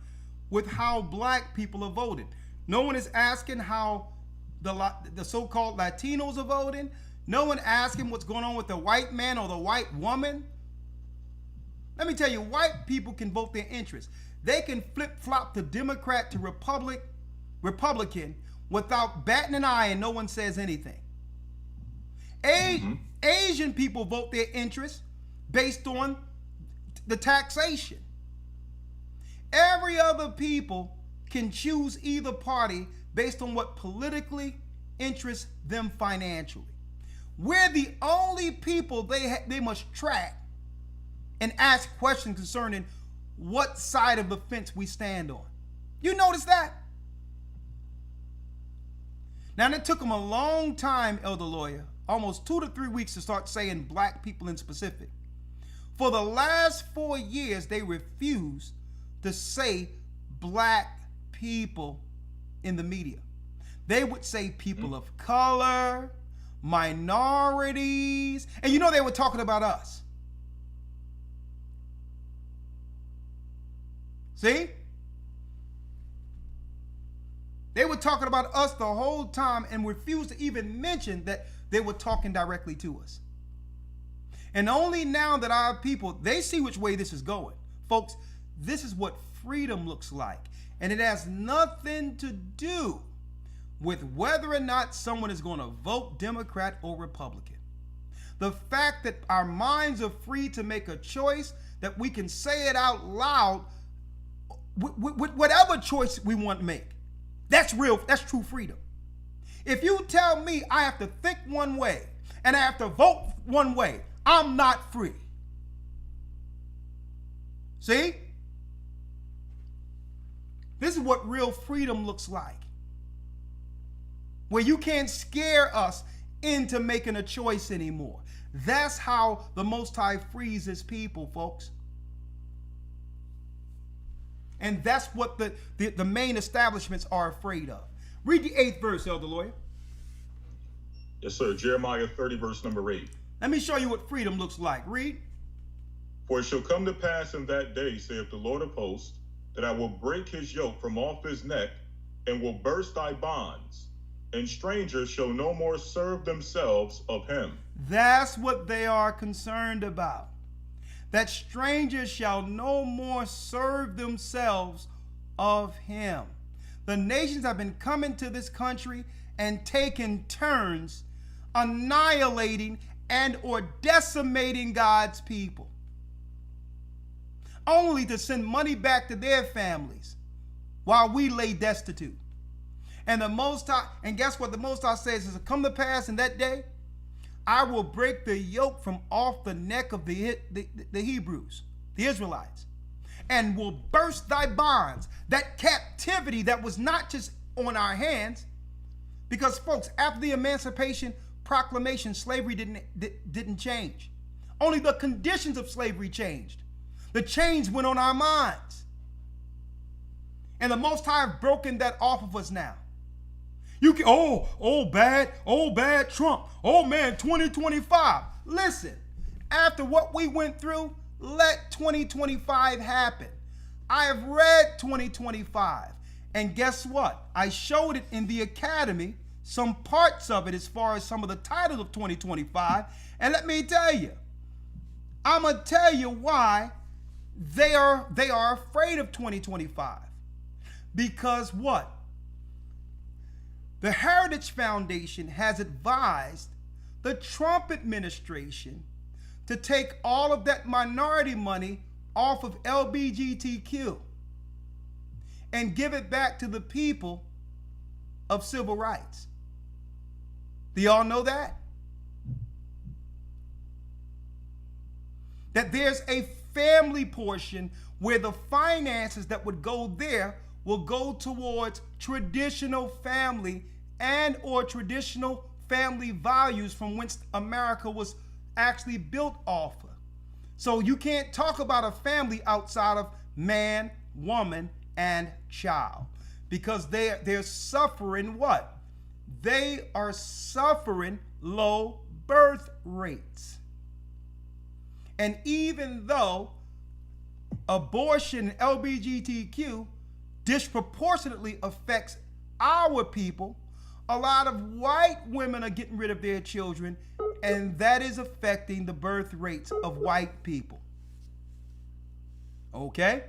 with how black people are voting. No one is asking how the so-called Latinos are voting. No one asking what's going on with the white man or the white woman. Let me tell you, white people can vote their interests. They can flip-flop to Democrat to Republican without batting an eye and no one says anything. Asian people vote their interests based on the taxation. Every other people can choose either party based on what politically interests them financially. We're the only people they must track and ask questions concerning what side of the fence we stand on. You notice that? Now, it took them a long time, Elder Lawyer, almost 2 to 3 weeks to start saying black people in specific. For the last 4 years, they refused to say black people in the media. They would say people of color, minorities, and you know they were talking about us. See? They were talking about us the whole time and refused to even mention that they were talking directly to us. And only now that our people, they see which way this is going. Folks, this is what freedom looks like. And it has nothing to do with whether or not someone is going to vote Democrat or Republican. The fact that our minds are free to make a choice, that we can say it out loud, with whatever choice we want to make. That's true freedom. If you tell me I have to think one way and I have to vote one way, I'm not free. See? This is what real freedom looks like. Where you can't scare us into making a choice anymore. That's how the Most High frees his people, folks. And that's what the main establishments are afraid of. Read the 8th verse, Elder Lawyer. Yes, sir. Jeremiah 30, verse number 8. Let me show you what freedom looks like. Read. For it shall come to pass in that day, saith the Lord of hosts, that I will break his yoke from off his neck, and will burst thy bonds, and strangers shall no more serve themselves of him. That's what they are concerned about. That strangers shall no more serve themselves of him. The nations have been coming to this country and taking turns annihilating and or decimating God's people, only to send money back to their families while we lay destitute. And the Most High, and guess what the Most High says is, come to pass in that day, I will break the yoke from off the neck of the Hebrews, the Israelites, and will burst thy bonds. That captivity that was not just on our hands, because folks, after the Emancipation Proclamation, slavery didn't change. Only the conditions of slavery changed. The chains went on our minds. And the Most High have broken that off of us now. You can, bad Trump. Oh man, 2025. Listen, after what we went through, let 2025 happen. I have read 2025. And guess what? I showed it in the academy, some parts of it as far as some of the titles of 2025. And let me tell you, I'm going to tell you why they are afraid of 2025. Because what? The Heritage Foundation has advised the Trump administration to take all of that minority money off of LGBTQ and give it back to the people of civil rights. Do y'all know that? That there's a family portion where the finances that would go there will go towards traditional family and or traditional family values from whence America was actually built off of. So you can't talk about a family outside of man, woman, and child, because they're suffering what? They are suffering low birth rates. And even though abortion and LGBTQ disproportionately affects our people, a lot of white women are getting rid of their children, and that is affecting the birth rates of white people. Okay?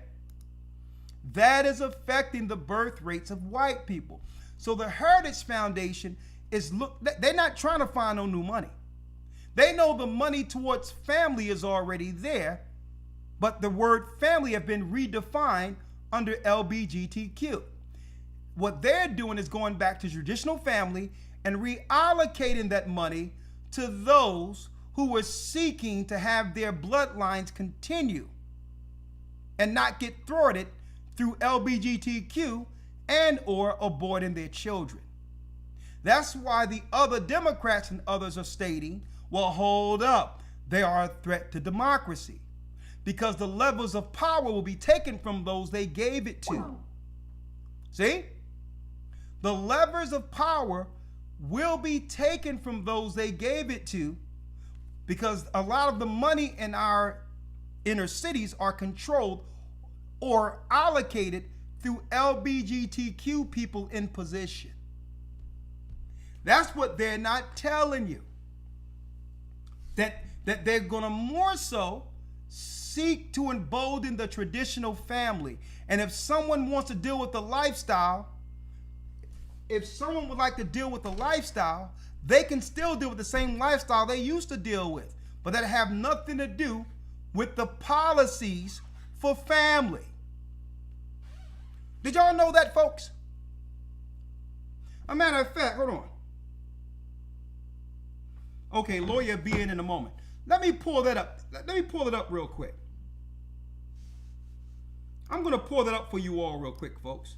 That is affecting the birth rates of white people. So the Heritage Foundation they're not trying to find no new money. They know the money towards family is already there, but the word family have been redefined under LGBTQ. What they're doing is going back to traditional family and reallocating that money to those who are seeking to have their bloodlines continue and not get thwarted through LGBTQ and or aborting their children. That's why the other Democrats and others are stating, well, hold up, they are a threat to democracy, because the levels of power will be taken from those they gave it to. See? The levers of power will be taken from those they gave it to, because a lot of the money in our inner cities are controlled or allocated through LGBTQ people in position. That's what they're not telling you. That they're going to more so seek to embolden the traditional family. And if someone wants to deal with the lifestyle, if someone would like to deal with the lifestyle, they can still deal with the same lifestyle they used to deal with, but that have nothing to do with the policies for family. Did y'all know that, folks? A matter of fact, hold on. Okay, lawyer be in a moment. Let me pull that up. Let me pull it up real quick. I'm going to pull that up for you all real quick, folks.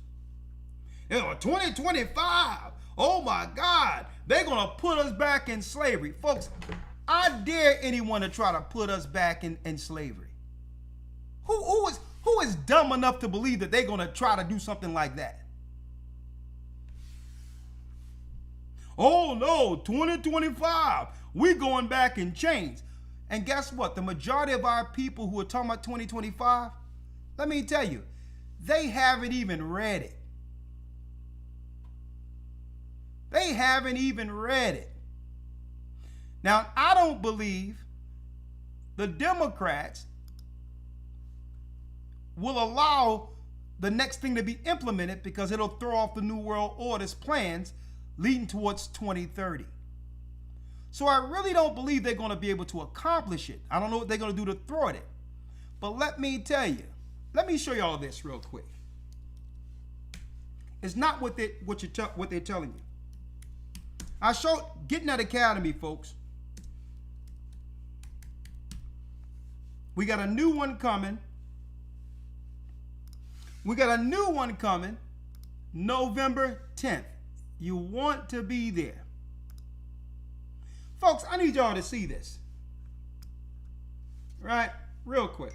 2025, oh my God, they're going to put us back in slavery. Folks, I dare anyone to try to put us back in slavery. Who Who is dumb enough to believe that they're going to try to do something like that? Oh no, 2025, we're going back in chains. And guess what? The majority of our people who are talking about 2025, let me tell you, they haven't even read it. They haven't even read it. Now, I don't believe the Democrats will allow the next thing to be implemented because it'll throw off the New World Order's plans leading towards 2030. So I really don't believe they're going to be able to accomplish it. I don't know what they're going to do to thwart it. But let me tell you, let me show you all this real quick. It's not what they're telling you. I showed Getting That Academy, folks. We got a new one coming. We got a new one coming November 10th. You want to be there. Folks, I need y'all to see this. Right? Real quick.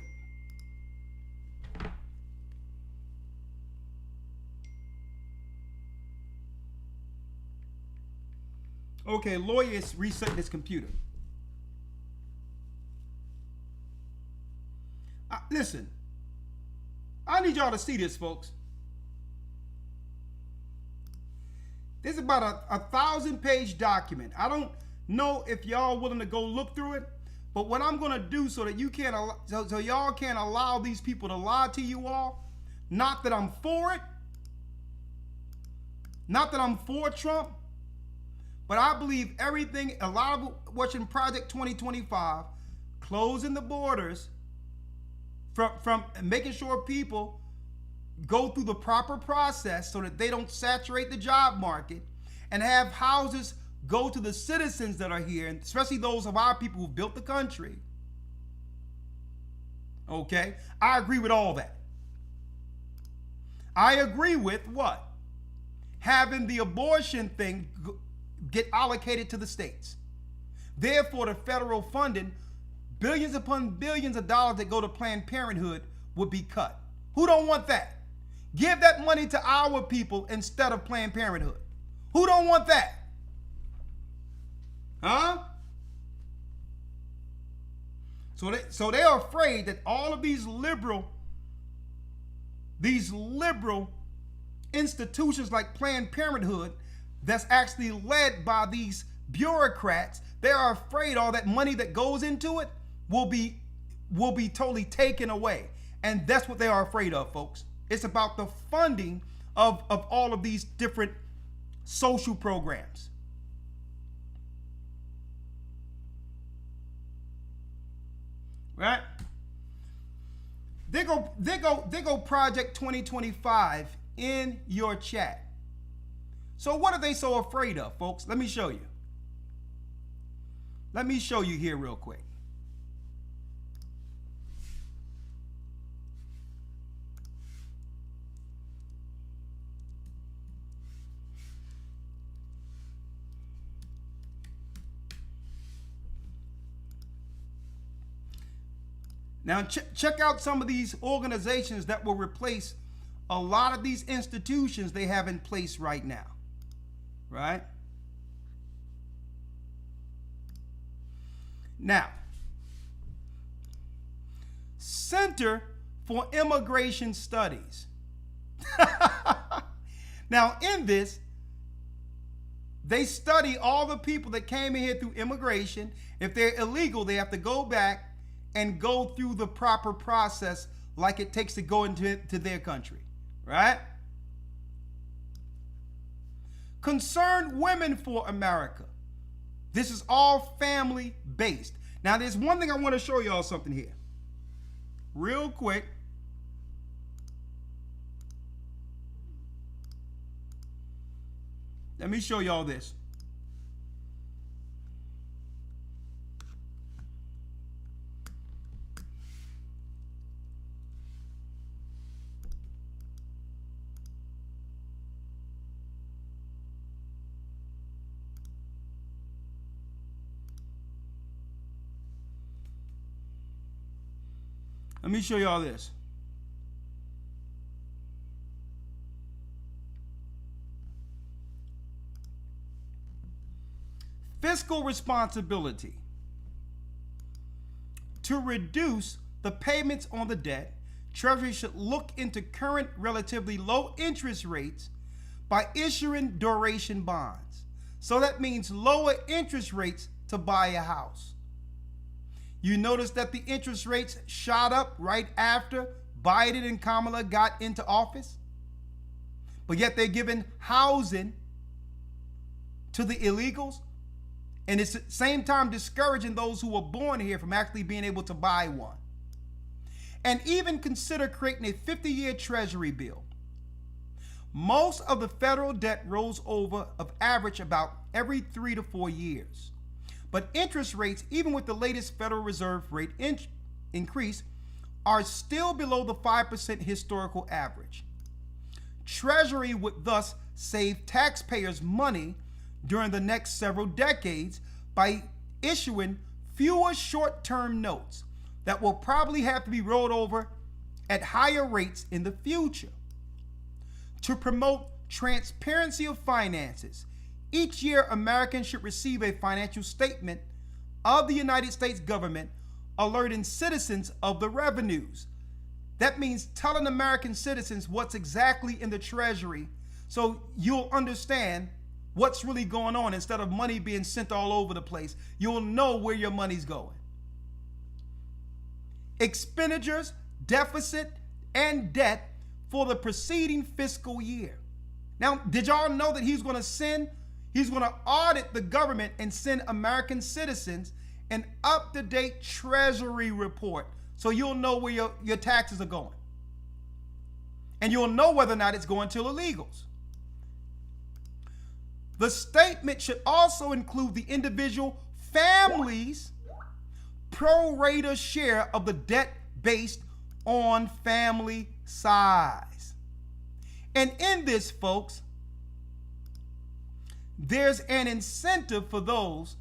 Okay, lawyer is resetting his computer. Listen, I need y'all to see this, folks. This is about a 1,000-page document. I don't know if y'all willing to go look through it, but what I'm going to do so that you can't, so y'all can't allow these people to lie to you all. Not that I'm for it, not that I'm for Trump, but I believe everything, a lot of what's in Project 2025, closing the borders, from making sure people go through the proper process so that they don't saturate the job market, and have houses go to the citizens that are here, and especially those of our people who built the country. Okay? I agree with all that. I agree with what? Having the abortion thing get allocated to the states. Therefore, the federal funding, billions upon billions of dollars that go to Planned Parenthood, would be cut. Who don't want that? Give that money to our people instead of Planned Parenthood. Who don't want that? Huh? So they are afraid that all of these liberal institutions like Planned Parenthood, that's actually led by these bureaucrats, they are afraid all that money that goes into it will be totally taken away. And that's what they are afraid of, folks. It's about the funding of all of these different social programs. Right? They go Project 2025 in your chat. So what are they so afraid of, folks? Let me show you. Let me show you here real quick. Now, check out some of these organizations that will replace a lot of these institutions they have in place right now. Right? Now, Center for Immigration Studies. Now, in this, they study all the people that came in here through immigration. If they're illegal, they have to go back and go through the proper process like it takes to go into their country, right? Concerned Women for America. This is all family based. Now, there's one thing I want to show y'all something here. Real quick. Let me show y'all this. Let me show y'all this. fiscal responsibility to reduce the payments on the debt, Treasury should look into current relatively low interest rates by issuing duration bonds. So that means lower interest rates to buy a house. You notice that the interest rates shot up right after Biden and Kamala got into office, but yet they're giving housing to the illegals, and it's at the same time discouraging those who were born here from actually being able to buy one. And even consider creating a 50-year Treasury bill. Most of the federal debt rolls over of average about every 3 to 4 years. But interest rates, even with the latest Federal Reserve rate increase, are still below the 5% historical average. Treasury would thus save taxpayers money during the next several decades by issuing fewer short-term notes that will probably have to be rolled over at higher rates in the future. To promote transparency of finances, each year Americans should receive a financial statement of the United States government alerting citizens of the revenues. That means telling American citizens what's exactly in the Treasury so you'll understand what's really going on instead of money being sent all over the place. You'll know where your money's going. Expenditures, deficit, and debt for the preceding fiscal year. Now, did y'all know that he's going to audit the government and send American citizens an up-to-date Treasury report so you'll know where your taxes are going. And you'll know whether or not it's going to illegals. The statement should also include the individual families' pro rata share of the debt based on family size. And in this, folks, there's an incentive for those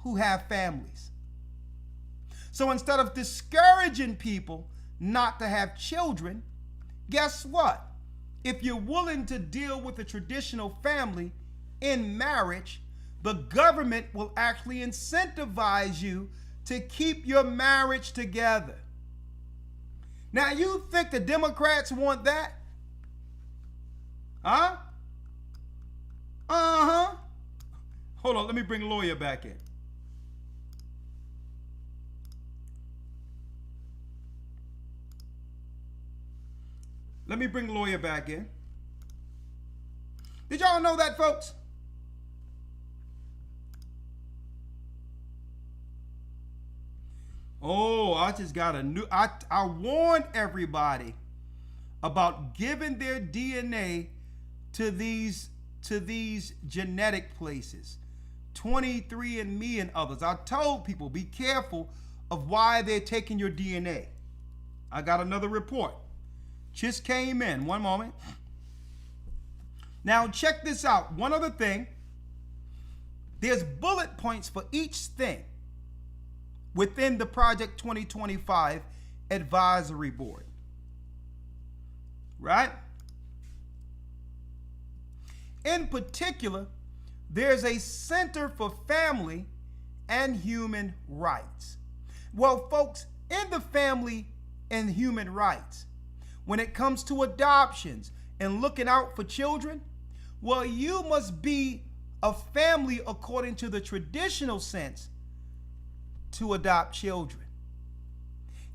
who have families. So instead of discouraging people not to have children, guess what? If you're willing to deal with a traditional family in marriage, the government will actually incentivize you to keep your marriage together. Now, you think the Democrats want that? Huh? Uh-huh. Hold on, let me bring a lawyer back in. Let me bring the lawyer back in. Did y'all know that, folks? Oh, I just got a new, I warned everybody about giving their DNA to these genetic places, 23andMe and others. I told people, be careful of why they're taking your DNA. I got another report. Just came in. One moment. Now check this out. One other thing. There's bullet points for each thing within the Project 2025 Advisory Board. Right? In particular, there's a Center for Family and Human Rights. Well, folks, in the family and human rights, when it comes to adoptions and looking out for children, well, you must be a family according to the traditional sense to adopt children.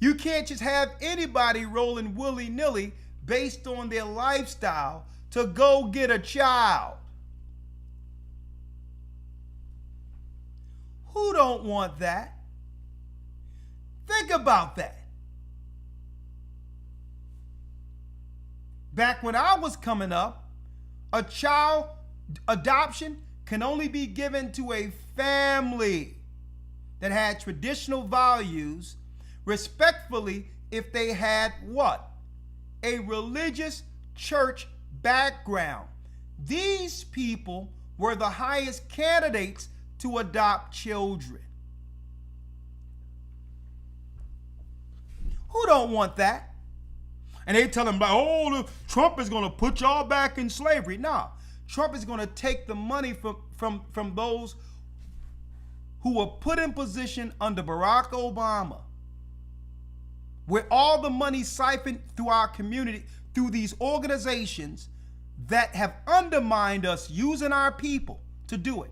You can't just have anybody rolling willy-nilly based on their lifestyle to go get a child. Who don't want that? Think about that. Back when I was coming up, a child adoption can only be given to a family that had traditional values, respectfully, if they had what? A religious church background. These people were the highest candidates to adopt children. Who don't want that? And they tell them, oh, Trump is going to put y'all back in slavery. No, Trump is going to take the money from those who were put in position under Barack Obama, where all the money siphoned through our community, through these organizations that have undermined us using our people to do it,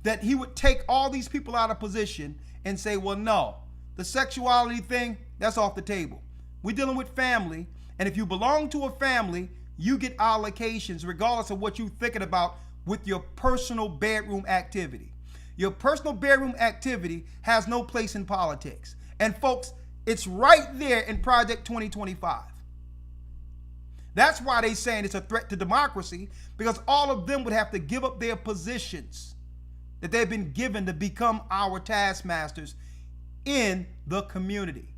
that he would take all these people out of position and say, well, no, the sexuality thing, that's off the table. We're dealing with family, and if you belong to a family, you get allocations regardless of what you're thinking about with your personal bedroom activity. Your personal bedroom activity has no place in politics. And folks, it's right there in Project 2025. That's why they're saying it's a threat to democracy, because all of them would have to give up their positions that they've been given to become our taskmasters in the community,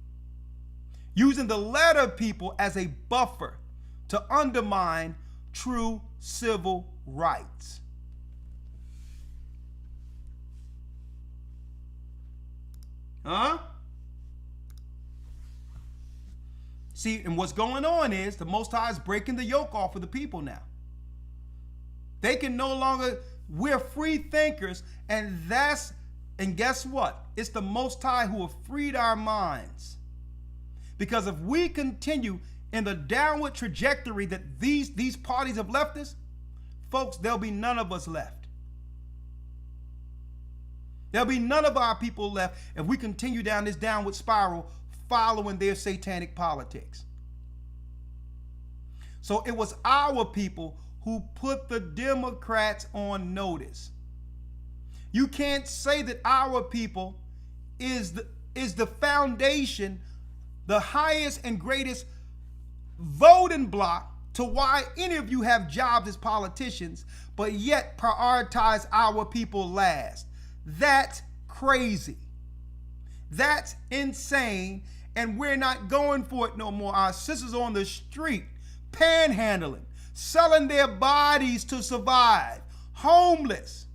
using the letter people as a buffer to undermine true civil rights. Huh? See, and what's going on is the Most High is breaking the yoke off of the people now. They can no longer, we're free thinkers, and guess what? It's the Most High who have freed our minds. Because if we continue in the downward trajectory that these parties have left us, folks, there'll be none of us left. There'll be none of our people left if we continue down this downward spiral following their satanic politics. So it was our people who put the Democrats on notice. You can't say that our people is the foundation, the highest and greatest voting block to why any of you have jobs as politicians, but yet prioritize our people last. That's crazy. That's insane, and we're not going for it no more. Our sisters on the street, panhandling, selling their bodies to survive, homeless.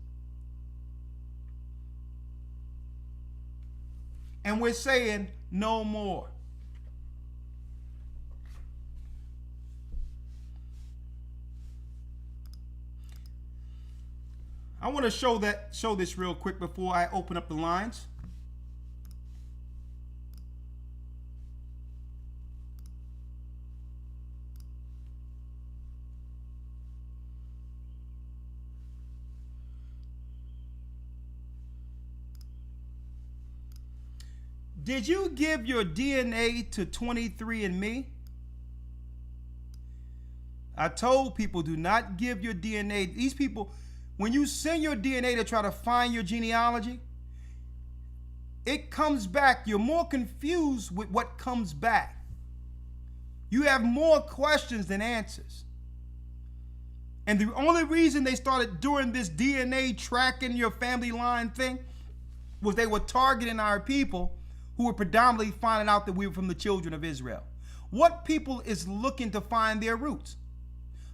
And we're saying no more. I want to show this real quick before I open up the lines. Did you give your DNA to 23andMe? I told people, do not give your DNA. These people, when you send your DNA to try to find your genealogy, it comes back. You're more confused with what comes back. You have more questions than answers. And the only reason they started doing this DNA tracking your family line thing was they were targeting our people who were predominantly finding out that we were from the children of Israel. What people is looking to find their roots?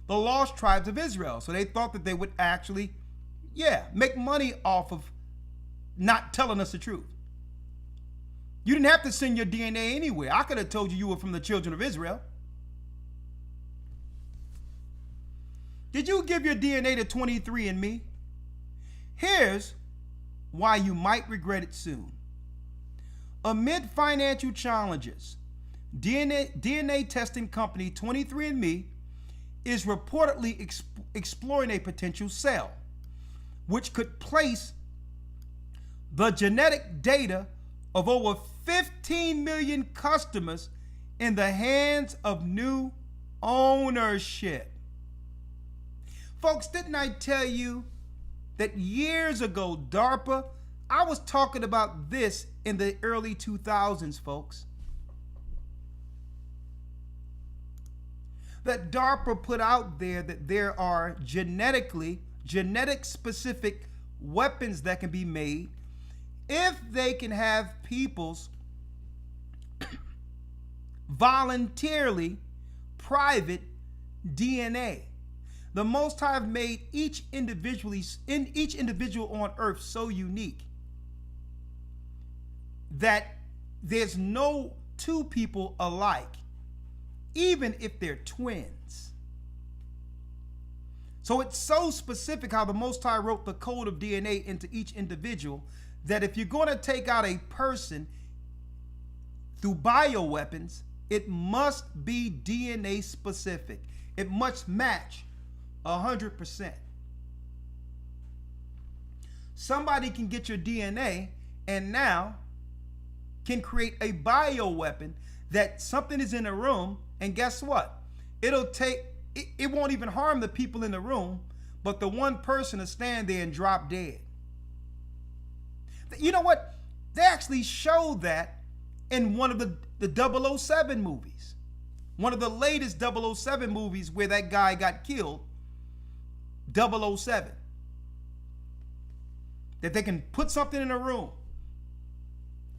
The lost tribes of Israel. So they thought that they would actually, make money off of not telling us the truth. You didn't have to send your DNA anywhere. I could have told you were from the children of Israel. Did you give your DNA to 23andMe? Here's why you might regret it soon. Amid financial challenges, DNA testing company 23andMe is reportedly exploring a potential sale, which could place the genetic data of over 15 million customers in the hands of new ownership. Folks, didn't I tell you that years ago, DARPA, I was talking about this in the early 2000s, folks. That DARPA put out there that there are genetic specific weapons that can be made if they can have people's voluntarily private DNA. The Most High have made each individual on earth so unique that there's no two people alike, even if they're twins. So it's so specific how the Most High wrote the code of DNA into each individual that if you're going to take out a person through bioweapons, it must be DNA specific. It must match 100%. Somebody can get your DNA and now can create a bioweapon that something is in a room, and guess what? It won't even harm the people in the room, but the one person will stand there and drop dead. You know what? They actually showed that in one of the 007 movies. One of the latest 007 movies where that guy got killed, 007. That they can put something in a room.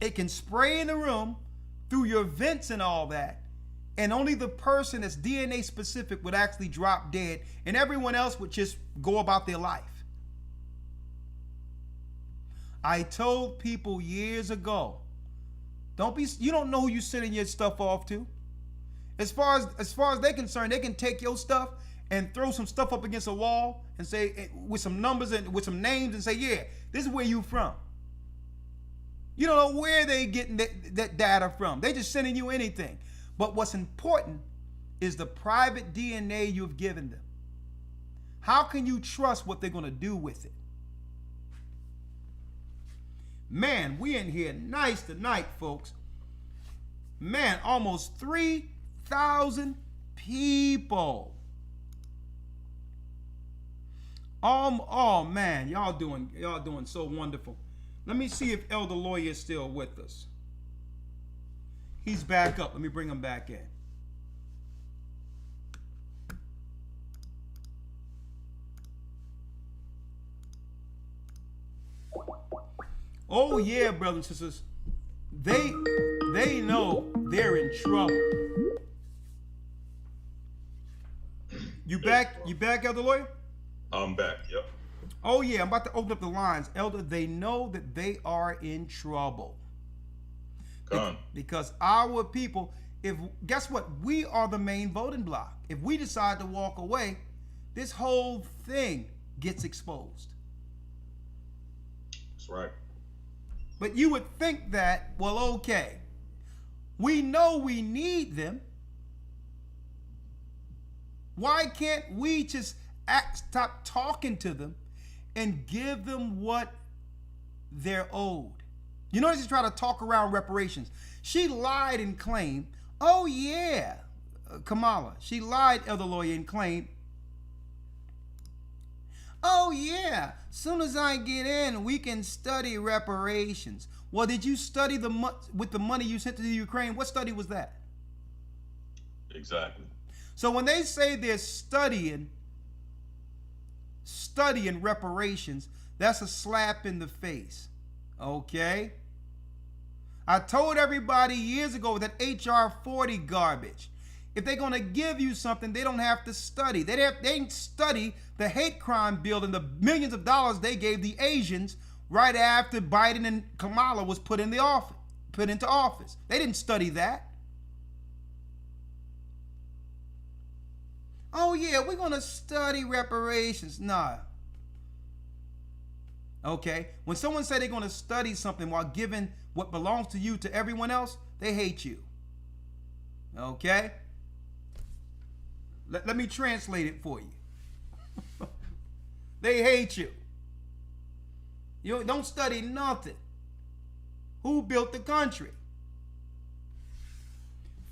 It can spray in the room through your vents and all that. And only the person that's DNA specific would actually drop dead, and everyone else would just go about their life. I told people years ago, you don't know who you're sending your stuff off to. As far as they're concerned, they can take your stuff and throw some stuff up against a wall and say, with some numbers and with some names, and say, yeah, this is where you from. You don't know where they getting that data from. They just sending you anything. But what's important is the private DNA you've given them. How can you trust what they're going to do with it? Man, we in here nice tonight, folks. Man, almost 3,000 people. Oh man, y'all doing so wonderful. Let me see if Elder Lawyer is still with us. He's back up. Let me bring him back in. Oh yeah, brothers and sisters. They know they're in trouble. You back, Elder Lawyer? I'm back, yep. Oh yeah, I'm about to open up the lines. Elder, they know that they are in trouble. Because our people, guess what? We are the main voting bloc. If we decide to walk away, this whole thing gets exposed. That's right. But you would think that, well, okay, we know we need them. Why can't we just stop talking to them and give them what they're owed? You notice he's trying to talk around reparations. She lied and claimed, oh yeah, Kamala, she lied, Elder Lawyer, and claimed, oh yeah, soon as I get in, we can study reparations. Well, did you study with the money you sent to the Ukraine? What study was that? Exactly. So when they say they're studying reparations, that's a slap in the face. Okay? I told everybody years ago that HR 40 garbage. If they're going to give you something, they don't have to study. They didn't study the hate crime bill and the millions of dollars they gave the Asians right after Biden and Kamala was put into office. They didn't study that. Oh yeah, we're going to study reparations. Nah. Okay, when someone say they're going to study something while giving what belongs to you to everyone else, they hate you. Okay? Let me translate it for you. They hate you. You don't study nothing. Who built the country?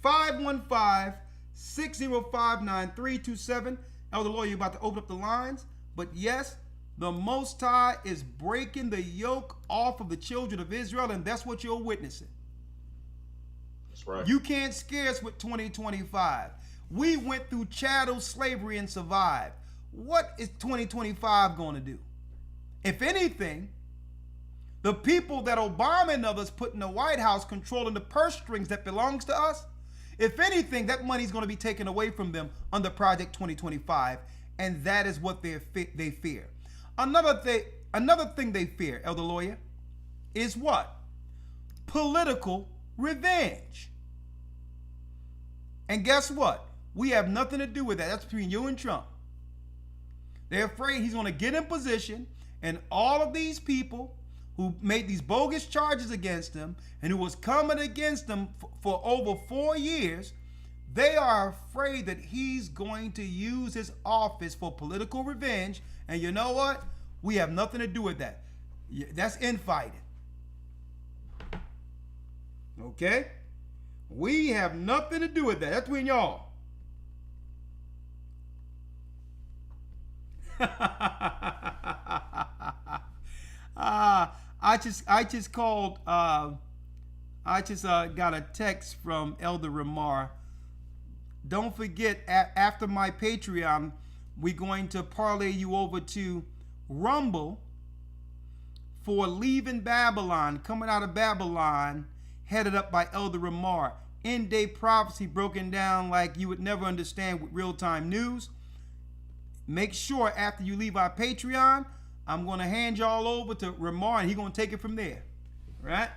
515-605-9327. Elder Lawyer, you're about to open up the lines. But yes, the Most High is breaking the yoke off of the children of Israel, and that's what you're witnessing. That's right. You can't scare us with 2025. We went through chattel slavery and survived. What is 2025 going to do? If anything, the people that Obama and others put in the White House controlling the purse strings that belongs to us, if anything, that money is going to be taken away from them under Project 2025, and that is what they fear. Another thing they fear, Elder Lawyer, is what? Political revenge. And guess what? We have nothing to do with that. That's between you and Trump. They're afraid he's going to get in position, and all of these people who made these bogus charges against him and who was coming against him for over 4 years, they are afraid that he's going to use his office for political revenge. And you know what? We have nothing to do with that. That's infighting. Okay? We have nothing to do with that. That's between y'all. I just called. I just got a text from Elder Ramar. Don't forget, after my Patreon, we're going to parlay you over to Rumble for Leaving Babylon, coming out of Babylon, headed up by Elder Ramar. End-day prophecy broken down like you would never understand with real-time news. Make sure after you leave our Patreon, I'm going to hand y'all over to Ramar, and he's going to take it from there. Right?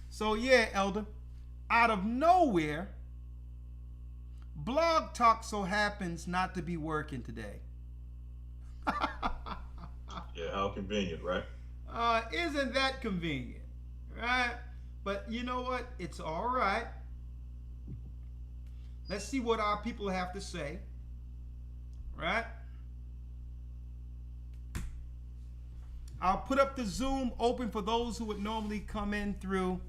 So, yeah, Elder, out of nowhere, Blog Talk so happens not to be working today. Yeah, how convenient, right? Isn't that convenient? Right? But you know what? It's all right. Let's see what our people have to say. Right? I'll put up the Zoom open for those who would normally come in through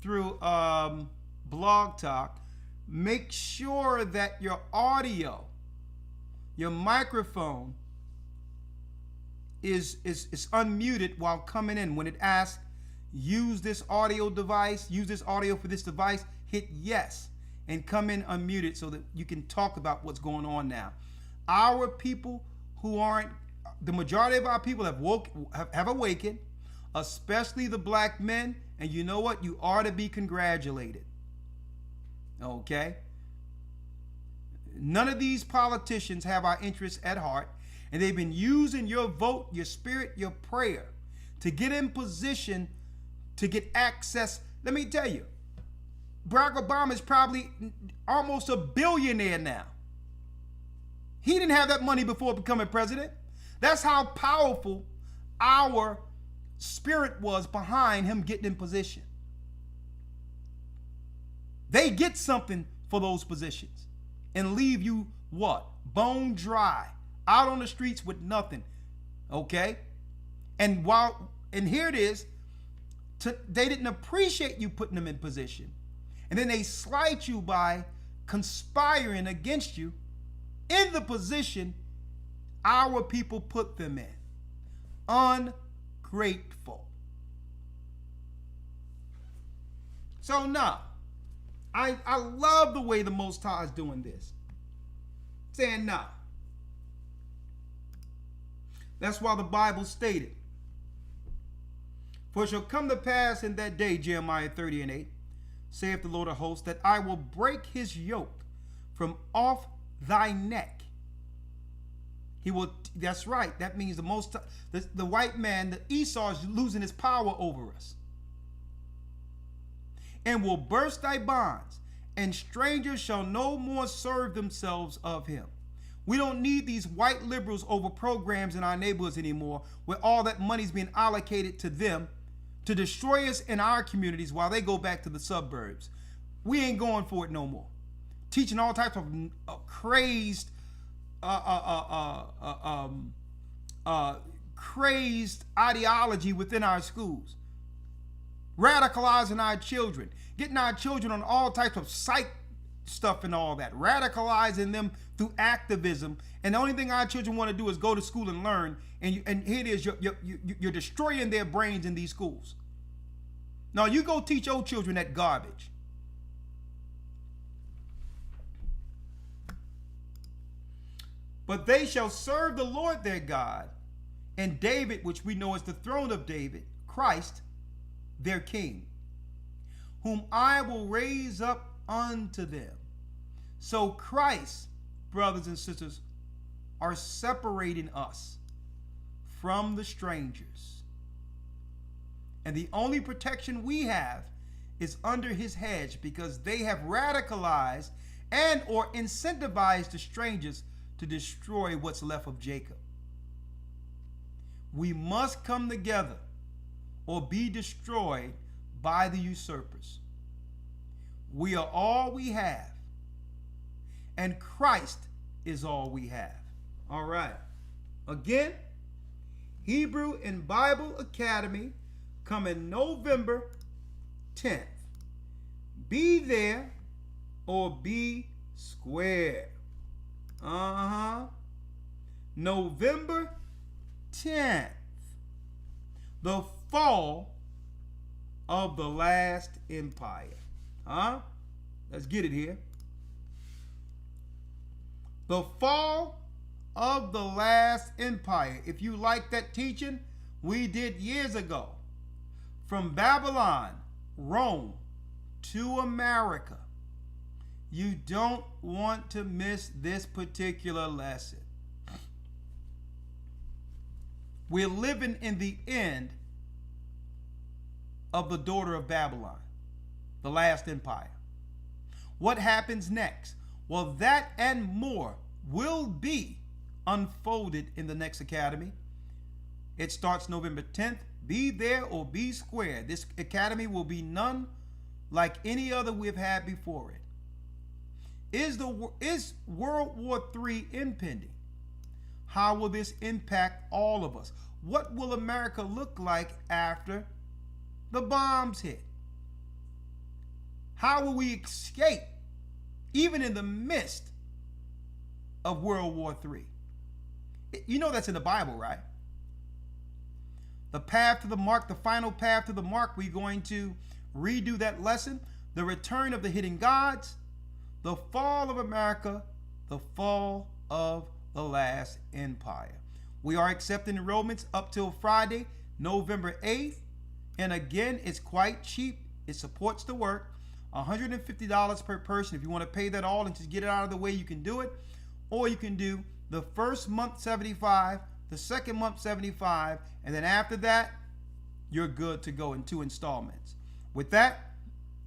Blog Talk. Make sure that your audio, your microphone is unmuted while coming in. When it asks, use this audio device, use this audio for this device, hit yes and come in unmuted so that you can talk about what's going on now. Our people who aren't, the majority of our people have awakened, especially the black men, and you know what? You are to be congratulated. Okay? None of these politicians have our interests at heart, and they've been using your vote, your spirit, your prayer to get in position to get access. Let me tell you, Barack Obama is probably almost a billionaire now. He didn't have that money before becoming president. That's how powerful our spirit was behind him getting in position. They get something for those positions and leave you what? Bone dry, out on the streets with nothing. Okay? And here it is, they didn't appreciate you putting them in position. And then they slight you by conspiring against you in the position our people put them in. Ungrateful. So now, I love the way the Most High is doing this. Saying nah. That's why the Bible stated, for it shall come to pass in that day, Jeremiah 30:8, saith the Lord of hosts, that I will break his yoke from off thy neck. He will, that's right, that means the white man, the Esau, is losing his power over us. And will burst thy bonds, and strangers shall no more serve themselves of him. We don't need these white liberals over programs in our neighborhoods anymore, where all that money's being allocated to them to destroy us in our communities while they go back to the suburbs. We ain't going for it no more. Teaching all types of crazed ideology within our schools. Radicalizing our children, getting our children on all types of psych stuff and all that, radicalizing them through activism. And the only thing our children want to do is go to school and learn. And here it is, you're destroying their brains in these schools. Now you go teach your children that garbage. But they shall serve the Lord their God, and David, which we know is the throne of David, Christ, their king, whom I will raise up unto them. So Christ, brothers and sisters, are separating us from the strangers. And the only protection we have is under his hedge, because they have radicalized and or incentivized the strangers to destroy what's left of Jacob. We must come together or be destroyed by the usurpers. We are all we have, and Christ is all we have. All right. Again, Hebrew and Bible Academy coming November 10th. Be there or be square. November 10th. The fall of the last empire. Let's get it here. The fall of the last empire. If you like that teaching we did years ago, from Babylon, Rome, to America, you don't want to miss this particular lesson. We're living in the end of the daughter of Babylon, the last empire. What happens next? Well, that and more will be unfolded in the next academy. It starts November 10th. Be there or be square. This academy will be none like any other we've had before it. Is World War III impending? How will this impact all of us? What will America look like after the bombs hit? How will we escape, even in the midst of World War III? You know that's in the Bible, right? The path to the mark, the final path to the mark, we're going to redo that lesson. The return of the hidden gods, the fall of America, the fall of the last empire. We are accepting enrollments up till Friday, November 8th. And again, it's quite cheap. It supports the work. $150 per person. If you want to pay that all and just get it out of the way, you can do it. Or you can do the first month $75, the second month $75, and then after that, you're good to go in 2 installments. With that,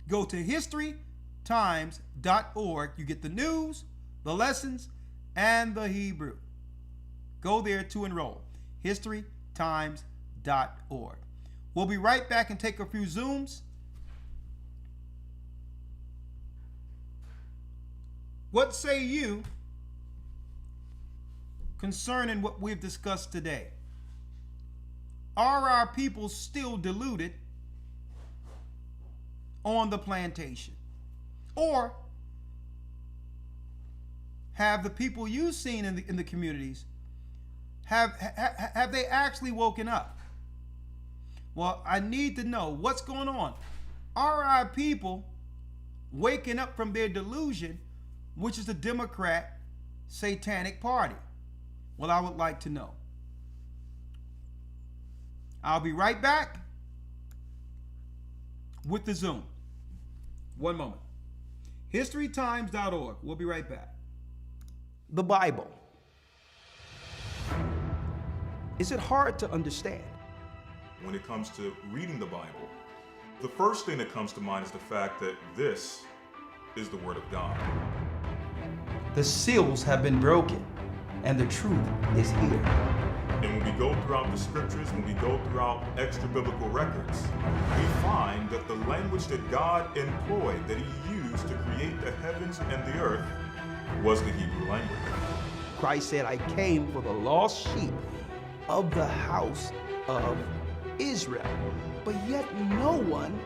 go to historytimes.org. You get the news, the lessons, and the Hebrew. Go there to enroll. historytimes.org. We'll be right back and take a few Zooms. What say you concerning what we've discussed today? Are our people still deluded on the plantation? Or have the people you've seen in the communities, have they actually woken up? Well, I need to know what's going on. Are our people waking up from their delusion, which is the Democrat Satanic Party? Well, I would like to know. I'll be right back with the Zoom. One moment. historytimes.org. We'll be right back. The Bible. Is it hard to understand? When it comes to reading the Bible, the first thing that comes to mind is the fact that this is the Word of God. The seals have been broken, and the truth is here. And when we go throughout the scriptures, when we go throughout extra biblical records, we find that the language that God employed, that He used to create the heavens and the earth, was the Hebrew language. Christ said, I came for the lost sheep of the house of Israel. But yet no one,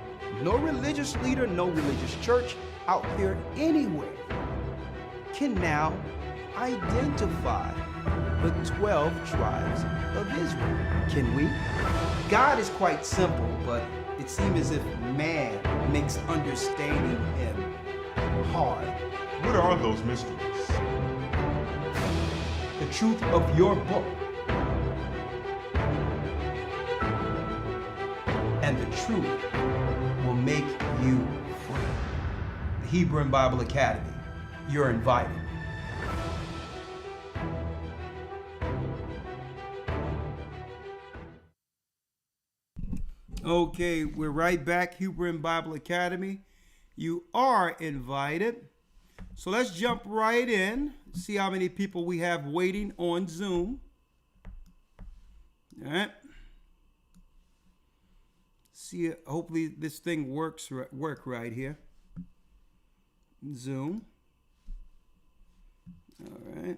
no religious leader, no religious church out there anywhere can now identify the 12 tribes of Israel. Can we? God is quite simple, but it seems as if man makes understanding Him hard. What are those mysteries? The truth of your book and the truth will make you free. The Hebrew and Bible Academy. You're invited. Okay, we're right back. Hebrew and Bible Academy. You are invited. So let's jump right in. See how many people we have waiting on Zoom. All right. See, hopefully this thing work right here. Zoom. All right.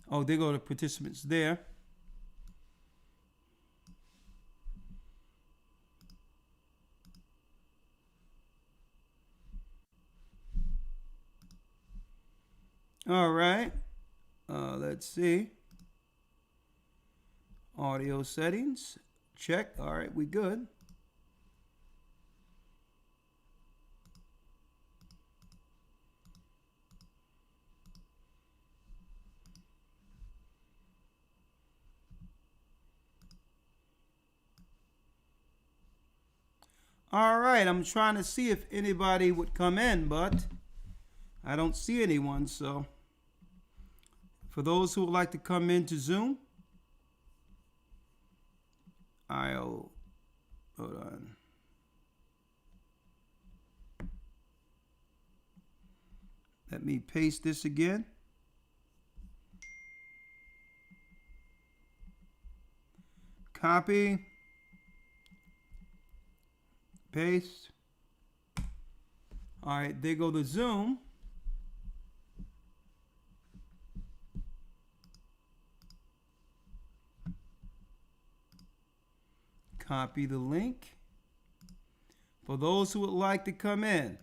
Oh, there go the participants there. All right. Let's see. Audio settings. Check. All right, we good. All right, I'm trying to see if anybody would come in, but I don't see anyone. So for those who would like to come into Zoom, hold on. Let me paste this again. Copy. Paste. All right, there go the Zoom. Copy the link. For those who would like to come in.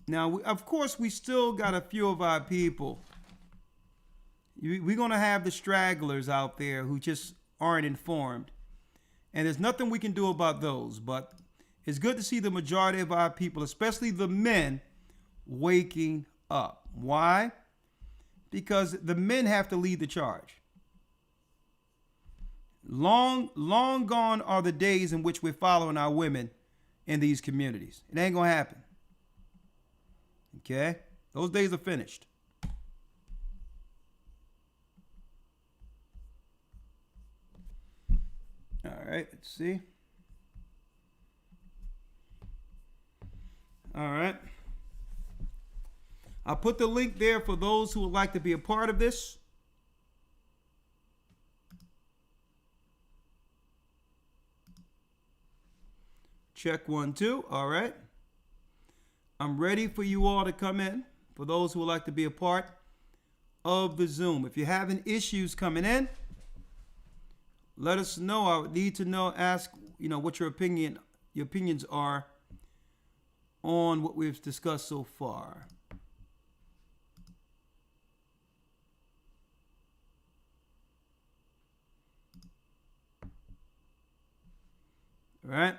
Now, of course, we still got a few of our people. We're going to have the stragglers out there who just aren't informed. And there's nothing we can do about those. But it's good to see the majority of our people, especially the men, waking up. Why? Because the men have to lead the charge. Long gone are the days in which we're following our women in these communities. It ain't going to happen. Okay? Those days are finished. All right, let's see. All right. I'll put the link there for those who would like to be a part of this. Check 1, 2. All right. I'm ready for you all to come in. For those who would like to be a part of the Zoom. If you're having issues coming in, let us know. I would need to know, ask, what your opinions are on what we've discussed so far. All right.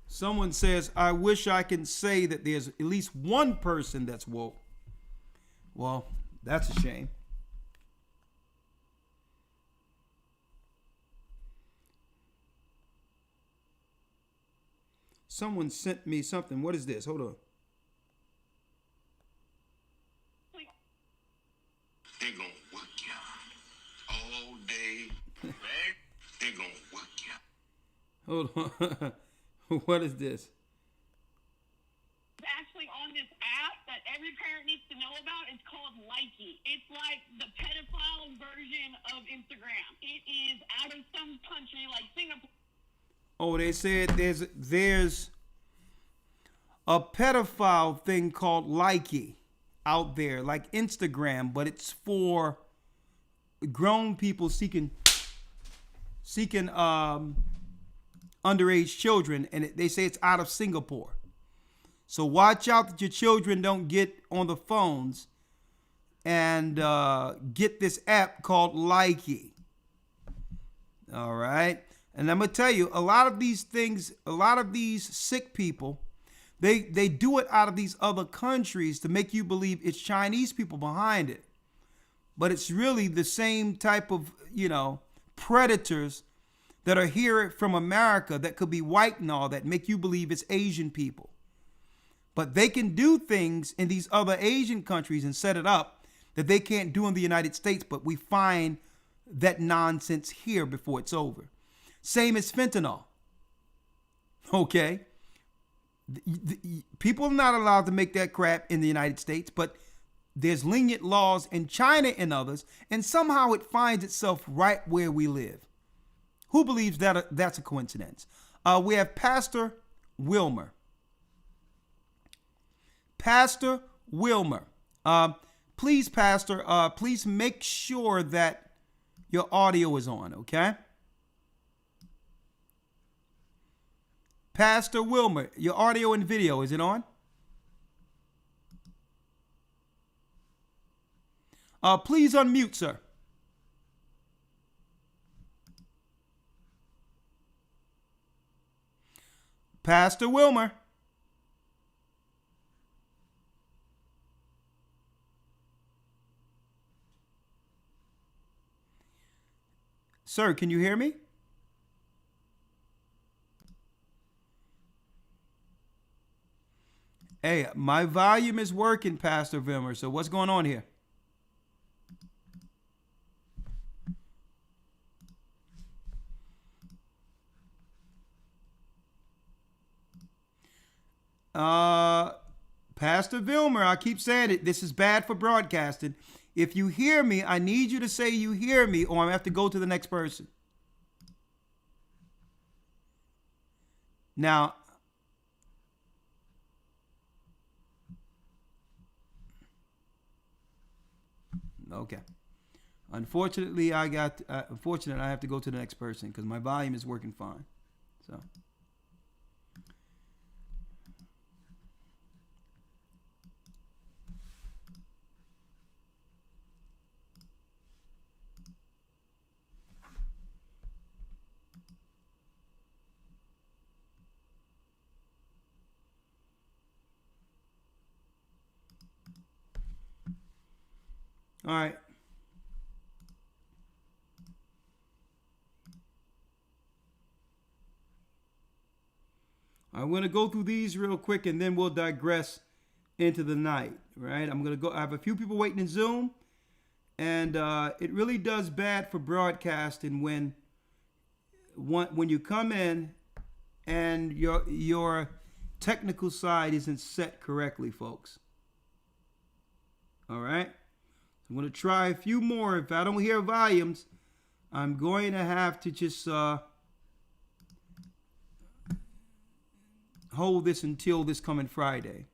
Someone says, I wish I can say that there's at least one person that's woke. Well, that's a shame. Someone sent me something. What is this? Hold on. They're gonna work you all day. They're gonna work you. Hold on. What is this? Actually on this app that every parent needs to know about. It's called Likey. It's like the pedophile version of Instagram. It is out of some country like Singapore. Oh, they said there's a pedophile thing called Likey out there, like Instagram, but it's for grown people seeking underage children, and they say it's out of Singapore. So watch out that your children don't get on the phones and get this app called Likey. All right. And I'm going to tell you, a lot of these things, a lot of these sick people, they do it out of these other countries to make you believe it's Chinese people behind it. But it's really the same type of, predators that are here from America that could be white and all that make you believe it's Asian people. But they can do things in these other Asian countries and set it up that they can't do in the United States, but we find that nonsense here before it's over. Same as fentanyl. Okay? People are not allowed to make that crap in the United States, but there's lenient laws in China and others, and somehow it finds itself right where we live. Who believes that that's a coincidence? We have Pastor Wilmer. Pastor Wilmer. Please, Pastor, please make sure that your audio is on, okay? Pastor Wilmer, your audio and video, is it on? Please unmute, sir. Pastor Wilmer. Sir, can you hear me? Hey, my volume is working, Pastor Wilmer. So what's going on here? Pastor Wilmer, I keep saying it. This is bad for broadcasting. If you hear me, I need you to say you hear me, or I have to go to the next person. Now, okay. Unfortunately, I have to go to the next person because my volume is working fine. So. All right. I'm going to go through these real quick and then we'll digress into the night, right? I have a few people waiting in Zoom, and it really does bad for broadcasting when you come in and your technical side isn't set correctly, folks. All right? I'm going to try a few more. If I don't hear volumes, I'm going to have to just hold this until this coming Friday.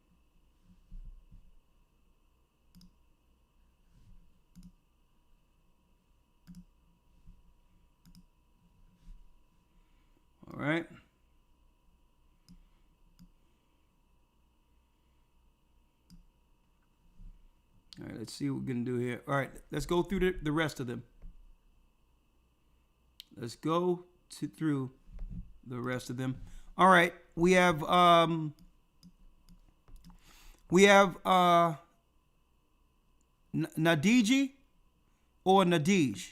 All right. All right, let's see what we're going to do here. All right, let's go through the rest of them. Let's go through the rest of them. All right, we have Nadiji or Nadij.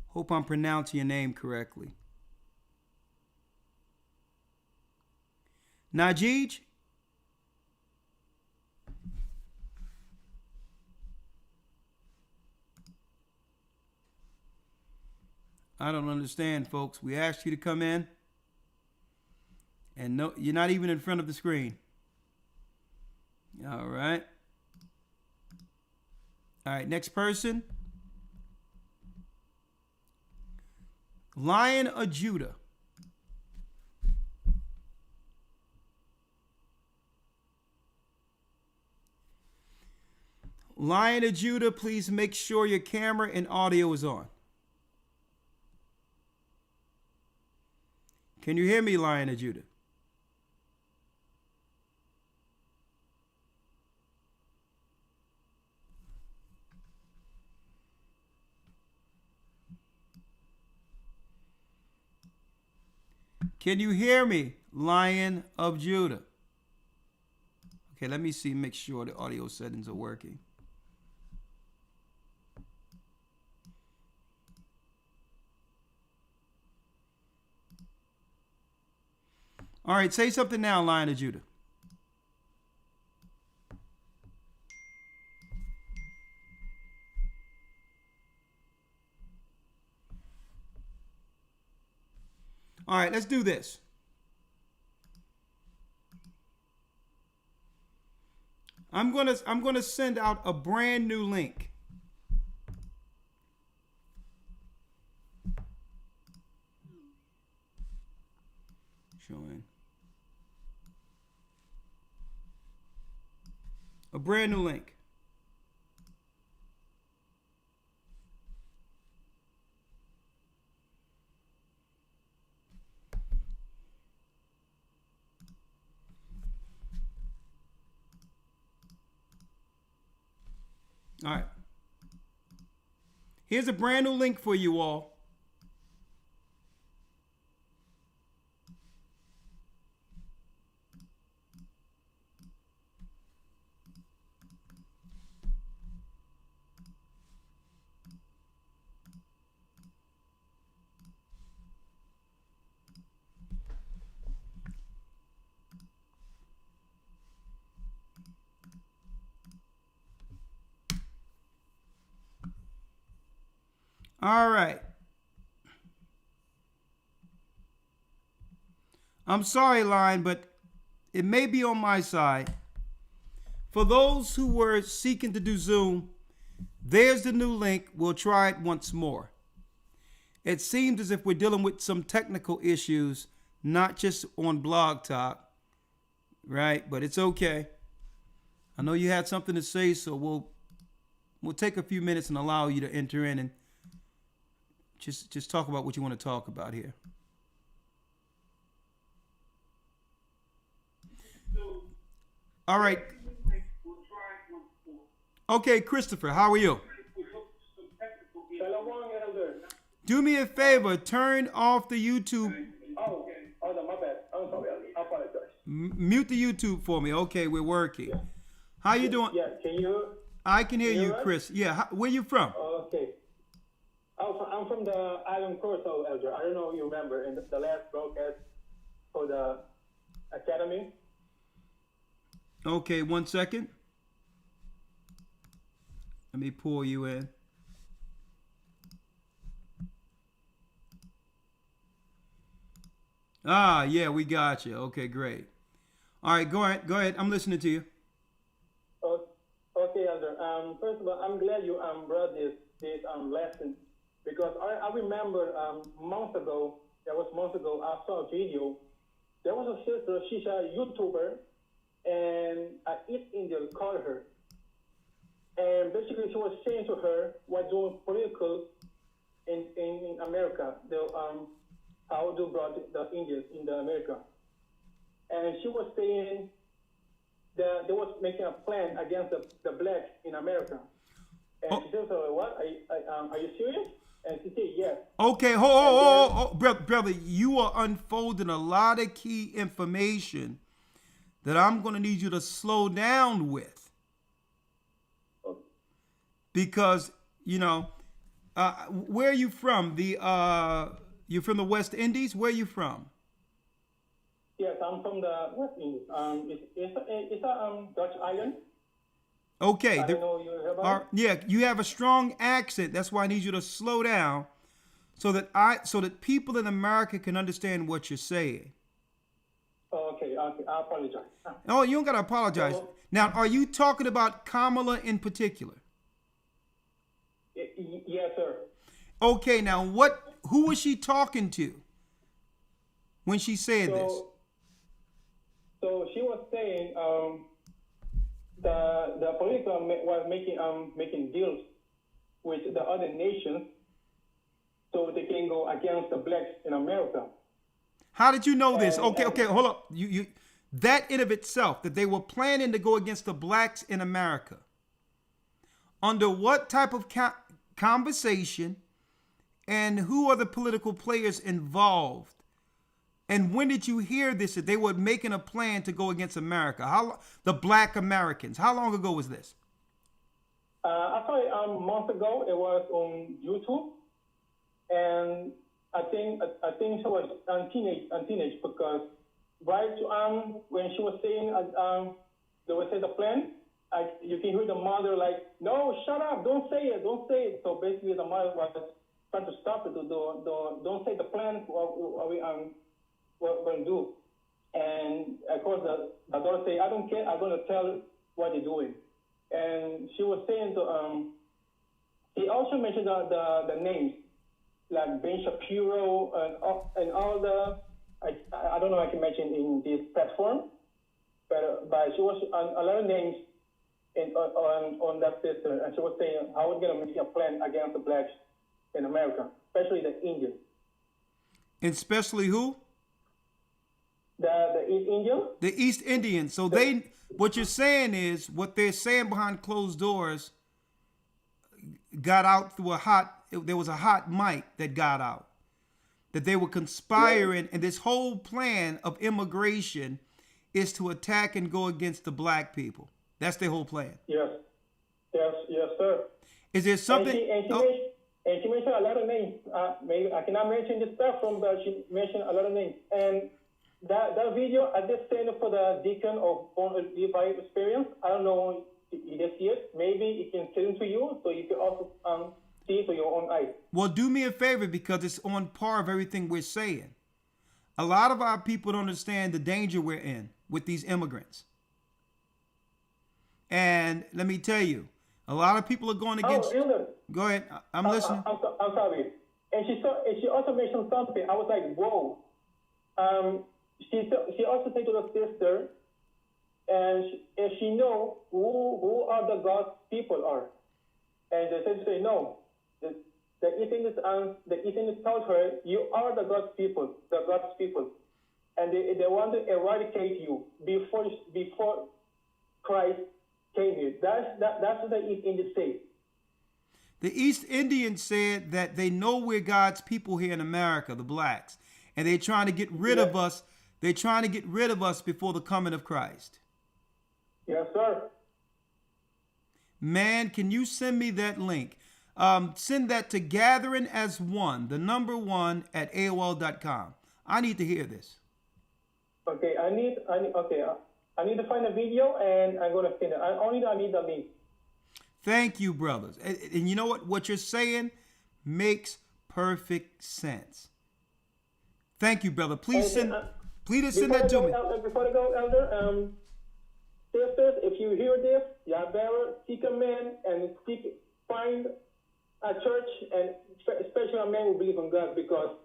Hope I'm pronouncing your name correctly. Najij? I don't understand, folks. We asked you to come in, and no, you're not even in front of the screen. All right. All right, next person. Lion of Judah. Lion of Judah, please make sure your camera and audio is on. Can you hear me, Lion of Judah? Can you hear me, Lion of Judah? Okay, let me see, make sure the audio settings are working. All right, say something now, Lion of Judah. All right, let's do this. I'm gonna send out a brand new link. Showing a brand new link. All right. Here's a brand new link for you all. All right. I'm sorry, Lion, but it may be on my side. For those who were seeking to do Zoom, there's the new link. We'll try it once more. It seems as if we're dealing with some technical issues, not just on Blog Talk, right? But it's okay. I know you had something to say, so we'll take a few minutes and allow you to enter in and just talk about what you want to talk about here. All right. Okay, Christopher, how are you? Do me a favor, turn off the YouTube. Oh, no, my bad. I'm sorry. I apologize. Mute the YouTube for me. Okay, we're working. Yeah. How you doing? Yeah, can you? I can hear you, Chris. Yeah, where you from? Okay. I'm from the Island Corso, Elder. I don't know if you remember in the last broadcast for the Academy. Okay, 1 second. Let me pull you in. Ah, yeah, we got you. Okay, great. All right, go ahead. I'm listening to you. Okay, Elder. First of all, I'm glad you brought this lesson because I remember months ago, I saw a video. There was a sister, she's a YouTuber, and an East Indian called her. And basically she was saying to her what's doing political in America, how to brought the Indians in America. And she was saying that they was making a plan against the blacks in America. And she said, so what? Are you serious? And she said, yes. Okay, hold, brother, you are unfolding a lot of key information that I'm going to need you to slow down with. Okay. Because, where are you from? You're from the West Indies? Where are you from? Yes, I'm from the West Indies. It's a Dutch island. Okay. I don't know you heard about it? Yeah, you have a strong accent. That's why I need you to slow down so that people in America can understand what you're saying. Okay, I apologize. Oh, you don't got to apologize. Now, are you talking about Kamala in particular? Yes, sir. Okay, now who was she talking to when she said this? So she was saying the political was making deals with the other nations so they can go against the blacks in America. How did you know this? Okay, hold up. You that in of itself, that they were planning to go against the blacks in America. Under what type of conversation, and who are the political players involved? And when did you hear this, that they were making a plan to go against America? The black Americans. How long ago was this? I saw it a month ago. It was on YouTube. And I think she was on teenage because right when she was saying, they would say the plan, you can hear the mother like, no, shut up, don't say it, don't say it. So basically the mother was trying to stop it, don't say the plan, what we're going to do. And of course the daughter say, I don't care, I'm going to tell what they're doing. And she was saying he also mentioned the names, like Ben Shapiro and all the, I don't know if I can mention in this platform, but she was a lot of names on that sister, and she was saying how we're going to make a plan against the blacks in America, especially the Indians. And especially who? The East Indians? The East Indians. So what you're saying is, what they're saying behind closed doors got out through there was a hot mic that got out. That they were conspiring, and this whole plan of immigration is to attack and go against the black people. That's their whole plan. Yes, sir. Is there something? And she mentioned a lot of names. Maybe I cannot mention this platform, but she mentioned a lot of names. And that video, I just sent it for the deacon of Born Levi Experience. I don't know if you did see it. Maybe it can send it to you, so you can also see it with your own eyes. Well, do me a favor, because it's on par of everything we're saying. A lot of our people don't understand the danger we're in with these immigrants. And let me tell you, a lot of people are going against. Go ahead, I'm listening. I'm sorry. And she also mentioned something. I was like, whoa. She also said to the sister, and she know who are the God's people are. And the sister said, no. The Eastern told her, you are the God's people, and they want to eradicate you before Christ came here. That's what the East Indians say. The East Indians said that they know we're God's people here in America, the blacks, and they're trying to get rid of us. They're trying to get rid of us before the coming of Christ. Yes, sir. Man, can you send me that link? Send that to Gathering as One, the number 1 at AOL.com. I need to hear this. Okay, I need to find a video, and I'm going to send it. I need the link. Thank you, brothers. And you know what? What you're saying makes perfect sense. Thank you, brother. Please send that to me. Before I go, Elder, sisters, if you hear this, you better seek a man and find a church, and especially a man who believes in God, because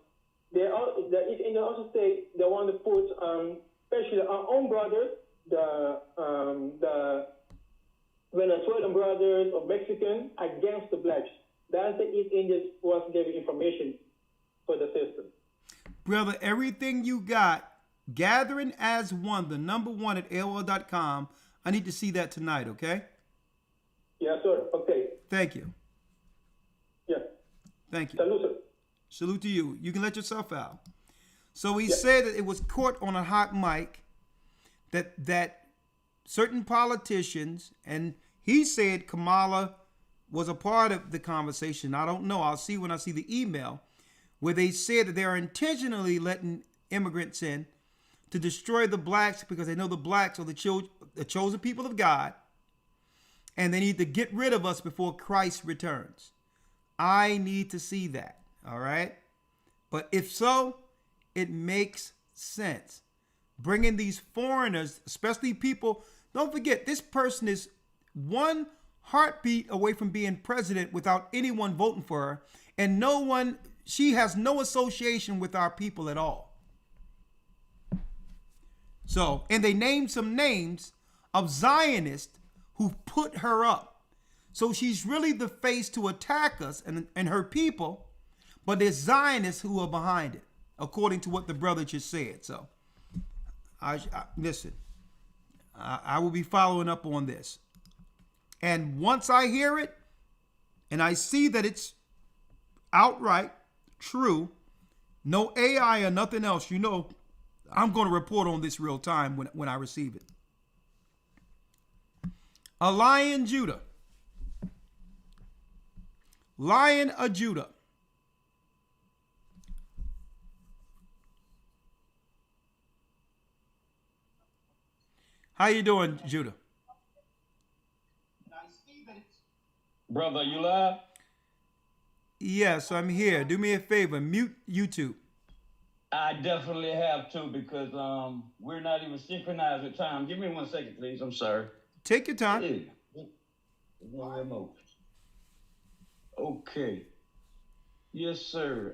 the East Indians also say they want to put, especially our own brothers, the Venezuelan brothers or Mexican, against the blacks. That's the East Indians was giving information for the system. Brother, everything you got, Gathering as One, the number 1 at AOL.com. I need to see that tonight, okay? Yes, sir. Okay. Thank you. Yes. Thank you. Salute, sir. Salute to you. You can let yourself out. So he said that it was caught on a hot mic that certain politicians, and he said Kamala was a part of the conversation. I don't know. I'll see when I see the email where they said that they are intentionally letting immigrants in to destroy the blacks because they know the blacks are the chosen people of God, and they need to get rid of us before Christ returns. I need to see that, all right? But if so, it makes sense. Bringing these foreigners, especially people, don't forget, this person is one heartbeat away from being president without anyone voting for her, and she has no association with our people at all. So, and they named some names of Zionists who put her up. So she's really the face to attack us and her people, but there's Zionists who are behind it, according to what the brother just said. So, listen, I will be following up on this. And once I hear it, and I see that it's outright true, no AI or nothing else, I'm going to report on this real time when I receive it. A Lion Judah. Lion of Judah. How you doing, Judah? Brother, you live? Yes, I'm here. Do me a favor, mute YouTube. I definitely have to because we're not even synchronized with time. Give me 1 second, please. I'm sorry. Take your time. Yeah. One remote. Okay. Yes, sir.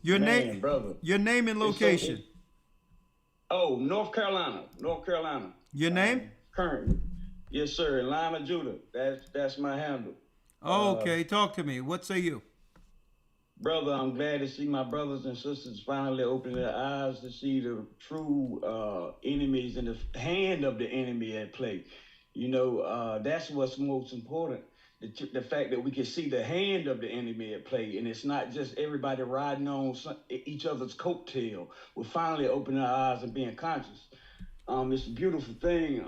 Your man, name, brother. Your name and location. North Carolina. North Carolina. Your name? Currently. Yes, sir. Atlanta, Judah. That's my handle. Okay, talk to me. What say you? Brother, I'm glad to see my brothers and sisters finally open their eyes to see the true enemies and the hand of the enemy at play. You know, that's what's most important. The fact that we can see the hand of the enemy at play, and it's not just everybody riding on each other's coattail. We're finally opening our eyes and being conscious. It's a beautiful thing.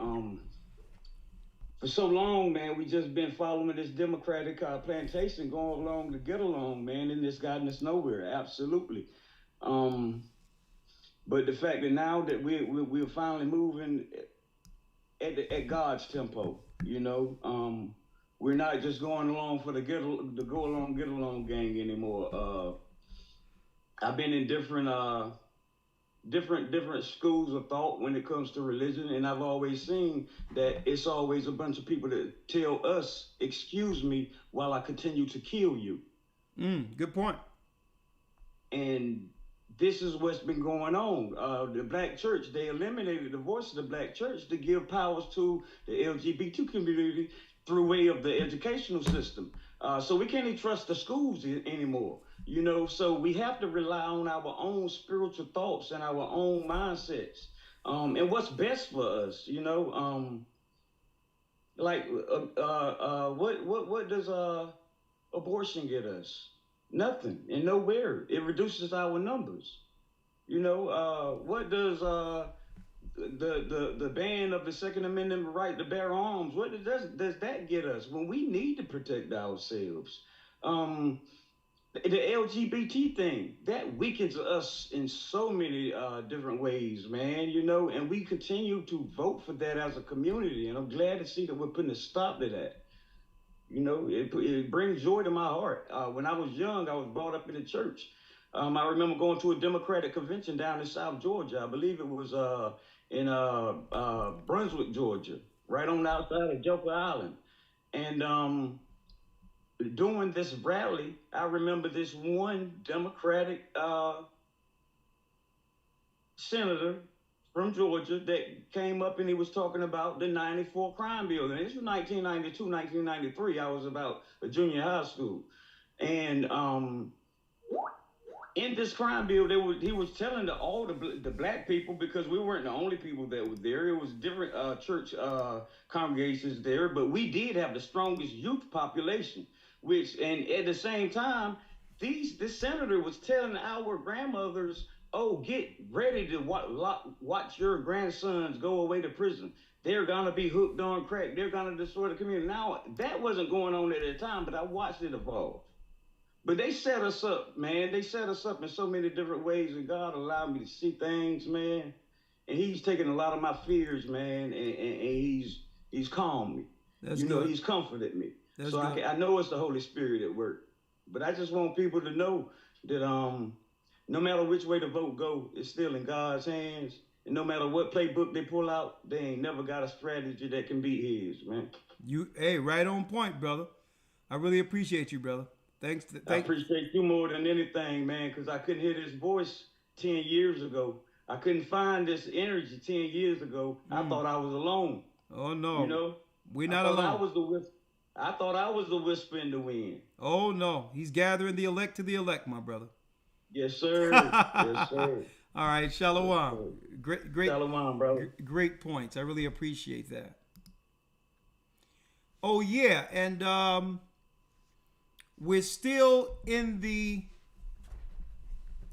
For so long, man, we just been following this Democratic plantation, going along to get along, man, and it's gotten us nowhere. Absolutely. But the fact that now that we're finally moving at God's tempo, you know, we're not just going along for the get along gang anymore. I've been in different schools of thought when it comes to religion, and I've always seen that it's always a bunch of people that tell us, excuse me, while I continue to kill you. Good point. And this is what's been going on. The black church, they eliminated the voice of the black church to give powers to the LGBT community through way of the educational system. So we can't even trust the schools anymore. You know, so we have to rely on our own spiritual thoughts and our own mindsets, and what's best for us. You know, what does abortion get us? Nothing and nowhere. It reduces our numbers. You know, what does the ban of the Second Amendment right to bear arms? What does that get us when we need to protect ourselves? The LGBT thing, that weakens us in so many different ways, man, you know, and we continue to vote for that as a community, and I'm glad to see that we're putting a stop to that. You know, it brings joy to my heart. When I was young, I was brought up in the church. I remember going to a Democratic convention down in South Georgia. I believe it was in Brunswick, Georgia, right on outside of Joker Island. And during this rally, I remember this one Democratic senator from Georgia that came up and he was talking about the 94 crime bill. And this was 1992, 1993. I was about a junior high school. And in this crime bill, he was telling all the black people, because we weren't the only people that were there. It was different church congregations there, but we did have the strongest youth population. And at the same time, this senator was telling our grandmothers, oh, get ready to watch your grandsons go away to prison. They're going to be hooked on crack. They're going to destroy the community. Now, that wasn't going on at the time, but I watched it evolve. But they set us up, man. They set us up in so many different ways, and God allowed me to see things, man. And he's taken a lot of my fears, man, and he's calmed me. That's you know, good. He's comforted me. That's so good. I know it's the Holy Spirit at work. But I just want people to know that no matter which way the vote go, it's still in God's hands. And no matter what playbook they pull out, they ain't never got a strategy that can beat his, man. Hey, right on point, brother. I really appreciate you, brother. Thanks. I appreciate you more than anything, man, because I couldn't hear this voice 10 years ago. I couldn't find this energy 10 years ago. I thought I was alone. Oh, no. You know? We're not alone. I thought I was the whisper in the wind. Oh, no. He's gathering the elect to the elect, my brother. Yes, sir. Yes, sir. All right, Shalom. Great, Shalom, brother. Great points. I really appreciate that. Oh, yeah, and we're still in the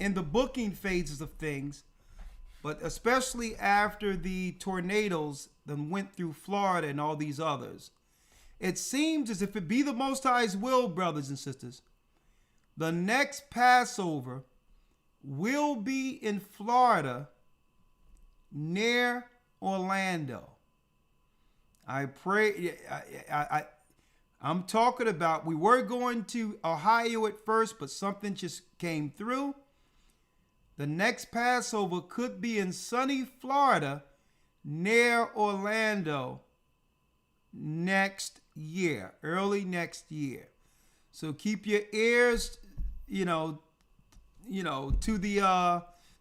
booking phases of things, but especially after the tornadoes that went through Florida and all these others, it seems as if it be the Most High's will, brothers and sisters, the next Passover will be in Florida near Orlando. I pray. I'm talking about, we were going to Ohio at first, but something just came through. The next Passover could be in sunny Florida near Orlando next year, early next year. So keep your ears, to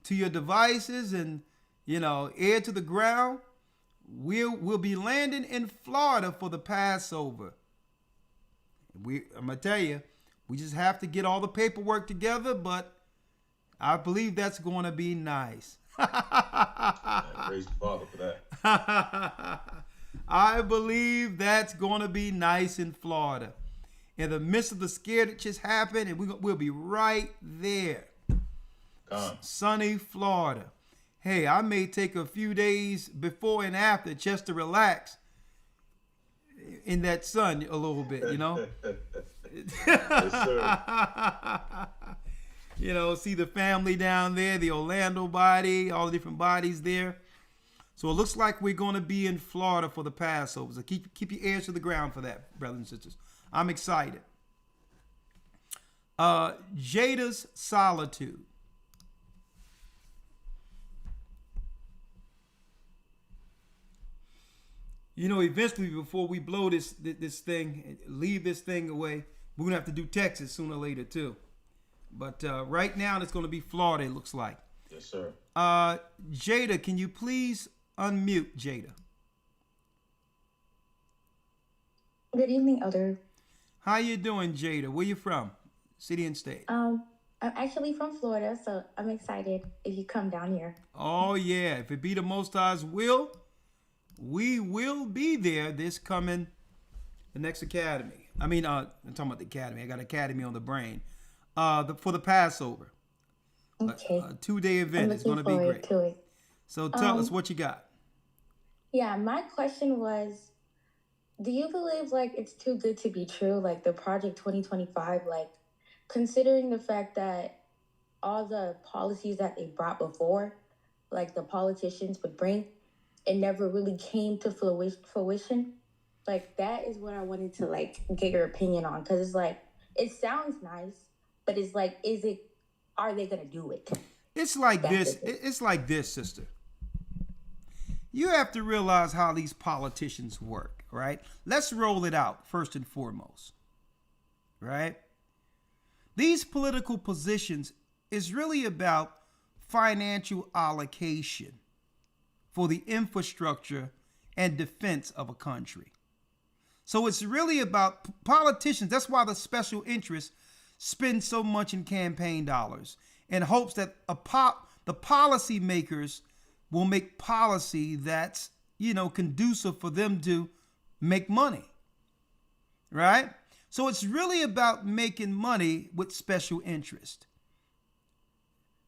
your devices and, ear to the ground. We'll be landing in Florida for the Passover. I'm gonna tell you, we just have to get all the paperwork together, but I believe that's going to be nice. Praise the Father for that. I believe that's going to be nice in Florida. In the midst of the scare that just happened, and we'll be right there. Sunny Florida. Hey, I may take a few days before and after just to relax in that sun a little bit, Yes, sir. See the family down there, the Orlando body, all the different bodies there. So it looks like we're going to be in Florida for the Passover. So keep your ears to the ground for that, brothers and sisters. I'm excited. Jada's Solitude. Eventually, before we blow this thing, leave this thing away, we're going to have to do Texas sooner or later, too. But right now, it's going to be Florida, it looks like. Yes, sir. Jada, can you please unmute Jada? Good evening, Elder. How you doing, Jada? Where you from? City and state. I'm actually from Florida, so I'm excited if you come down here. Oh, yeah. If it be the Most High's will, we will be there the next academy. I'm talking about the academy. I got academy on the brain. For the Passover. Okay. A 2-day event. It's going to be great. To it. So tell us what you got. Yeah, my question was, do you believe it's too good to be true? The Project 2025, considering the fact that all the policies that they brought before, the politicians would bring, it never really came to fruition. That is what I wanted to get your opinion on, because it's it sounds nice, but it's are they gonna do it? It's like this. It's like this, sister. You have to realize how these politicians work, right? Let's roll it out first and foremost, right? These political positions is really about financial allocation for the infrastructure and defense of a country. So it's really about politicians. That's why the special interests spend so much in campaign dollars in hopes that the policy makers will make policy that's, conducive for them to make money, right? So it's really about making money with special interest.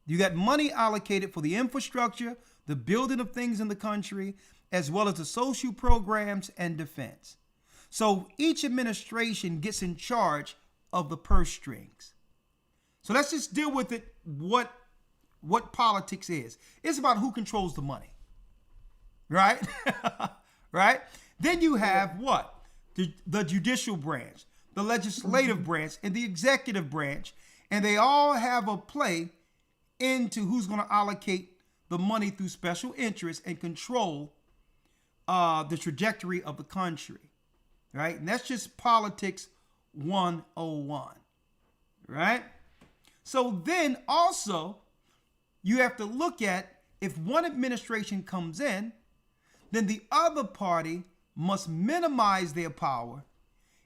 You got money allocated for the infrastructure, the building of things in the country, as well as the social programs and defense. So each administration gets in charge of the purse strings. So let's just deal with it, what politics is. It's about who controls the money, right? Right? Then you have what? The judicial branch, the legislative branch, and the executive branch, and they all have a play into who's going to allocate the money through special interests and control the trajectory of the country, right? And that's just politics 101, right? So then also you have to look at, if one administration comes in, then the other party must minimize their power.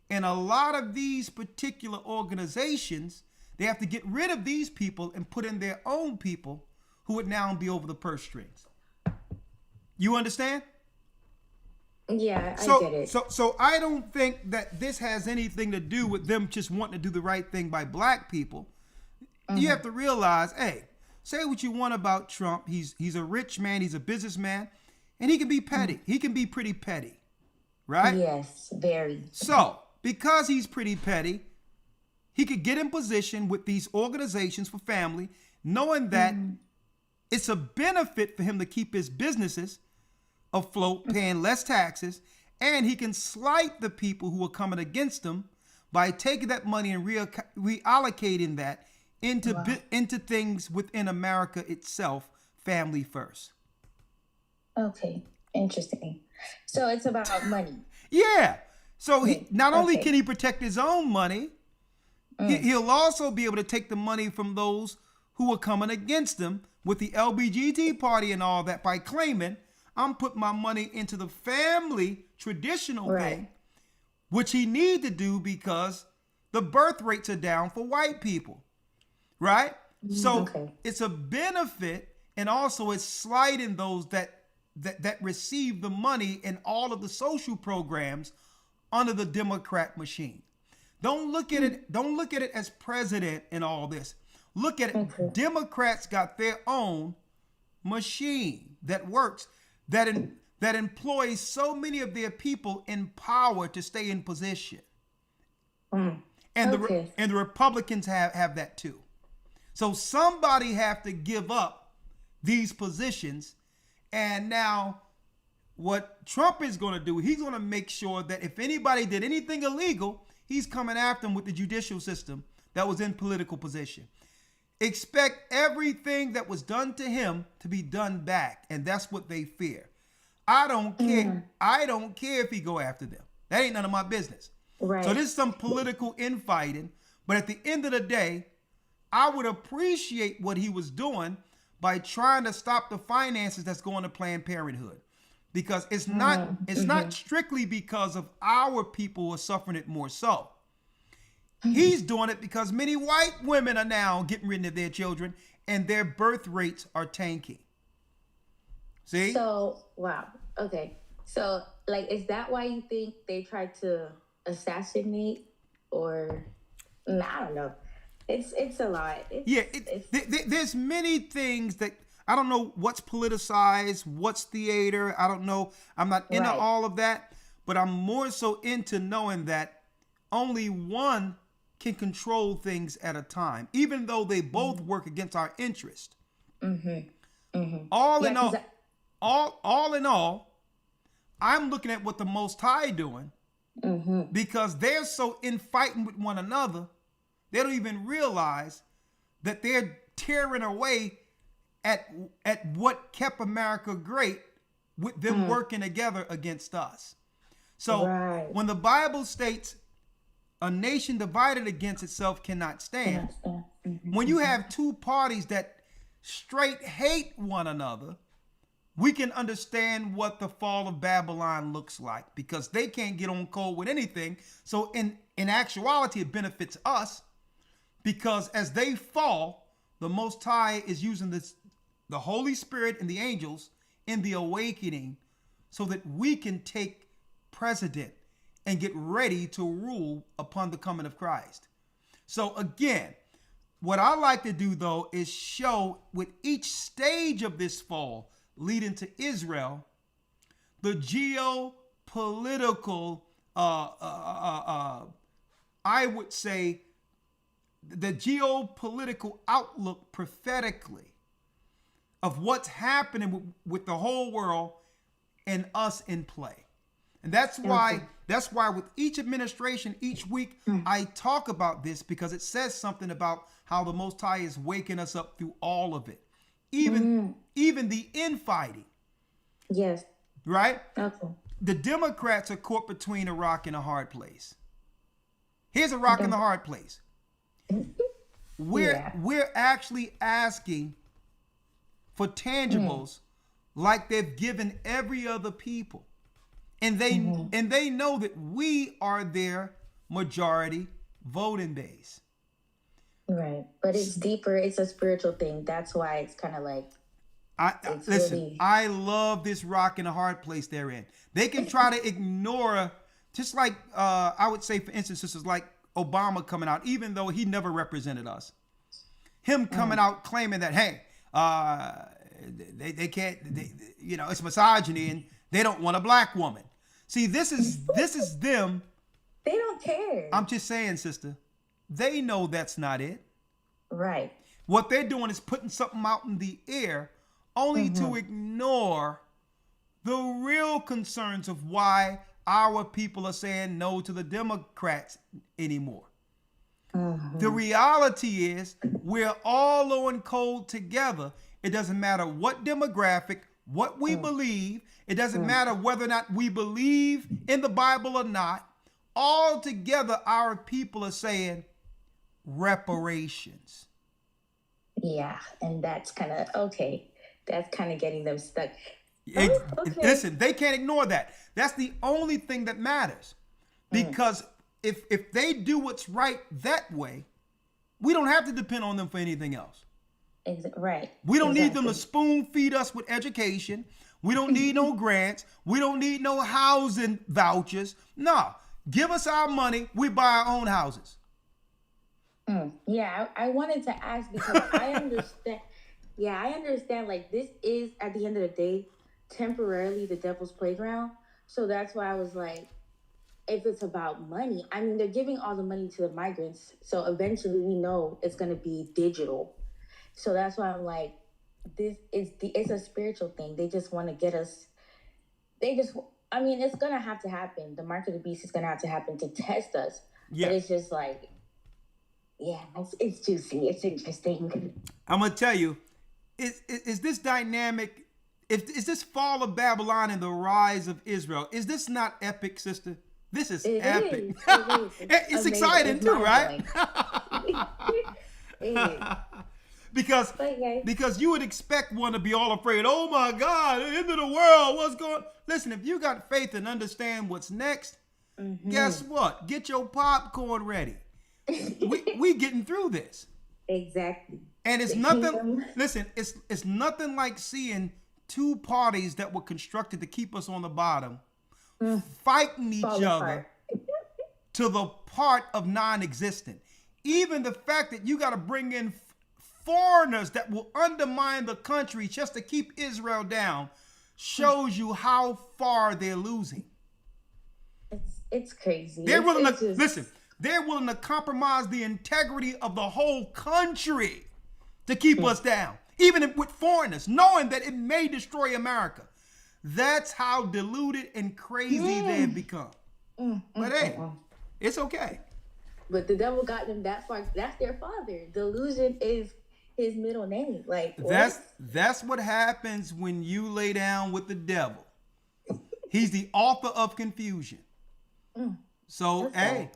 And a lot of these particular organizations, they have to get rid of these people and put in their own people who would now be over the purse strings. You understand? Yeah, I get it. So I don't think that this has anything to do with them just wanting to do the right thing by black people. Mm-hmm. You have to realize, hey, say what you want about Trump. He's a rich man. He's a businessman. And he can be petty. Mm-hmm. He can be pretty petty. Right? Yes, very. So, because he's pretty petty, he could get in position with these organizations for family, knowing that it's a benefit for him to keep his businesses afloat, paying less taxes, And he can slight the people who are coming against him by taking that money and reallocating that into things within America itself, family first. Okay, interesting. So it's about money. Yeah. So he not only can he protect his own money, he'll also be able to take the money from those who are coming against him with the LGBT party and all that by claiming, I'm putting my money into the family traditional thing, which he need to do because the birth rates are down for white people, right? So it's a benefit, and also it's slighting those that receive the money and all of the social programs under the Democrat machine. Don't look at it. Don't look at it as president and all this. Look at it. Democrats got their own machine that works, that employs so many of their people in power to stay in position. And the Republicans have that too. So somebody have to give up these positions. And now what Trump is going to do, he's going to make sure that if anybody did anything illegal, he's coming after them with the judicial system that was in political position. Expect everything that was done to him to be done back. And that's what they fear. I don't care. I don't care if he go after them. That ain't none of my business. Right. So this is some political infighting. But at the end of the day, I would appreciate what he was doing by trying to stop the finances that's going to Planned Parenthood. Because it's not strictly because of our people who are suffering it more so. He's doing it because many white women are now getting rid of their children and their birth rates are tanking. See? So, wow. Okay. So, like, is that why you think they tried to assassinate or, I don't know. It's a lot. There's many things that, I don't know what's politicized, what's theater. I don't know. I'm not into all of that, but I'm more so into knowing that only one can control things at a time, even though they both work against our interest. All in all, I'm looking at what the Most High doing because they're so infighting with one another, they don't even realize that they're tearing away at what kept America great with them working together against us. So when the Bible states a nation divided against itself cannot stand, when you have two parties that straight hate one another, we can understand what the fall of Babylon looks like because they can't get on code with anything. So in actuality, it benefits us because as they fall, the Most High is using the Holy Spirit and the angels in the awakening so that we can take precedent and get ready to rule upon the coming of Christ. So again, what I like to do though is show with each stage of this fall leading to Israel, the geopolitical, I would say, the geopolitical outlook prophetically of what's happening with the whole world and us in play. And that's why with each administration, each week, I talk about this because it says something about how the Most High is waking us up through all of it. Even the infighting. Yes. Right? Okay. The Democrats are caught between a rock and a hard place. Here's a rock and a hard place. We're actually asking for tangibles like they've given every other people. And they know that we are their majority voting base. Right. But it's deeper. It's a spiritual thing. That's why it's kind of like, I love this rock and a hard place they're in. They can try to ignore, just like, I would say, for instance, this is like Obama coming out, even though he never represented us. Him coming out claiming that, hey, they can't, it's misogyny and they don't want a black woman. See, this is them. They don't care. I'm just saying, sister, they know that's not it. Right. What they're doing is putting something out in the air only to ignore the real concerns of why our people are saying no to the Democrats anymore. The reality is we're all on code together. It doesn't matter what demographic, what we believe. It doesn't matter whether or not we believe in the Bible or not. All together, our people are saying reparations. Yeah, and that's kind of, okay. That's kind of getting them stuck. Listen, they can't ignore that. That's the only thing that matters. Because if they do what's right that way, we don't have to depend on them for anything else. Right. We don't need them to spoon feed us with education. We don't need no grants. We don't need no housing vouchers. No, give us our money. We buy our own houses. Yeah, I wanted to ask because I understand. Yeah, I understand. Like, this is, at the end of the day, temporarily the devil's playground. So that's why I was like, if it's about money, I mean, they're giving all the money to the migrants. So eventually we know it's going to be digital. So that's why I'm like, it's a spiritual thing. They just want to get us. I mean, it's going to have to happen. The mark of the beast is going to have to happen to test us. Yeah. But it's just like, yeah, it's juicy. It's interesting. I'm going to tell you, is this dynamic, is this fall of Babylon and the rise of Israel, is this not epic, sister? This is epic. It's exciting too, right? Because you would expect one to be all afraid. Oh my God, the end of the world, what's going on? Listen, if you got faith and understand what's next, guess what? Get your popcorn ready. we getting through this. Exactly. And it's nothing, listen, it's nothing like seeing two parties that were constructed to keep us on the bottom fighting each other to the part of non-existent. Even the fact that you got to bring in foreigners that will undermine the country just to keep Israel down shows you how far they're losing. It's crazy. They're willing to listen. They're willing to compromise the integrity of the whole country to keep us down, even with foreigners, knowing that it may destroy America. That's how deluded and crazy they've become. But hey, it's okay. But the devil got them that far. That's their father. Delusion is his middle name. Like, that's what happens when you lay down with the devil. He's the author of confusion. So hey,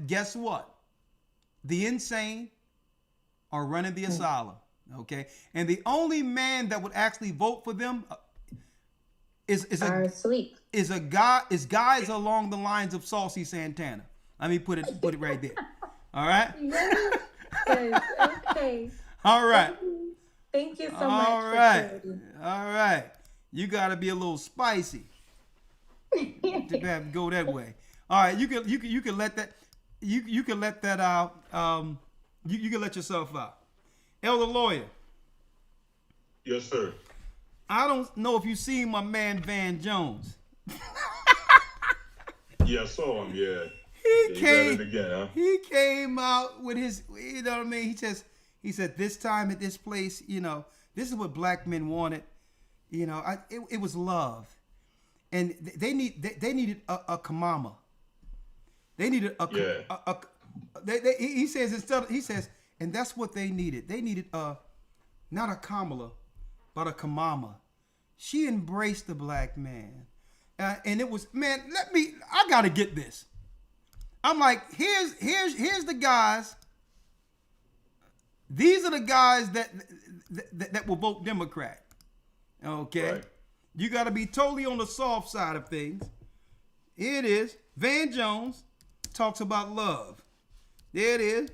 guess what? The insane are running the asylum. Okay, and the only man that would actually vote for them is guys along the lines of Saucy Santana. Let me put it right there. All right. Yes, okay. All right. Thank you so much. All right. You got to be a little spicy to have to go that way. All right. You can let that. You can let that out. You can let yourself out. Elder Lawyer. Yes, sir. I don't know if you've seen my man Van Jones. Yeah, I saw him, yeah. He came out with his, you know what I mean? He said, this time at this place, you know, this is what black men wanted. You know, it was love. And they needed a kamama. They needed he says, and that's what they needed. They needed not a Kamala, but a Kamama. She embraced the black man. And it was, man, I got to get this. I'm like, here's the guys. These are the guys that will vote Democrat. Okay. Right. You got to be totally on the soft side of things. Here it is. Van Jones talks about love. There it is.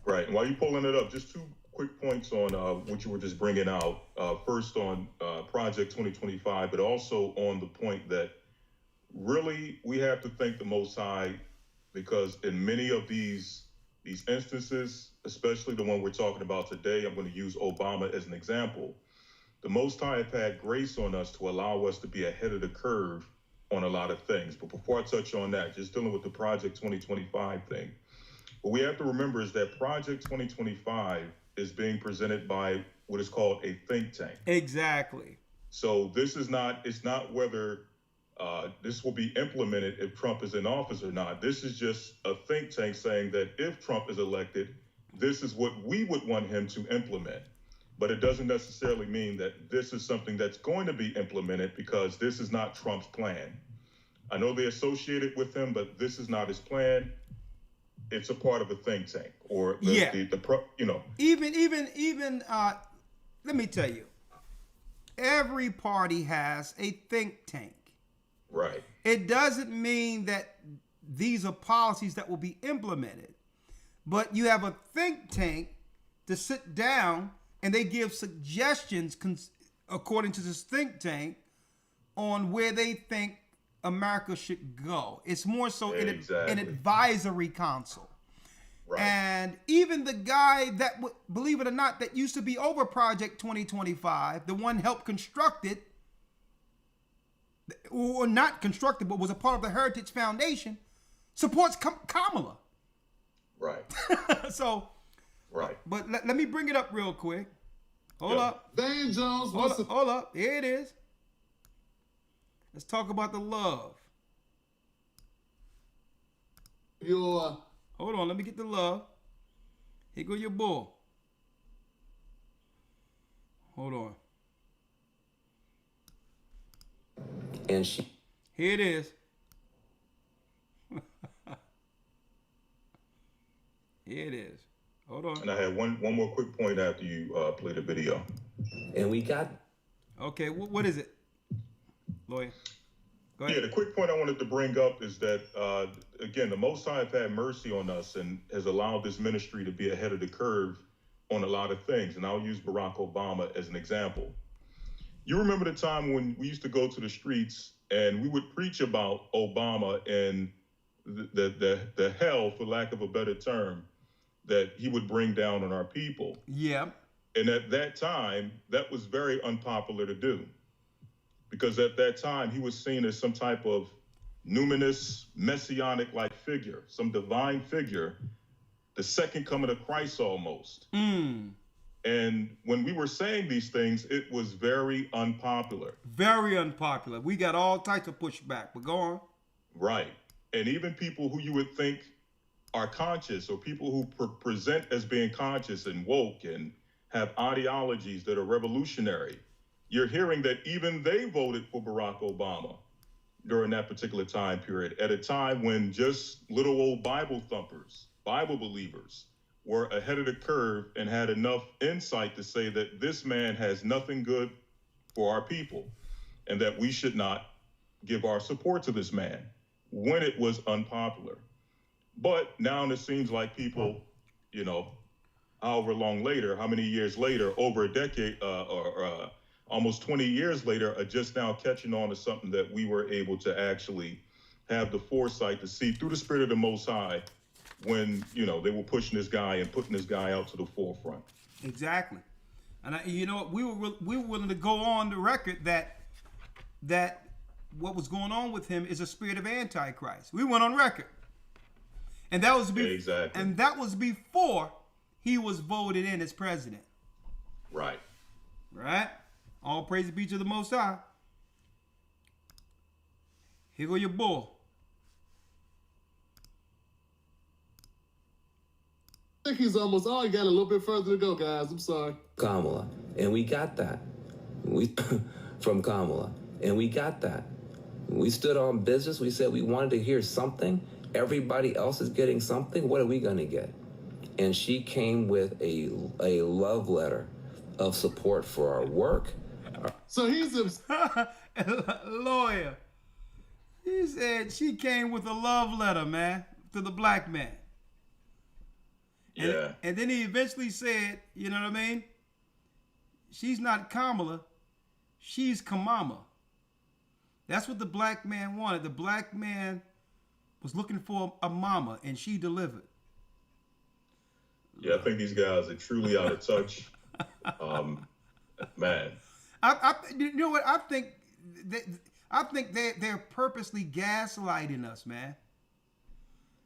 Right. And while you're pulling it up, just two quick points on what you were just bringing out. First on Project 2025, but also on the point that really we have to thank the Most High, because in many of these instances, especially the one we're talking about today, I'm going to use Obama as an example. The Most High have had grace on us to allow us to be ahead of the curve on a lot of things. But before I touch on that, just dealing with the Project 2025 thing, what we have to remember is that Project 2025 is being presented by what is called a think tank. Exactly. So it's not whether this will be implemented if Trump is in office or not. This is just a think tank saying that if Trump is elected, this is what we would want him to implement. But it doesn't necessarily mean that this is something that's going to be implemented, because this is not Trump's plan. I know they associate it with him, but this is not his plan. It's a part of a think tank, or even let me tell you, every party has a think tank. Right. It doesn't mean that these are policies that will be implemented, but you have a think tank to sit down and they give suggestions according to this think tank on where they think America should go. It's more so an advisory council. Right. And even the guy that, believe it or not, that used to be over Project 2025, the one helped construct it, or not constructed, but was a part of the Heritage Foundation, supports Kamala. Right. So, right. But let me bring it up real quick. Hold up. Van Jones. Hold up. Here it is. Let's talk about the love. Hold on. Let me get the love. Here go your bull. Hold on. And here it is. Here it is. Hold on. And I had one more quick point after you play the video. And we got. Okay, what is it, lawyer? Go ahead. Yeah, the quick point I wanted to bring up is that, again, the Most High have had mercy on us and has allowed this ministry to be ahead of the curve on a lot of things. And I'll use Barack Obama as an example. You remember the time when we used to go to the streets and we would preach about Obama and the hell, for lack of a better term, that he would bring down on our people. Yeah. And at that time, that was very unpopular to do, because at that time he was seen as some type of numinous, messianic-like figure, some divine figure, the second coming of Christ almost. And when we were saying these things, it was very unpopular. Very unpopular. We got all types of pushback, but go on. Right. And even people who you would think are conscious, or people who present as being conscious and woke and have ideologies that are revolutionary, you're hearing that even they voted for Barack Obama during that particular time period, at a time when just little old Bible thumpers, Bible believers, were ahead of the curve and had enough insight to say that this man has nothing good for our people and that we should not give our support to this man when it was unpopular. But now it seems like people, however long later, how many years later, over a decade or almost 20 years later, are just now catching on to something that we were able to actually have the foresight to see through the Spirit of the Most High when, they were pushing this guy and putting this guy out to the forefront. Exactly. And we were willing to go on the record that what was going on with him is a spirit of Antichrist. We went on record. And that was exactly. And that was before he was voted in as president. Right. Right? All praise be to the Most High. Here go your bull. I think he's almost all. He got a little bit further to go, guys. I'm sorry. Kamala. And we got that. From Kamala. And we got that. We stood on business. We said we wanted to hear something. Everybody else is getting something. What are we going to get? And she came with a love letter of support for our work. So he's a lawyer. He said she came with a love letter, man, to the black man. Yeah. And then he eventually said, you know what I mean? She's not Kamala, she's Kamama. That's what the black man wanted. The black man was looking for a mama, and she delivered. Yeah, I think these guys are truly out of touch. Man. You know what? I think they're purposely gaslighting us, man.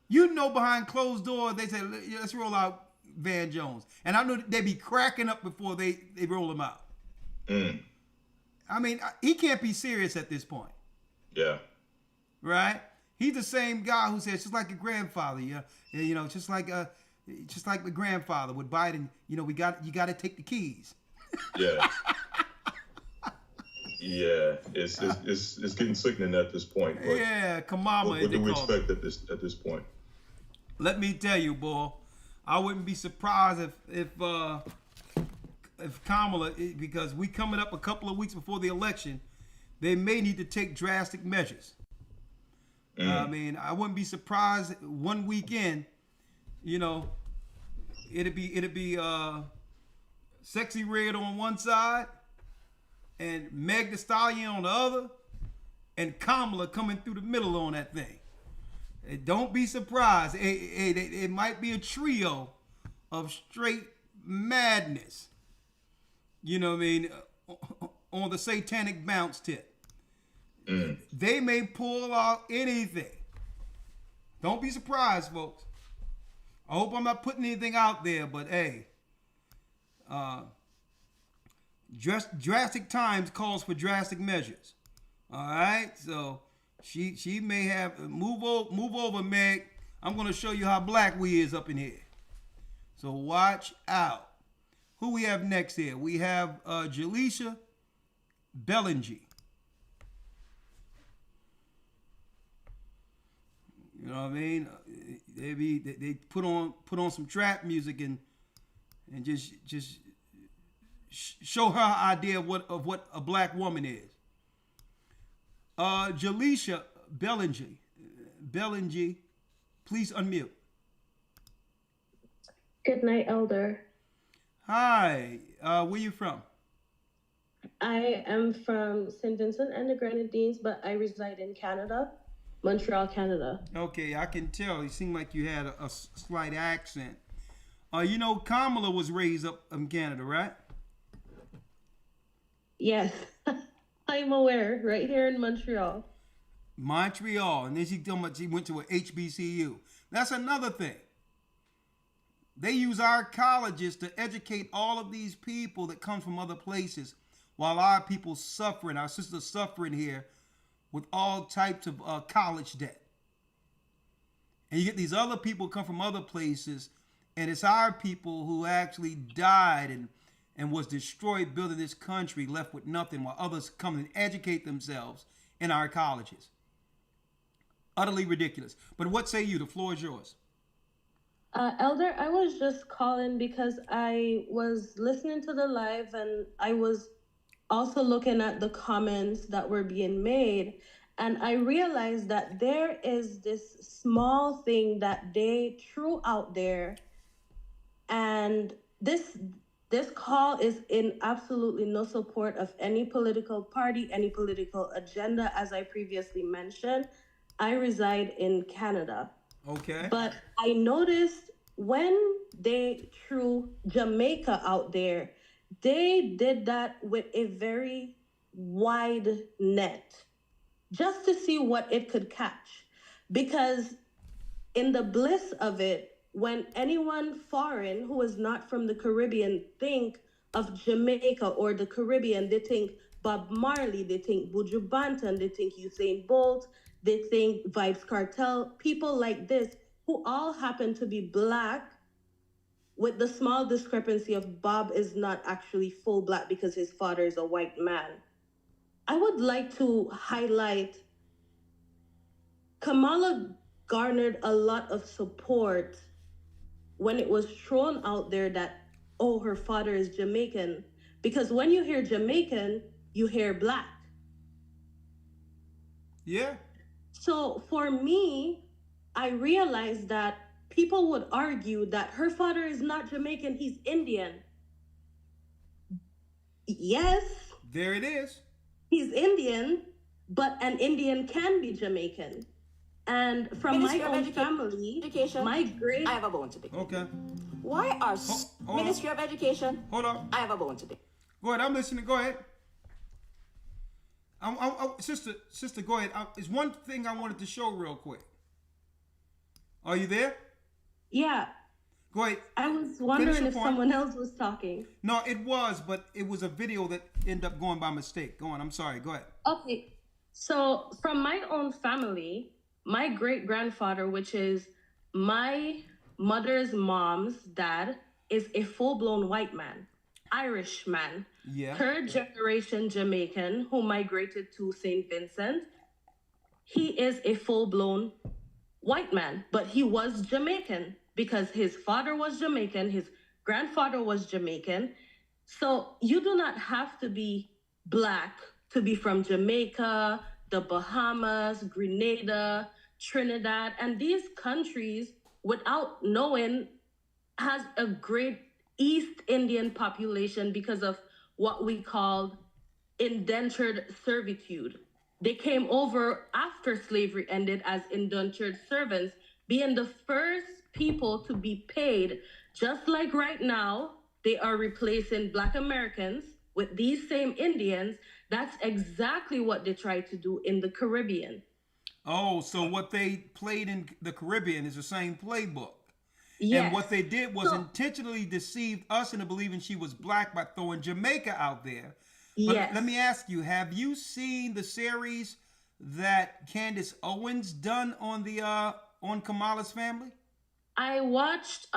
Behind closed doors, they say, let's roll out Van Jones. And I know they be cracking up before they roll him out. I mean, he can't be serious at this point. Yeah. Right? He's the same guy who says, just like your grandfather, you know, just like my grandfather with Biden, you know, you got to take the keys. Yeah. Yeah, it's getting sickening at this point. But yeah, Kamala. What do we expect at this point? Let me tell you, boy, I wouldn't be surprised if Kamala, because we coming up a couple of weeks before the election, they may need to take drastic measures. I mean, I wouldn't be surprised 1 weekend, you know, it'd be Sexy Red on one side and Meg Thee Stallion on the other, and Kamala coming through the middle on that thing. Don't be surprised. It might be a trio of straight madness. You know what I mean? On the satanic bounce tip. They may pull out anything. Don't be surprised, folks. I hope I'm not putting anything out there, but hey, drastic times calls for drastic measures. All right, so she may have move over, Meg. I'm gonna show you how black we is up in here. So watch out. Who we have next here? We have Jaleisha Bellinger. You know what I mean? They put on some trap music and just show her idea of what a black woman is. Jaleisha Bellinger, please unmute. Good night, Elder. Hi, where you from? I am from St. Vincent and the Grenadines, but I reside in Canada, Montreal, Canada. Okay, I can tell. You seem like you had a slight accent. You know, Kamala was raised up in Canada, right? Yes, I'm aware. Right here in Montreal. Montreal, and then she went to an HBCU. That's another thing. They use our colleges to educate all of these people that come from other places, while our people suffering, our sisters suffering here with all types of college debt. And you get these other people come from other places, and it's our people who actually died and was destroyed building this country, left with nothing, while others come and educate themselves in our colleges. Utterly ridiculous. But what say you? The floor is yours. Elder, I was just calling because I was listening to the live and I was also looking at the comments that were being made, and I realized that there is this small thing that they threw out there, and this call is in absolutely no support of any political party, any political agenda. As I previously mentioned, I reside in Canada. Okay. But I noticed when they threw Jamaica out there, they did that with a very wide net just to see what it could catch. Because in the bliss of it, when anyone foreign who is not from the Caribbean think of Jamaica or the Caribbean, they think Bob Marley, they think Buju Banton, they think Usain Bolt, they think Vibes Cartel, people like this who all happen to be black, with the small discrepancy of Bob is not actually full black because his father is a white man. I would like to highlight Kamala garnered a lot of support when it was thrown out there that, oh, her father is Jamaican. Because when you hear Jamaican, you hear black. Yeah. So for me, I realized that people would argue that her father is not Jamaican, he's Indian. Yes. There it is. He's Indian, but an Indian can be Jamaican. And from Ministry my of own family, my great... I have a bone to pick. Okay. Why are Ministry of Education? Hold on. I have a bone to pick. Go ahead. I'm listening. Go ahead. Sister, go ahead. There's one thing I wanted to show real quick. Are you there? Yeah. Go ahead. I was wondering if someone else was talking. No, it was, but it was a video that ended up going by mistake. Go on. I'm sorry. Go ahead. Okay. So from my own family, my great-grandfather, which is my mother's mom's dad, is a full-blown white man, Irish man, third generation Jamaican who migrated to St. Vincent. He is a full-blown white man, but he was Jamaican because his father was Jamaican, his grandfather was Jamaican. So you do not have to be black to be from Jamaica, the Bahamas, Grenada, Trinidad, and these countries, without knowing, has a great East Indian population because of what we called indentured servitude. They came over after slavery ended as indentured servants, being the first people to be paid. Just like right now, they are replacing Black Americans with these same Indians. That's exactly what they tried to do in the Caribbean. Oh, so what they played in the Caribbean is the same playbook. Yes. And what they did was intentionally deceive us into believing she was black by throwing Jamaica out there. But let me ask you, have you seen the series that Candace Owens done on the on Kamala's family? I watched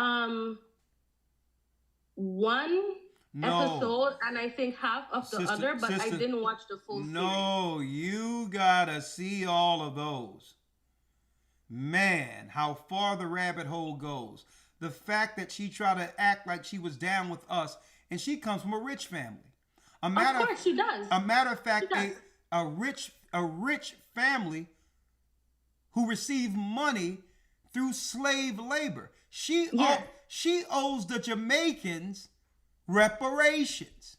one episode and I think half of the other, but I didn't watch the full series. No, you gotta see all of those. Man, how far the rabbit hole goes. The fact that she tried to act like she was down with us, and she comes from a rich family. Of course she does. A matter of fact, a rich family who received money through slave labor. She owes the Jamaicans reparations.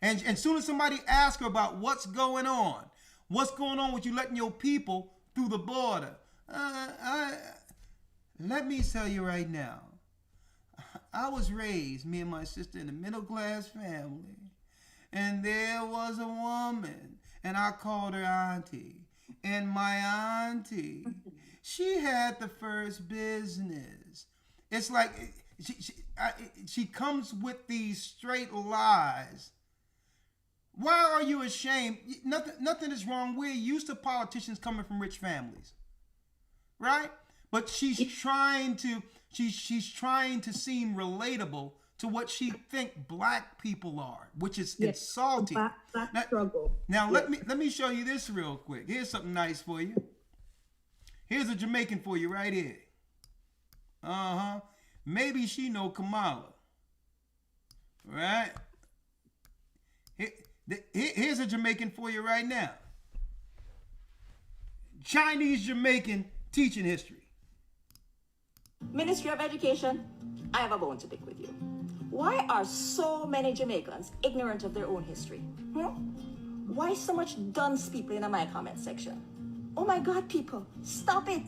And as soon as somebody asks her about what's going on with you letting your people through the border, let me tell you right now, I was raised, me and my sister, in a middle-class family. And there was a woman, and I called her auntie. And my auntie, she had the first business. It's like she comes with these straight lies. Why are you ashamed? Nothing is wrong. We're used to politicians coming from rich families, right? But she's trying to seem relatable to what she think black people are, which is insulting. Black struggle. Now let me show you this real quick. Here's something nice for you. Here's a Jamaican for you right here. Maybe she know Kamala. Right? Here's a Jamaican for you right now. Chinese Jamaican teaching history. Ministry of Education, I have a bone to pick with you. Why are so many Jamaicans ignorant of their own history? Why so much dunce people in my comment section? Oh my God, people, stop it.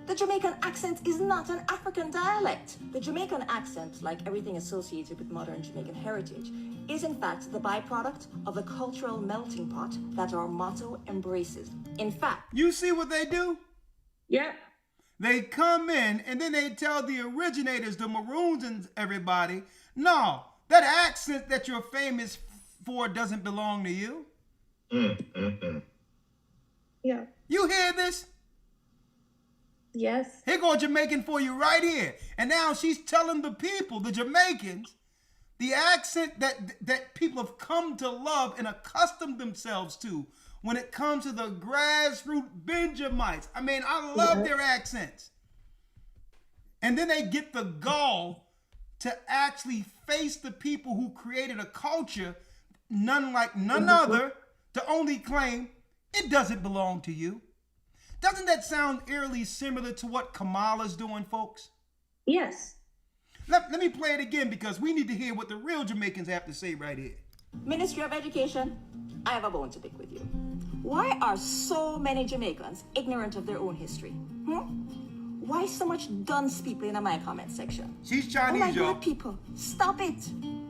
The Jamaican accent is not an African dialect. The Jamaican accent, like everything associated with modern Jamaican heritage, is in fact the byproduct of the cultural melting pot that our motto embraces. In fact, you see what they do? Yeah. They come in and then they tell the originators, the Maroons and everybody, no, that accent that you're famous for doesn't belong to you. Yeah. You hear this? Yes. Here go a Jamaican for you right here. And now she's telling the people, the Jamaicans, the accent that people have come to love and accustom themselves to when it comes to the grassroots Benjamites. I mean, I love their accents. And then they get the gall to actually face the people who created a culture, none other, to only claim it doesn't belong to you. Doesn't that sound eerily similar to what Kamala's doing, folks? Yes. Let me play it again because we need to hear what the real Jamaicans have to say right here. Ministry of Education, I have a bone to pick with you. Why are so many Jamaicans ignorant of their own history? Why so much dunce people in my comment section? She's Chinese, oh my God, people, stop it.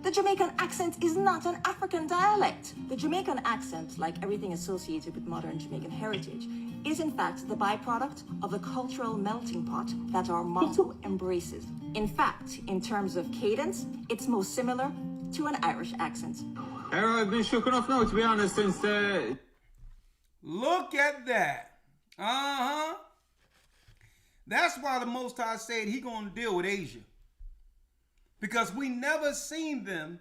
The Jamaican accent is not an African dialect. The Jamaican accent, like everything associated with modern Jamaican heritage, is in fact the byproduct of the cultural melting pot that our motto embraces. In fact, in terms of cadence, it's most similar to an Irish accent. I've been shook enough now, to be honest, since Look at that. Uh-huh. That's why the Most High said he gonna deal with Asia. Because we never seen them.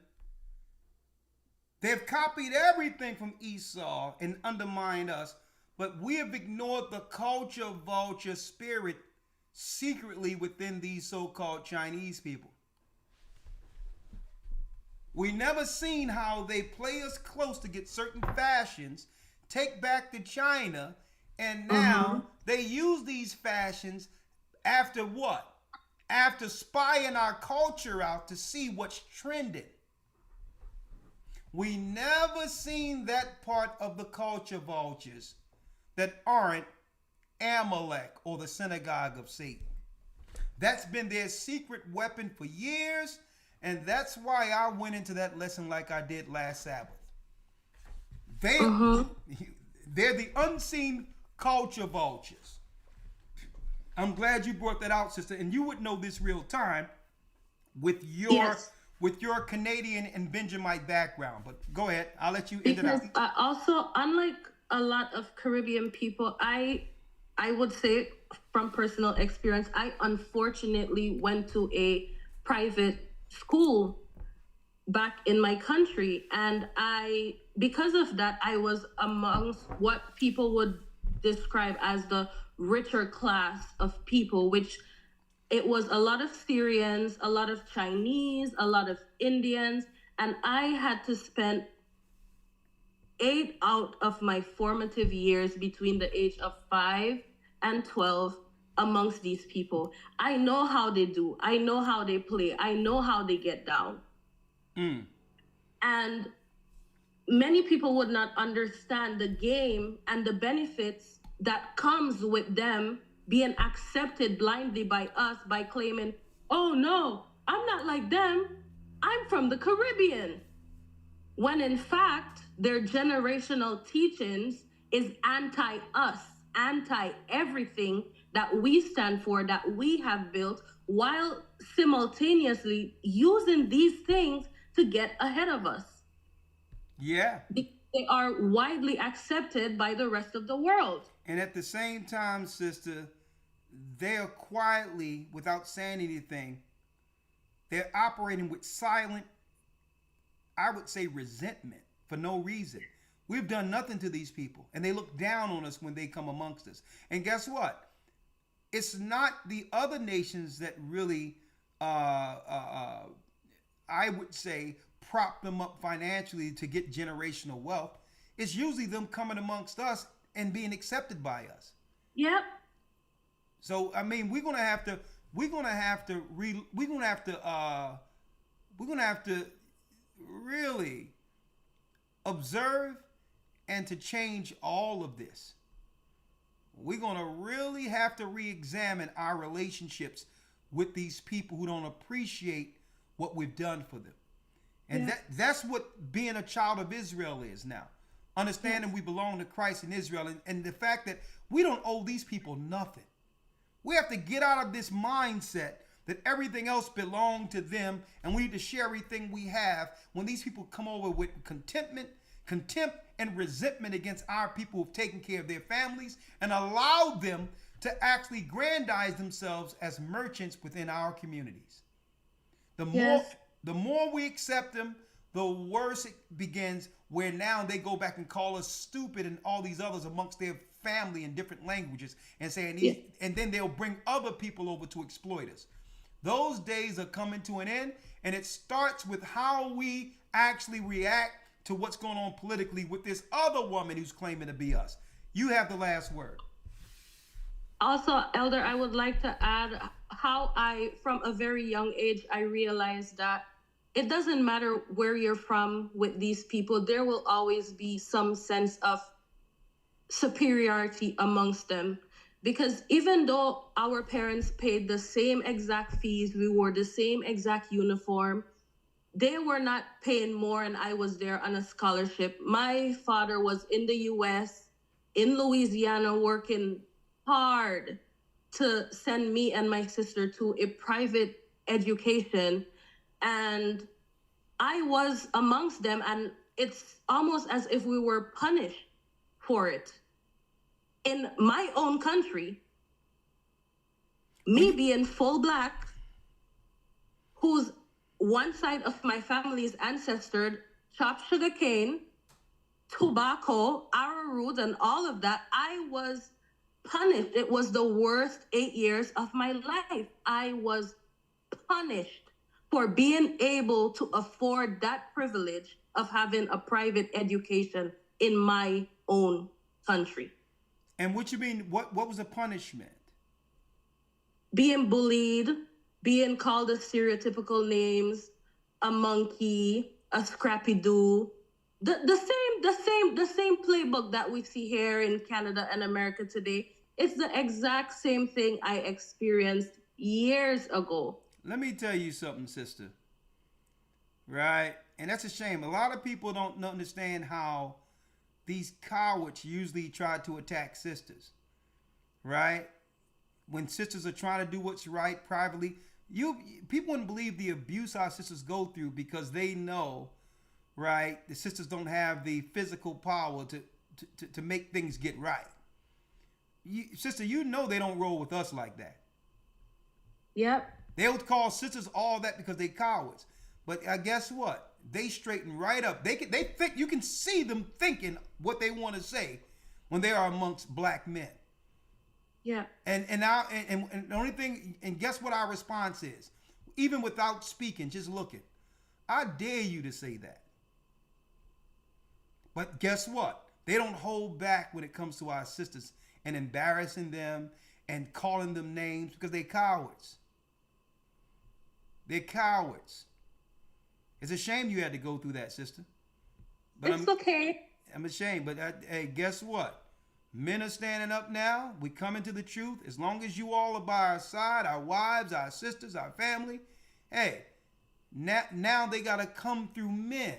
They've copied everything from Esau and undermined us, but we have ignored the culture vulture spirit secretly within these so-called Chinese people. We never seen how they play us close to get certain fashions, take back to China, and now they use these fashions after what? After spying our culture out to see what's trending. We never seen that part of the culture vultures that aren't Amalek or the synagogue of Satan. That's been their secret weapon for years, and that's why I went into that lesson like I did last Sabbath. They're the unseen culture vultures. I'm glad you brought that out, sister, and you would know this real time with your Canadian and Benjamite background. But go ahead, I'll let you end it out. Also, unlike a lot of Caribbean people, I would say from personal experience, I unfortunately went to a private school back in my country, and because of that, I was amongst what people would describe as the richer class of people, which it was a lot of Syrians, a lot of Chinese, a lot of Indians, and I had to spend 8 out of my formative years between the age of 5 and 12 amongst these people. I know how they do. I know how they play. I know how they get down. And many people would not understand the game and the benefits that comes with them being accepted blindly by us by claiming, oh no, I'm not like them. I'm from the Caribbean. When in fact, their generational teachings is anti-us, anti-everything that we stand for, that we have built, while simultaneously using these things to get ahead of us. Yeah. They are widely accepted by the rest of the world. And at the same time, sister, they are quietly, without saying anything, they're operating with silent, I would say, resentment for no reason. We've done nothing to these people, and they look down on us when they come amongst us. And guess what? It's not the other nations that really, I would say, prop them up financially to get generational wealth. It's usually them coming amongst us and being accepted by us. Yep. So I mean, we're gonna have to really observe and to change all of this. We're gonna really have to re-examine our relationships with these people who don't appreciate what we've done for them. And that's what being a child of Israel is now. Understanding we belong to Christ and Israel, and the fact that we don't owe these people nothing. We have to get out of this mindset that everything else belongs to them and we need to share everything we have when these people come over with contempt, and resentment against our people who've taken care of their families and allowed them to actually aggrandize themselves as merchants within our communities. The more we accept them, the worse it begins, where now they go back and call us stupid and all these others amongst their family in different languages and saying, and then they'll bring other people over to exploit us. Those days are coming to an end, and it starts with how we actually react to what's going on politically with this other woman who's claiming to be us. You have the last word. Also, Elder, I would like to add how from a very young age, I realized that it doesn't matter where you're from with these people, there will always be some sense of superiority amongst them. Because even though our parents paid the same exact fees, we wore the same exact uniform, they were not paying more and I was there on a scholarship. My father was in the US in Louisiana working hard to send me and my sister to a private education. And I was amongst them, and it's almost as if we were punished for it. In my own country, me being full Black, whose one side of my family is ancestred, chopped sugarcane, tobacco, arrowroot, and all of that, I was punished. It was the worst 8 years of my life. I was punished for being able to afford that privilege of having a private education in my own country. And what you mean, what was the punishment? Being bullied, being called the stereotypical names, a monkey, a scrappy-doo, the same playbook that we see here in Canada and America today. It's the exact same thing I experienced years ago. Let me tell you something, sister. Right? And that's a shame. A lot of people don't understand how these cowards usually try to attack sisters. Right? When sisters are trying to do what's right privately, people wouldn't believe the abuse our sisters go through because they know, right, the sisters don't have the physical power to make things get right. Sister, you know they don't roll with us like that. Yep. They'll call sisters all that because they cowards. But guess what? They straighten right up. They think you can see them thinking what they want to say when they are amongst Black men. Yeah. And now and the only thing, and guess what our response is? Even without speaking, just looking. I dare you to say that. But guess what? They don't hold back when it comes to our sisters and embarrassing them and calling them names because they're cowards. They're cowards. It's a shame you had to go through that, sister. But it's okay. I'm ashamed. But hey, guess what? Men are standing up now. We coming to the truth. As long as you all are by our side, our wives, our sisters, our family, hey, now they got to come through men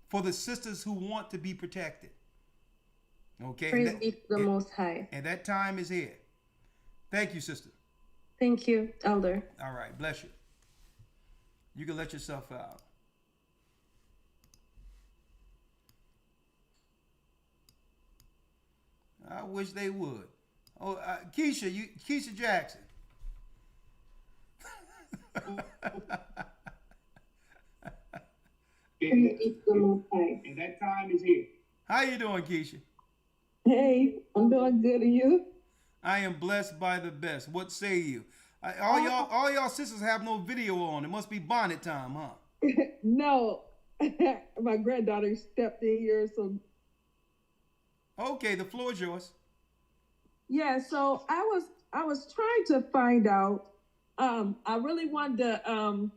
for the sisters who want to be protected. Okay? Praise be to the Most High. And that time is here. Thank you, sister. Thank you, Elder. All right. Bless you. You can let yourself out. I wish they would. Oh, Keisha Jackson. And that time is here. How you doing, Keisha? Hey, I'm doing good. And you? I am blessed by the best. What say you? All y'all sisters have no video on. It must be bonnet time, huh? No, my granddaughter stepped in here, so. Okay, the floor is yours. Yeah, so I was trying to find out. I really wanted to.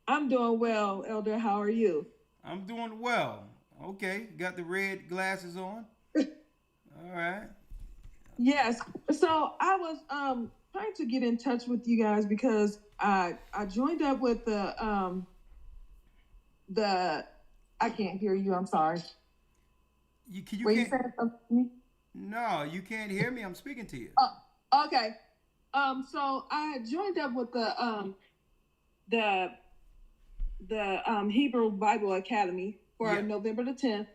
I'm doing well, Elder. How are you? I'm doing well. Okay, got the red glasses on. All right. Yes. So I was trying to get in touch with you guys because I joined up with the I can't hear you. I'm sorry. You can't. You saying something to me? No, you can't hear me. I'm speaking to you. Okay. So I joined up with the Hebrew Bible Academy for November the 10th,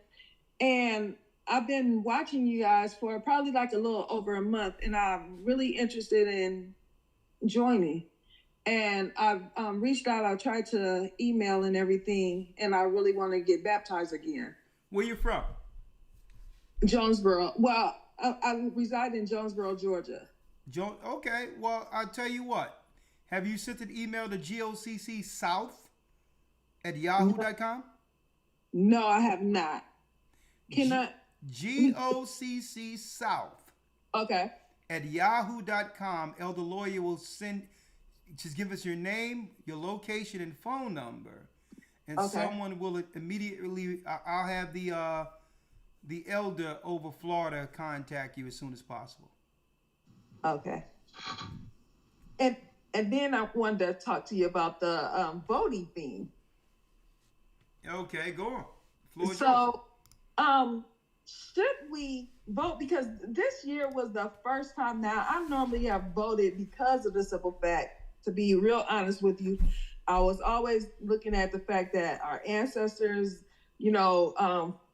and I've been watching you guys for probably like a little over a month, and I'm really interested in joining. And I've reached out. I tried to email and everything, and I really want to get baptized again. Where you from? Jonesboro. Well, I reside in Jonesboro, Georgia. Okay. Well, I'll tell you what. Have you sent an email to GOCCSouth@yahoo.com? No, I have not. Can I? GOCC South. Okay. @yahoo.com. Elder Lawyer will just give us your name, your location, and phone number, and someone will immediately. I'll have the elder over Florida contact you as soon as possible. Okay. And then I wanted to talk to you about the voting thing. Okay, go on. Floor is yours. So Should we vote? Because this year was the first time. Now, I normally have voted because of the simple fact, to be real honest with you, I was always looking at the fact that our ancestors,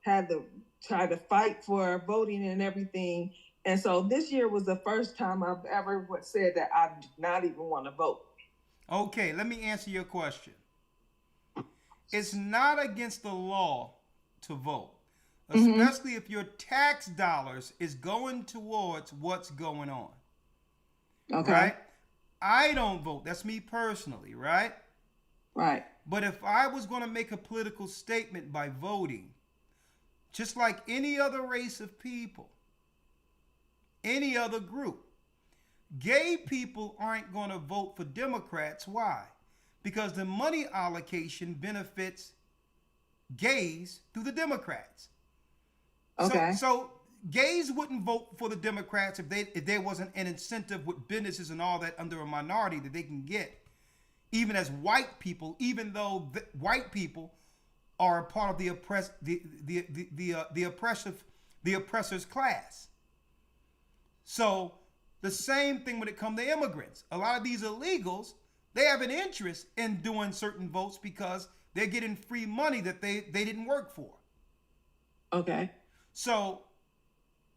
had to try to fight for voting and everything. And so this year was the first time I've ever said that I do not even want to vote. Okay, let me answer your question. It's not against the law to vote, especially if your tax dollars is going towards what's going on. Okay. Right? I don't vote. That's me personally, right? Right. But if I was going to make a political statement by voting, just like any other race of people, any other group, gay people aren't going to vote for Democrats. Why? Because the money allocation benefits gays through the Democrats. Okay. So gays wouldn't vote for the Democrats if there wasn't an incentive with businesses and all that under a minority that they can get, even as white people, even though white people are a part of the oppressor's class. So the same thing when it comes to immigrants. A lot of these illegals, they have an interest in doing certain votes because they're getting free money that they didn't work for. Okay. So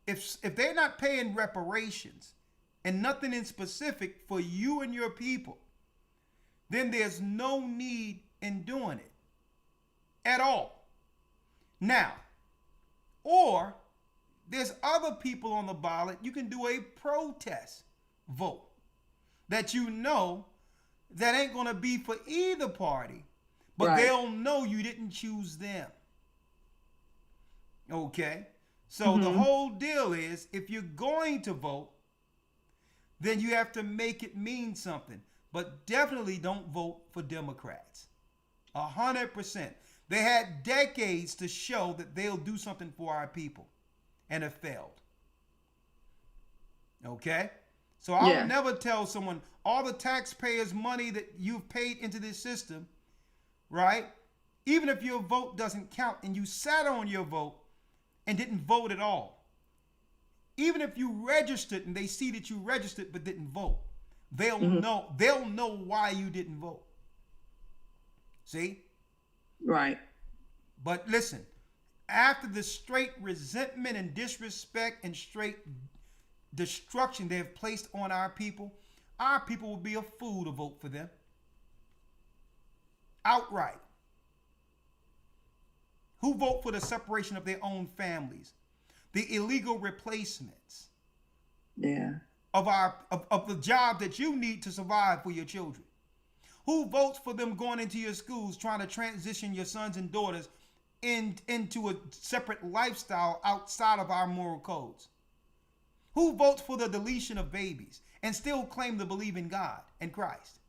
if they're not paying reparations and nothing in specific for you and your people, then there's no need in doing it at all. Now, or there's other people on the ballot, you can do a protest vote that that ain't going to be for either party, but Right. They'll know you didn't choose them. Okay? So the whole deal is, if you're going to vote, then you have to make it mean something. But definitely don't vote for Democrats. 100%. They had decades to show that they'll do something for our people, and have failed. Okay? So I'll never tell someone, all the taxpayers' money that you've paid into this system, right? Even if your vote doesn't count and you sat on your vote and didn't vote at all, even if you registered and they see that you registered but didn't vote, they'll know why you didn't vote. See? Right. But listen, after the straight resentment and disrespect and straight destruction they have placed on our people will be a fool to vote for them. Outright. Who vote for the separation of their own families? The illegal replacements. Yeah. Of the job that you need to survive for your children. Who votes for them going into your schools, trying to transition your sons and daughters into a separate lifestyle outside of our moral codes? Who votes for the deletion of babies and still claim to believe in God and Christ?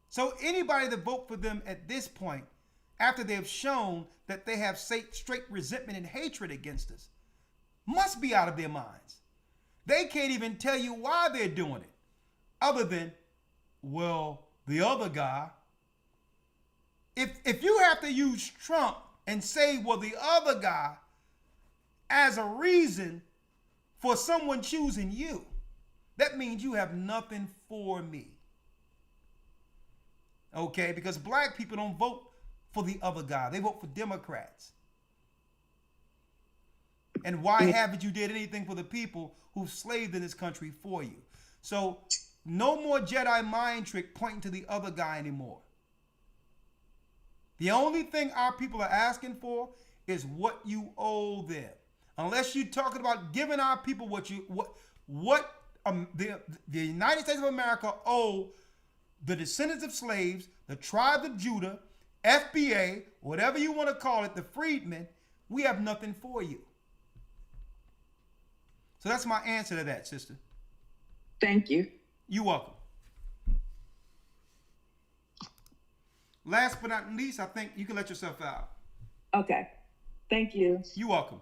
So anybody that vote for them at this point, after they have shown that they have straight resentment and hatred against us, must be out of their minds. They can't even tell you why they're doing it, other than, well, the other guy. If you have to use Trump and say, well, the other guy, as a reason for someone choosing you, that means you have nothing for me. Okay? Because black people don't vote for the other guy. They vote for Democrats. And why haven't you did anything for the people who've slaved in this country for you? So no more Jedi mind trick pointing to the other guy anymore. The only thing our people are asking for is what you owe them. Unless you're talking about giving our people what the United States of America owe the descendants of slaves, the tribe of Judah, FBA, whatever you want to call it, the freedmen, we have nothing for you. So that's my answer to that, sister. Thank you. You're welcome. Last but not least, I think you can let yourself out. Okay. Thank you. You're welcome.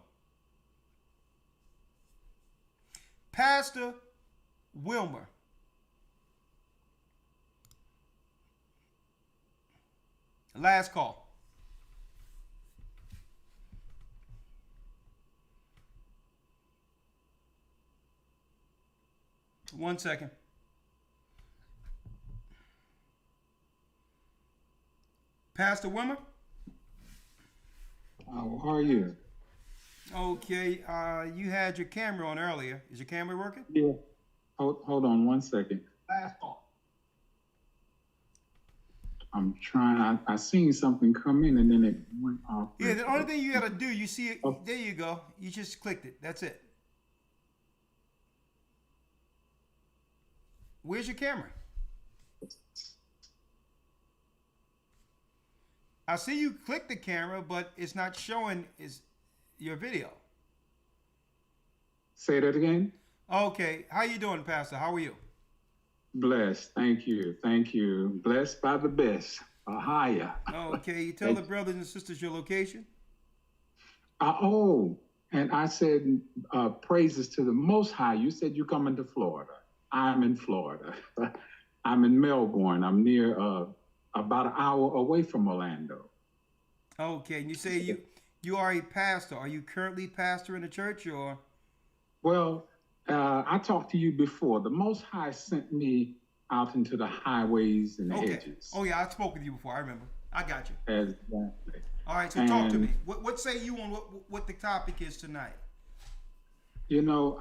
Pastor Wilmer. Last call. 1 second. Pastor Wimmer? How are you? Okay, you had your camera on earlier. Is your camera working? Yeah. Hold on 1 second. I'm trying. I seen something come in and then it went off. Yeah, the only thing you got to do, you see it. There you go. You just clicked it. That's it. Where's your camera? I see you click the camera, but it's not showing your video. Say that again. Okay. How you doing, Pastor? How are you? Blessed. Thank you. Thank you. Blessed by the best. Higher. Okay. You tell the brothers and sisters your location. And I said praises to the Most High. You said you're coming to Florida. I'm in Florida. I'm in Melbourne. I'm near about an hour away from Orlando. Okay. And you say you are a pastor. Are you currently pastor in the church or? Well, I talked to you before. The Most High sent me out into the highways and the edges. Oh, yeah. I spoke with you before. I remember. I got you. Exactly. All right. So talk to me. What say you on what the topic is tonight? You know,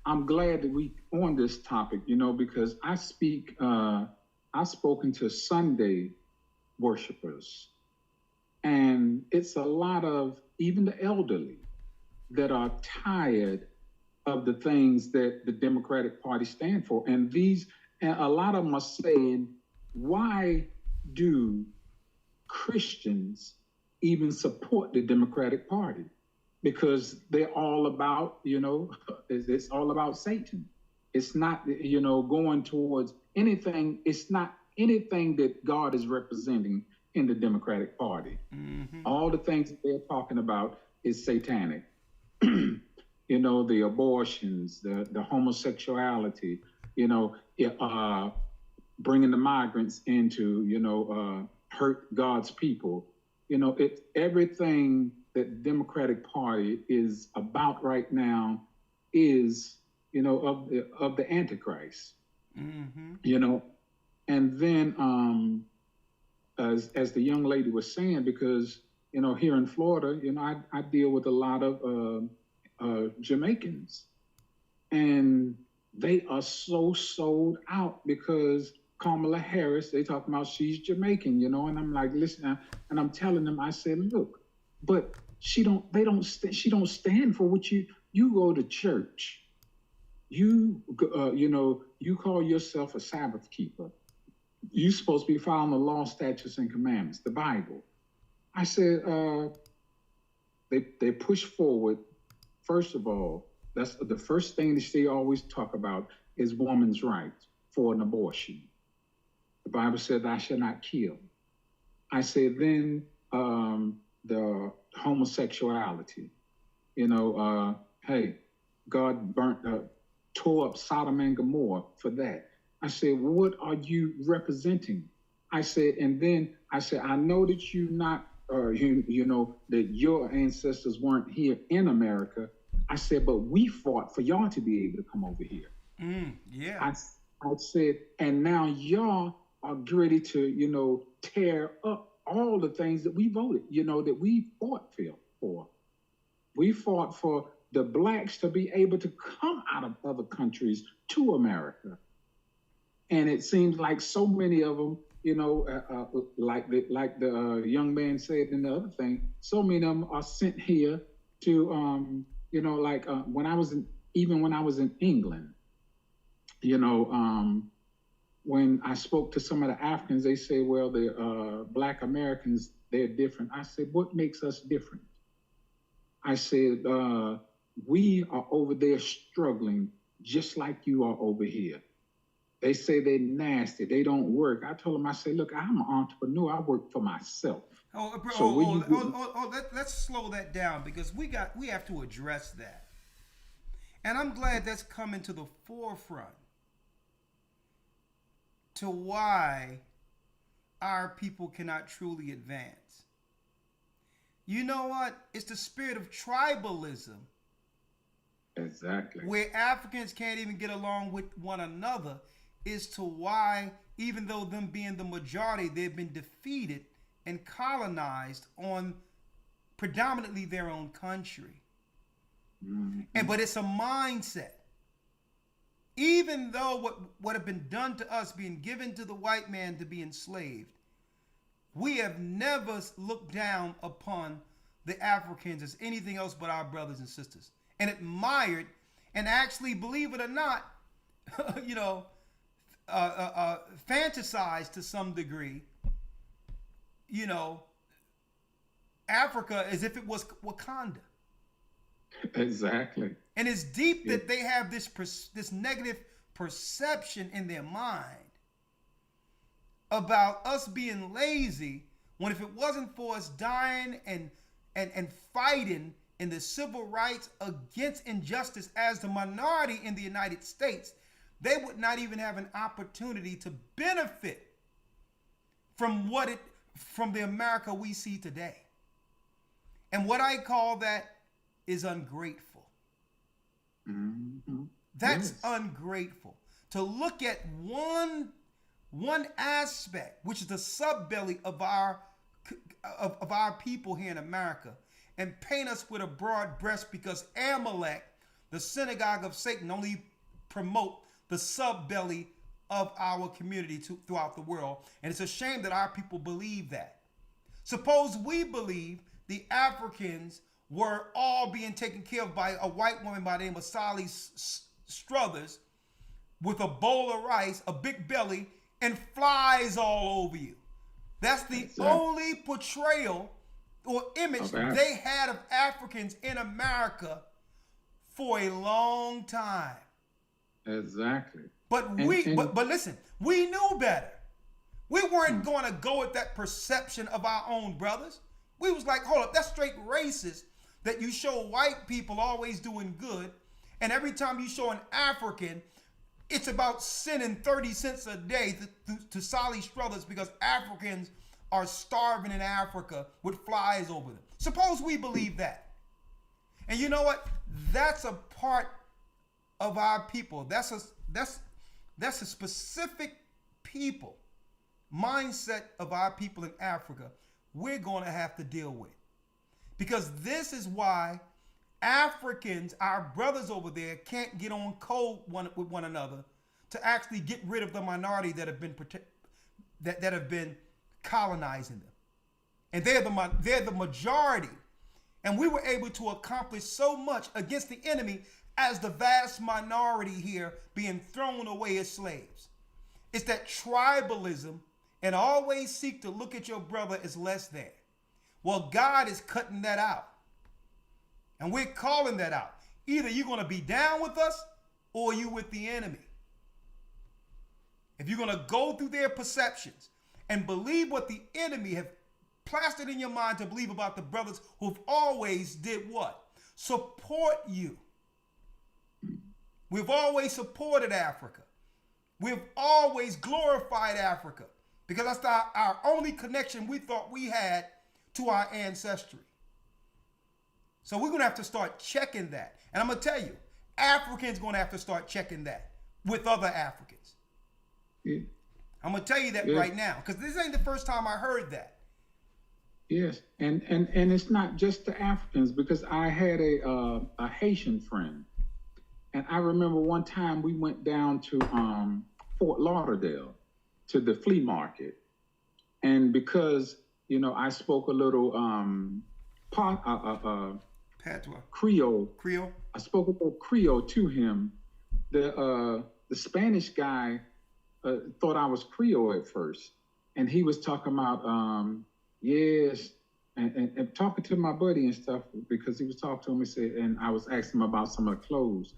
I'm glad that we on this topic, you know, because I've spoken to Sunday worshipers, and it's a lot of even the elderly that are tired of the things that the Democratic Party stand for. And a lot of them are saying, why do Christians even support the Democratic Party? Because they're all about, you know, it's all about Satan. It's not, you know, going towards anything. It's not anything that God is representing in the Democratic Party. Mm-hmm. All the things that they're talking about is satanic. You know, the abortions, the homosexuality, you know, bringing the migrants into, you know, hurt God's people. You know, everything that the Democratic Party is about right now is, you know, of the Antichrist. Mm-hmm. You know, and then as the young lady was saying, because, you know, here in Florida, you know, I deal with a lot of Jamaicans, and they are so sold out because Kamala Harris, they talking about she's Jamaican, you know, and I'm like, listen, and I'm telling them, I said, look, but she don't stand for what you go to church, you know, you call yourself a Sabbath keeper, you're supposed to be following the law, statutes, and commandments, the Bible. I said, they push forward. First of all, that's the first thing that they always talk about is woman's right for an abortion. The Bible said, "Thou shalt not kill." I said, then the homosexuality. You know, hey, God tore up Sodom and Gomorrah for that. I said, what are you representing? I said, and then I said, I know that you not, you know, that your ancestors weren't here in America. I said, but we fought for y'all to be able to come over here. Yeah. I said, and now y'all are ready to, you know, tear up all the things that we voted, you know, that we fought for. We fought for the blacks to be able to come out of other countries to America. And it seems like so many of them, you know, like the young man said in the other thing, so many of them are sent here to, you know, like when I was in England, you know, when I spoke to some of the Africans, they say, well, the Black Americans, they're different. I said, what makes us different? I said, we are over there struggling just like you are over here. They say they're nasty, they don't work. I told them, I said, look, I'm an entrepreneur, I work for myself. Let's slow that down because we have to address that. And I'm glad that's coming to the forefront to why our people cannot truly advance. You know what? It's the spirit of tribalism Exactly. Where Africans can't even get along with one another is to why, even though them being the majority, they've been defeated and colonized on predominantly their own country. Mm-hmm. But it's a mindset. Even though what have been done to us, being given to the white man to be enslaved, we have never looked down upon the Africans as anything else but our brothers and sisters, and admired, and actually, believe it or not, fantasized to some degree, Africa as if it was Wakanda. Exactly. And it's deep that they have this negative perception in their mind about us being lazy, when if it wasn't for us dying and fighting in the civil rights against injustice as the minority in the United States, they would not even have an opportunity to benefit from the America we see today. And what I call that is ungrateful. Mm-hmm. That's ungrateful. To look at one aspect, which is the subbelly of our people here in America, and paint us with a broad breast because Amalek, the synagogue of Satan, only promote the subbelly of our community throughout the world. And it's a shame that our people believe that. Suppose we believe the Africans were all being taken care of by a white woman by the name of Sally Struthers with a bowl of rice, a big belly, and flies all over you. That's the only portrayal or image they had of Africans in America for a long time. Exactly. But but listen, we knew better. We weren't going to go with that perception of our own brothers. We was like, hold up, that's straight racist that you show white people always doing good, and every time you show an African, it's about sending 30 cents a day to Sally Struthers because Africans are starving in Africa with flies over them. Suppose we believe that. And you know what? That's a part of our people. That's a specific people mindset of our people in Africa we're going to have to deal with. Because this is why Africans, our brothers over there, can't get on code with one another to actually get rid of the minority that have been that have been colonizing them. And they're the majority. And we were able to accomplish so much against the enemy as the vast minority here being thrown away as slaves. It's that tribalism and always seek to look at your brother as less than. Well, God is cutting that out. And we're calling that out. Either you're going to be down with us or you with the enemy. If you're going to go through their perceptions and believe what the enemy have plastered in your mind to believe about the brothers who've always did what? Support you. We've always supported Africa. We've always glorified Africa because that's our only connection we thought we had to our ancestry. So we're going to have to start checking that. And I'm going to tell you, Africans going to have to start checking that with other Africans. Yeah. I'm going to tell you that right now because this ain't the first time I heard that. Yes, and it's not just the Africans because I had a Haitian friend. And I remember one time we went down to Fort Lauderdale to the flea market. And because, I spoke a little Patois. Creole. Creole. I spoke a little Creole to him. The Spanish guy thought I was Creole at first. And he was talking about, yes, and talking to my buddy and stuff because he was talking to him and said, and I was asking him about some of the clothes.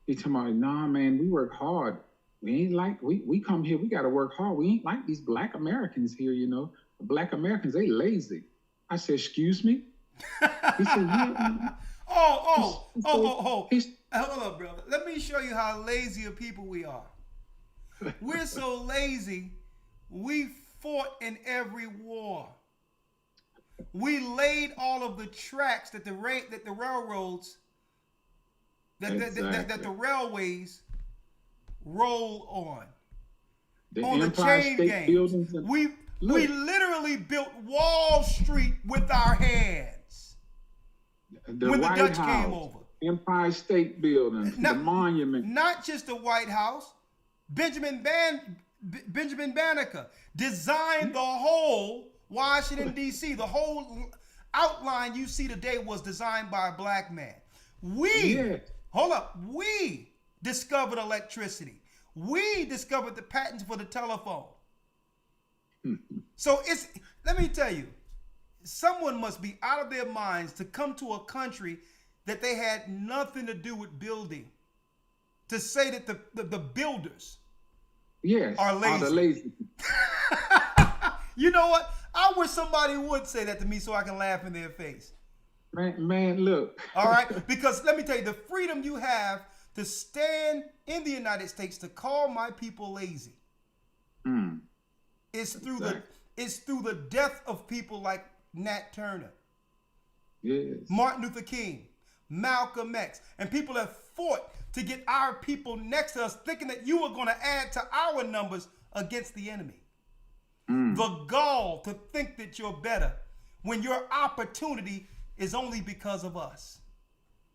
He told me, nah, man, we work hard. We ain't like, we come here, we got to work hard. We ain't like these Black Americans here, Black Americans, they lazy. I said, excuse me? He said, yeah. Hold up, brother. Let me show you how lazy of people we are. We're so lazy, we fought in every war. We laid all of the tracks that the railroads that the railways roll on. The on Empire the chain State gangs. Buildings and- We literally built Wall Street with our hands The when White the Dutch House, came over. Empire State Buildings, the monument. Not just the White House. Benjamin Banneker designed the whole Washington, D.C. The whole outline you see today was designed by a black man. We discovered electricity. We discovered the patents for the telephone. So let me tell you, someone must be out of their minds to come to a country that they had nothing to do with building, to say that the builders are lazy. Are the lazy. You know what? I wish somebody would say that to me so I can laugh in their face. Man, look. All right? Because let me tell you, the freedom you have to stand in the United States to call my people lazy is through the death of people like Nat Turner, Martin Luther King, Malcolm X, and people have fought to get our people next to us, thinking that you were going to add to our numbers against the enemy. The gall to think that you're better when your opportunity is only because of us.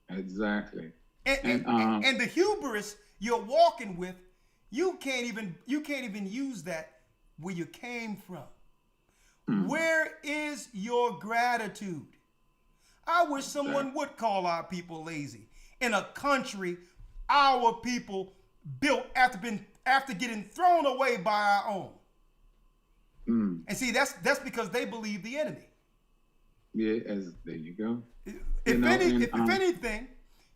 Exactly. And the hubris you're walking with, you can't even use that where you came from. Where is your gratitude? I wish someone would call our people lazy in a country our people built after getting thrown away by our own. And see, that's because they believe the enemy. Yeah, there you go. If anything,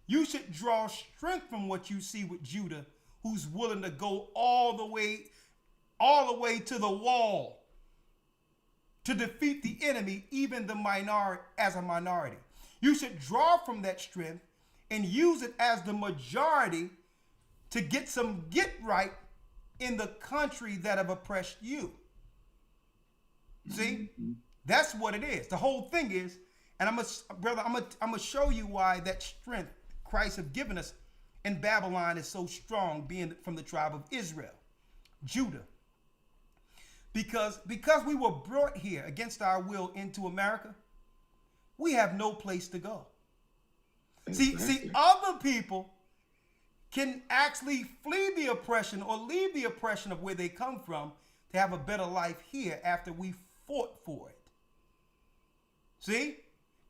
you should draw strength from what you see with Judah, who's willing to go all the way to the wall to defeat the enemy, even the minority as a minority. You should draw from that strength and use it as the majority to get some get right in the country that have oppressed you. See, that's what it is. The whole thing is, and I'm gonna show you why that strength Christ have given us in Babylon is so strong, being from the tribe of Israel, Judah. Because we were brought here against our will into America, we have no place to go. See, other people can actually flee the oppression or leave the oppression of where they come from to have a better life here after we fought for it. See?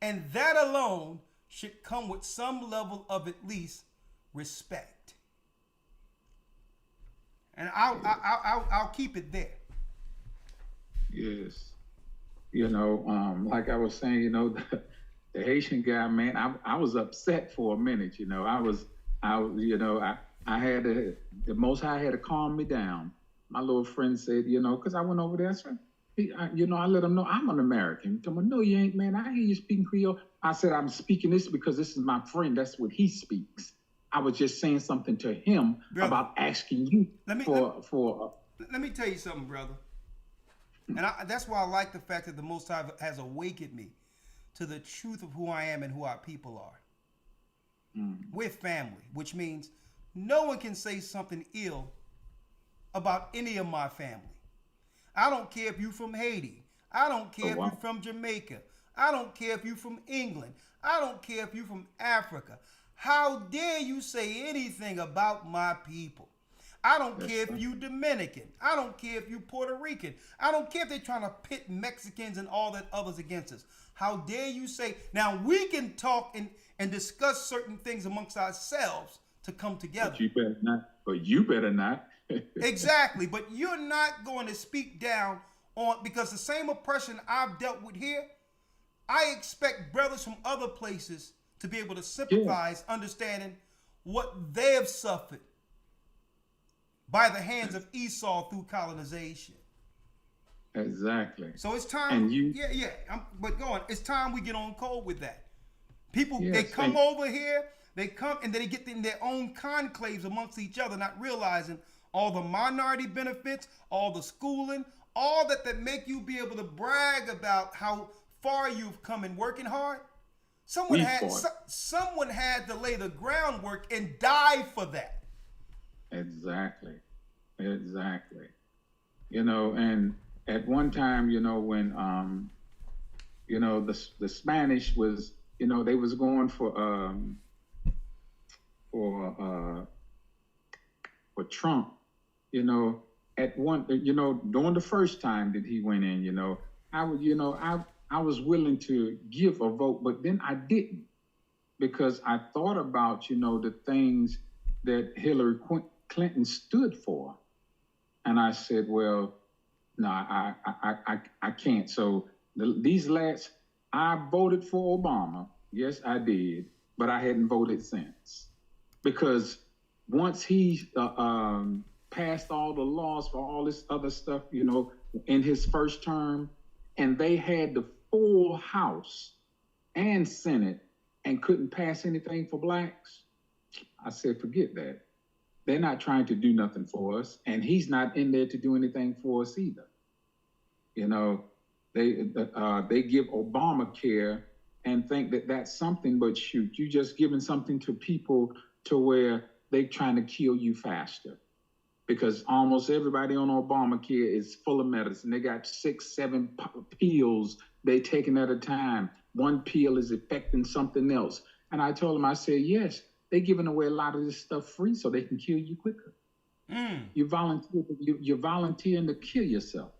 And that alone should come with some level of at least respect. And I'll keep it there. Yes. Like I was saying, the Haitian guy, man, I was upset for a minute. I had the Most High had to calm me down. My little friend said, because I went over there, sir. I let him know I'm an American. He told me, no, you ain't, man. I hear you speaking Creole. I said, I'm speaking this because this is my friend. That's what he speaks. I was just saying something to him about asking you for. Let me tell you something, brother. And that's why I like the fact that the Most High has awakened me to the truth of who I am and who our people are. We're family, which means no one can say something ill about any of my family. I don't care if you're from Haiti. I don't care if you're from Jamaica. I don't care if you're from England. I don't care if you're from Africa. How dare you say anything about my people? I don't care if you Dominican. I don't care if you Puerto Rican. I don't care if they're trying to pit Mexicans and all that others against us. How dare you say, now we can talk and discuss certain things amongst ourselves to come together. But you better not. Exactly. But you're not going to speak down on, because the same oppression I've dealt with here, I expect brothers from other places to be able to sympathize, understanding what they have suffered by the hands of Esau through colonization. Exactly. So it's time. But go on. It's time we get on code with that. People, they come over here, they come and they get in their own conclaves amongst each other, not realizing all the minority benefits, all the schooling, all that make you be able to brag about how far you've come in working hard. Someone had to lay the groundwork and die for that. Exactly. You know, and at one time, you know, when you know, the Spanish was, you know, they was going for Trump, you know, at one, you know, during the first time that he went in, you know, I was willing to give a vote, but then I didn't, because I thought about, you know, the things that Hillary Clinton stood for. And I said, well, no, I can't. So these last, I voted for Obama. Yes, I did, but I hadn't voted since, because once he passed all the laws for all this other stuff, you know, in his first term, and they had the full House and Senate and couldn't pass anything for blacks, I said, forget that. They're not trying to do nothing for us, and he's not in there to do anything for us either. You know, they give Obamacare and think that that's something, but shoot, you just giving something to people to where they're trying to kill you faster. Because almost everybody on Obamacare is full of medicine. They got 6, 7 pills they taking at a time. One pill is affecting something else. And I told them, I said, yes, they're giving away a lot of this stuff free so they can kill you quicker. You're volunteering to kill yourself.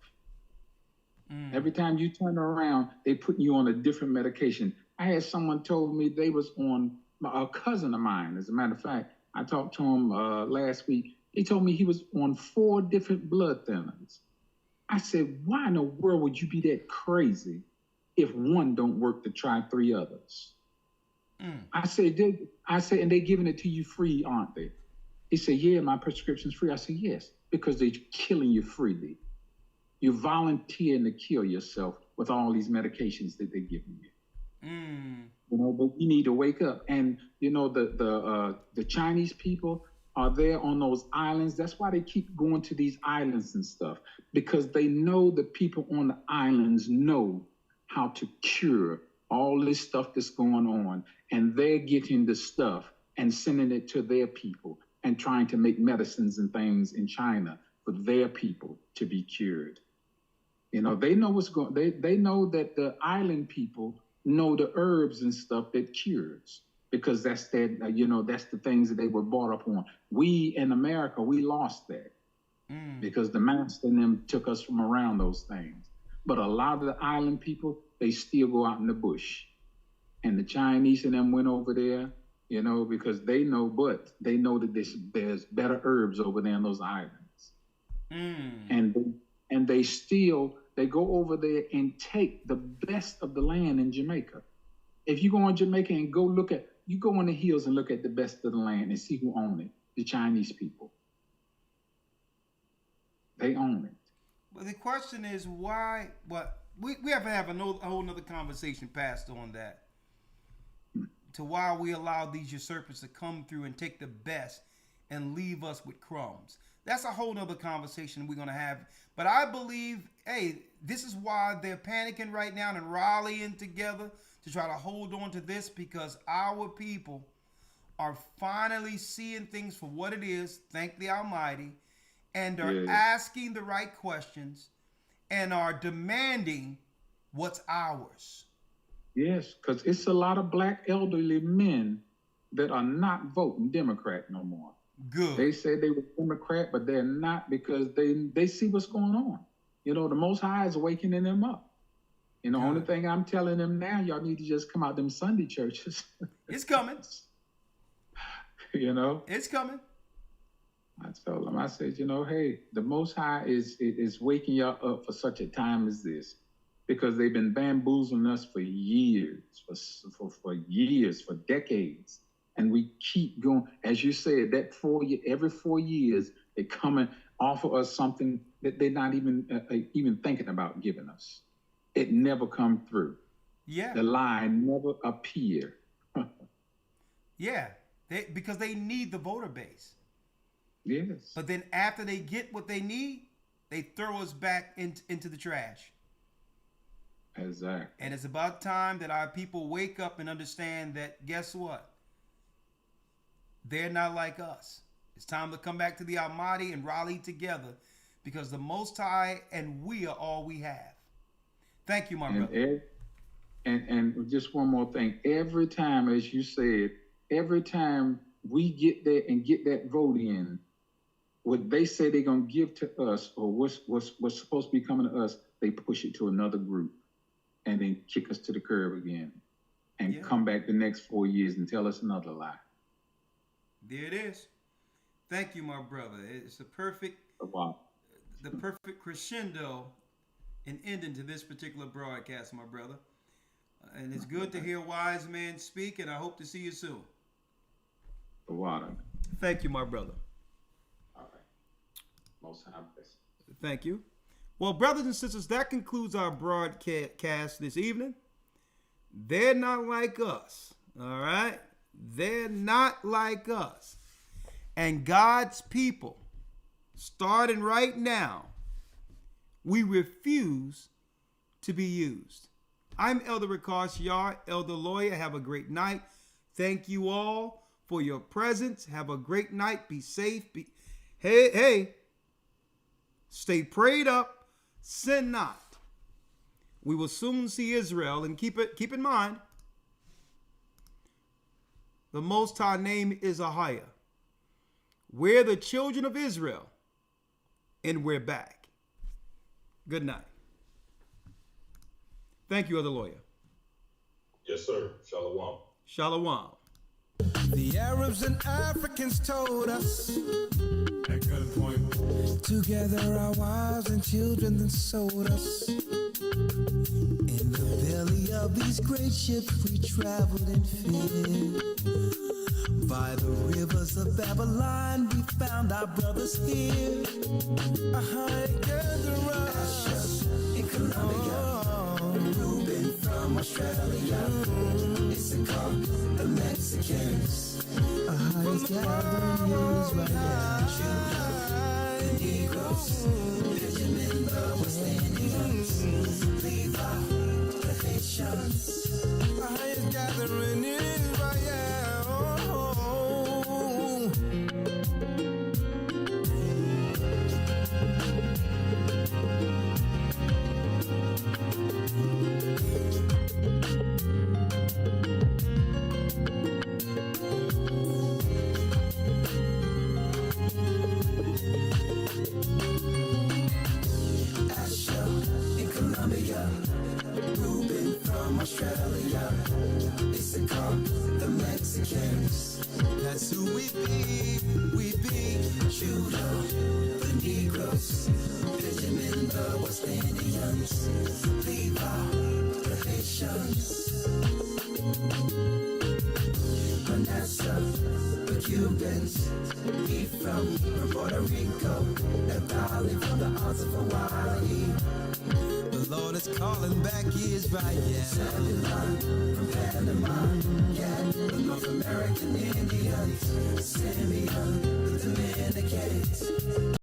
Every time you turn around, they put you on a different medication. I had someone told me they was on, a cousin of mine, as a matter of fact. I talked to him last week. He told me he was on 4 different blood thinners. I said, why in the world would you be that crazy if one don't work to try 3 others? I said, and they giving it to you free, aren't they? He said, yeah, my prescription's free. I said, yes, because they're killing you freely. You're volunteering to kill yourself with all these medications that they're giving you. You know, but we need to wake up. And you know, the Chinese people are there on those islands. That's why they keep going to these islands and stuff, because they know the people on the islands know how to cure all this stuff that's going on, and they're getting the stuff and sending it to their people and trying to make medicines and things in China for their people to be cured. You know, they know what's going. They know that the island people know the herbs and stuff that cures, because that's that. You know, that's the things that they were brought up on. We in America, we lost that because the master and them took us from around those things. But a lot of the island people, they still go out in the bush, and the Chinese and them went over there. You know, because they know, but they know that there's better herbs over there in those islands, and they still. They go over there and take the best of the land in Jamaica. If you go on Jamaica and you go on the hills and look at the best of the land and see who own it, the Chinese people. They own it. Well, the question is why, we have to have a whole nother conversation passed on that. To why we allow these usurpers to come through and take the best and leave us with crumbs. That's a whole nother conversation we're going to have. But I believe, hey, this is why they're panicking right now and rallying together to try to hold on to this, because our people are finally seeing things for what it is, thank the Almighty, and are asking the right questions and are demanding what's ours. Yes, because it's a lot of black elderly men that are not voting Democrat no more. Good. They say they were Democrat, but they're not, because they see what's going on. You know, the Most High is wakening them up. And the only thing I'm telling them now, y'all need to just come out them Sunday churches. It's coming. You know? It's coming. I told them, I said, you know, hey, the Most High is waking y'all up for such a time as this, because they've been bamboozling us for years, for years, for decades. And we keep going, as you said, that every 4 years, they come and offer us something that they're not even thinking about giving us. It never come through. Yeah. The lie never appear. Yeah, because they need the voter base. Yes. But then after they get what they need, they throw us back into the trash. Exactly. And it's about time that our people wake up and understand that, guess what? They're not like us. It's time to come back to the Almighty and rally together, because the Most High and we are all we have. Thank you, my brother. And just one more thing. Every time, as you said, every time we get there and get that vote in, what they say they're gonna give to us, or what's supposed to be coming to us, they push it to another group, and then kick us to the curb again, and come back the next 4 years and tell us another lie. There it is. Thank you, my brother. It's the perfect crescendo and ending to this particular broadcast, my brother. And it's good to hear wise men speak, and I hope to see you soon. The water. Thank you, my brother. All right. Most High bless. Thank you. Well, brothers and sisters, that concludes our broadcast this evening. They're not like us. All right? They're not like us. And God's people, starting right now, we refuse to be used. I'm Elder Rikash Yar, Elder Lawyer. Have a great night. Thank you all for your presence. Have a great night. Be safe. Hey. Stay prayed up. Sin not. We will soon see Israel, and keep in mind, the Most High name is Ahia. We're the children of Israel, and we're back. Good night. Thank you, Elder Lawyer. Yes, sir. Shalom. Shalom. The Arabs and Africans told us at gunpoint, together our wives and children then sold us. In the belly of these great ships we traveled in fear. By the rivers of Babylon we found our brothers here. Together us in Colombia, Reuben from Australia, Issachar, the Mexicans, Ahai's gathering Israel, Judah, the Negroes, Benjamin, the West Indians, Levi, the Haitians, Ahai's gathering Israel. Reuben from Australia, Issachar, the Mexicans. That's who we be. Judah, the Negroes, Benjamin, the West Indians, Levi, the Haitians, Manasseh, the Cubans, Ephraim from Puerto Rico, Naphtali from the Isles of Hawaii. The Lord is calling back Israel. Zebulun from Panama, Gad, the North American Indians, Simeon, the Dominicans.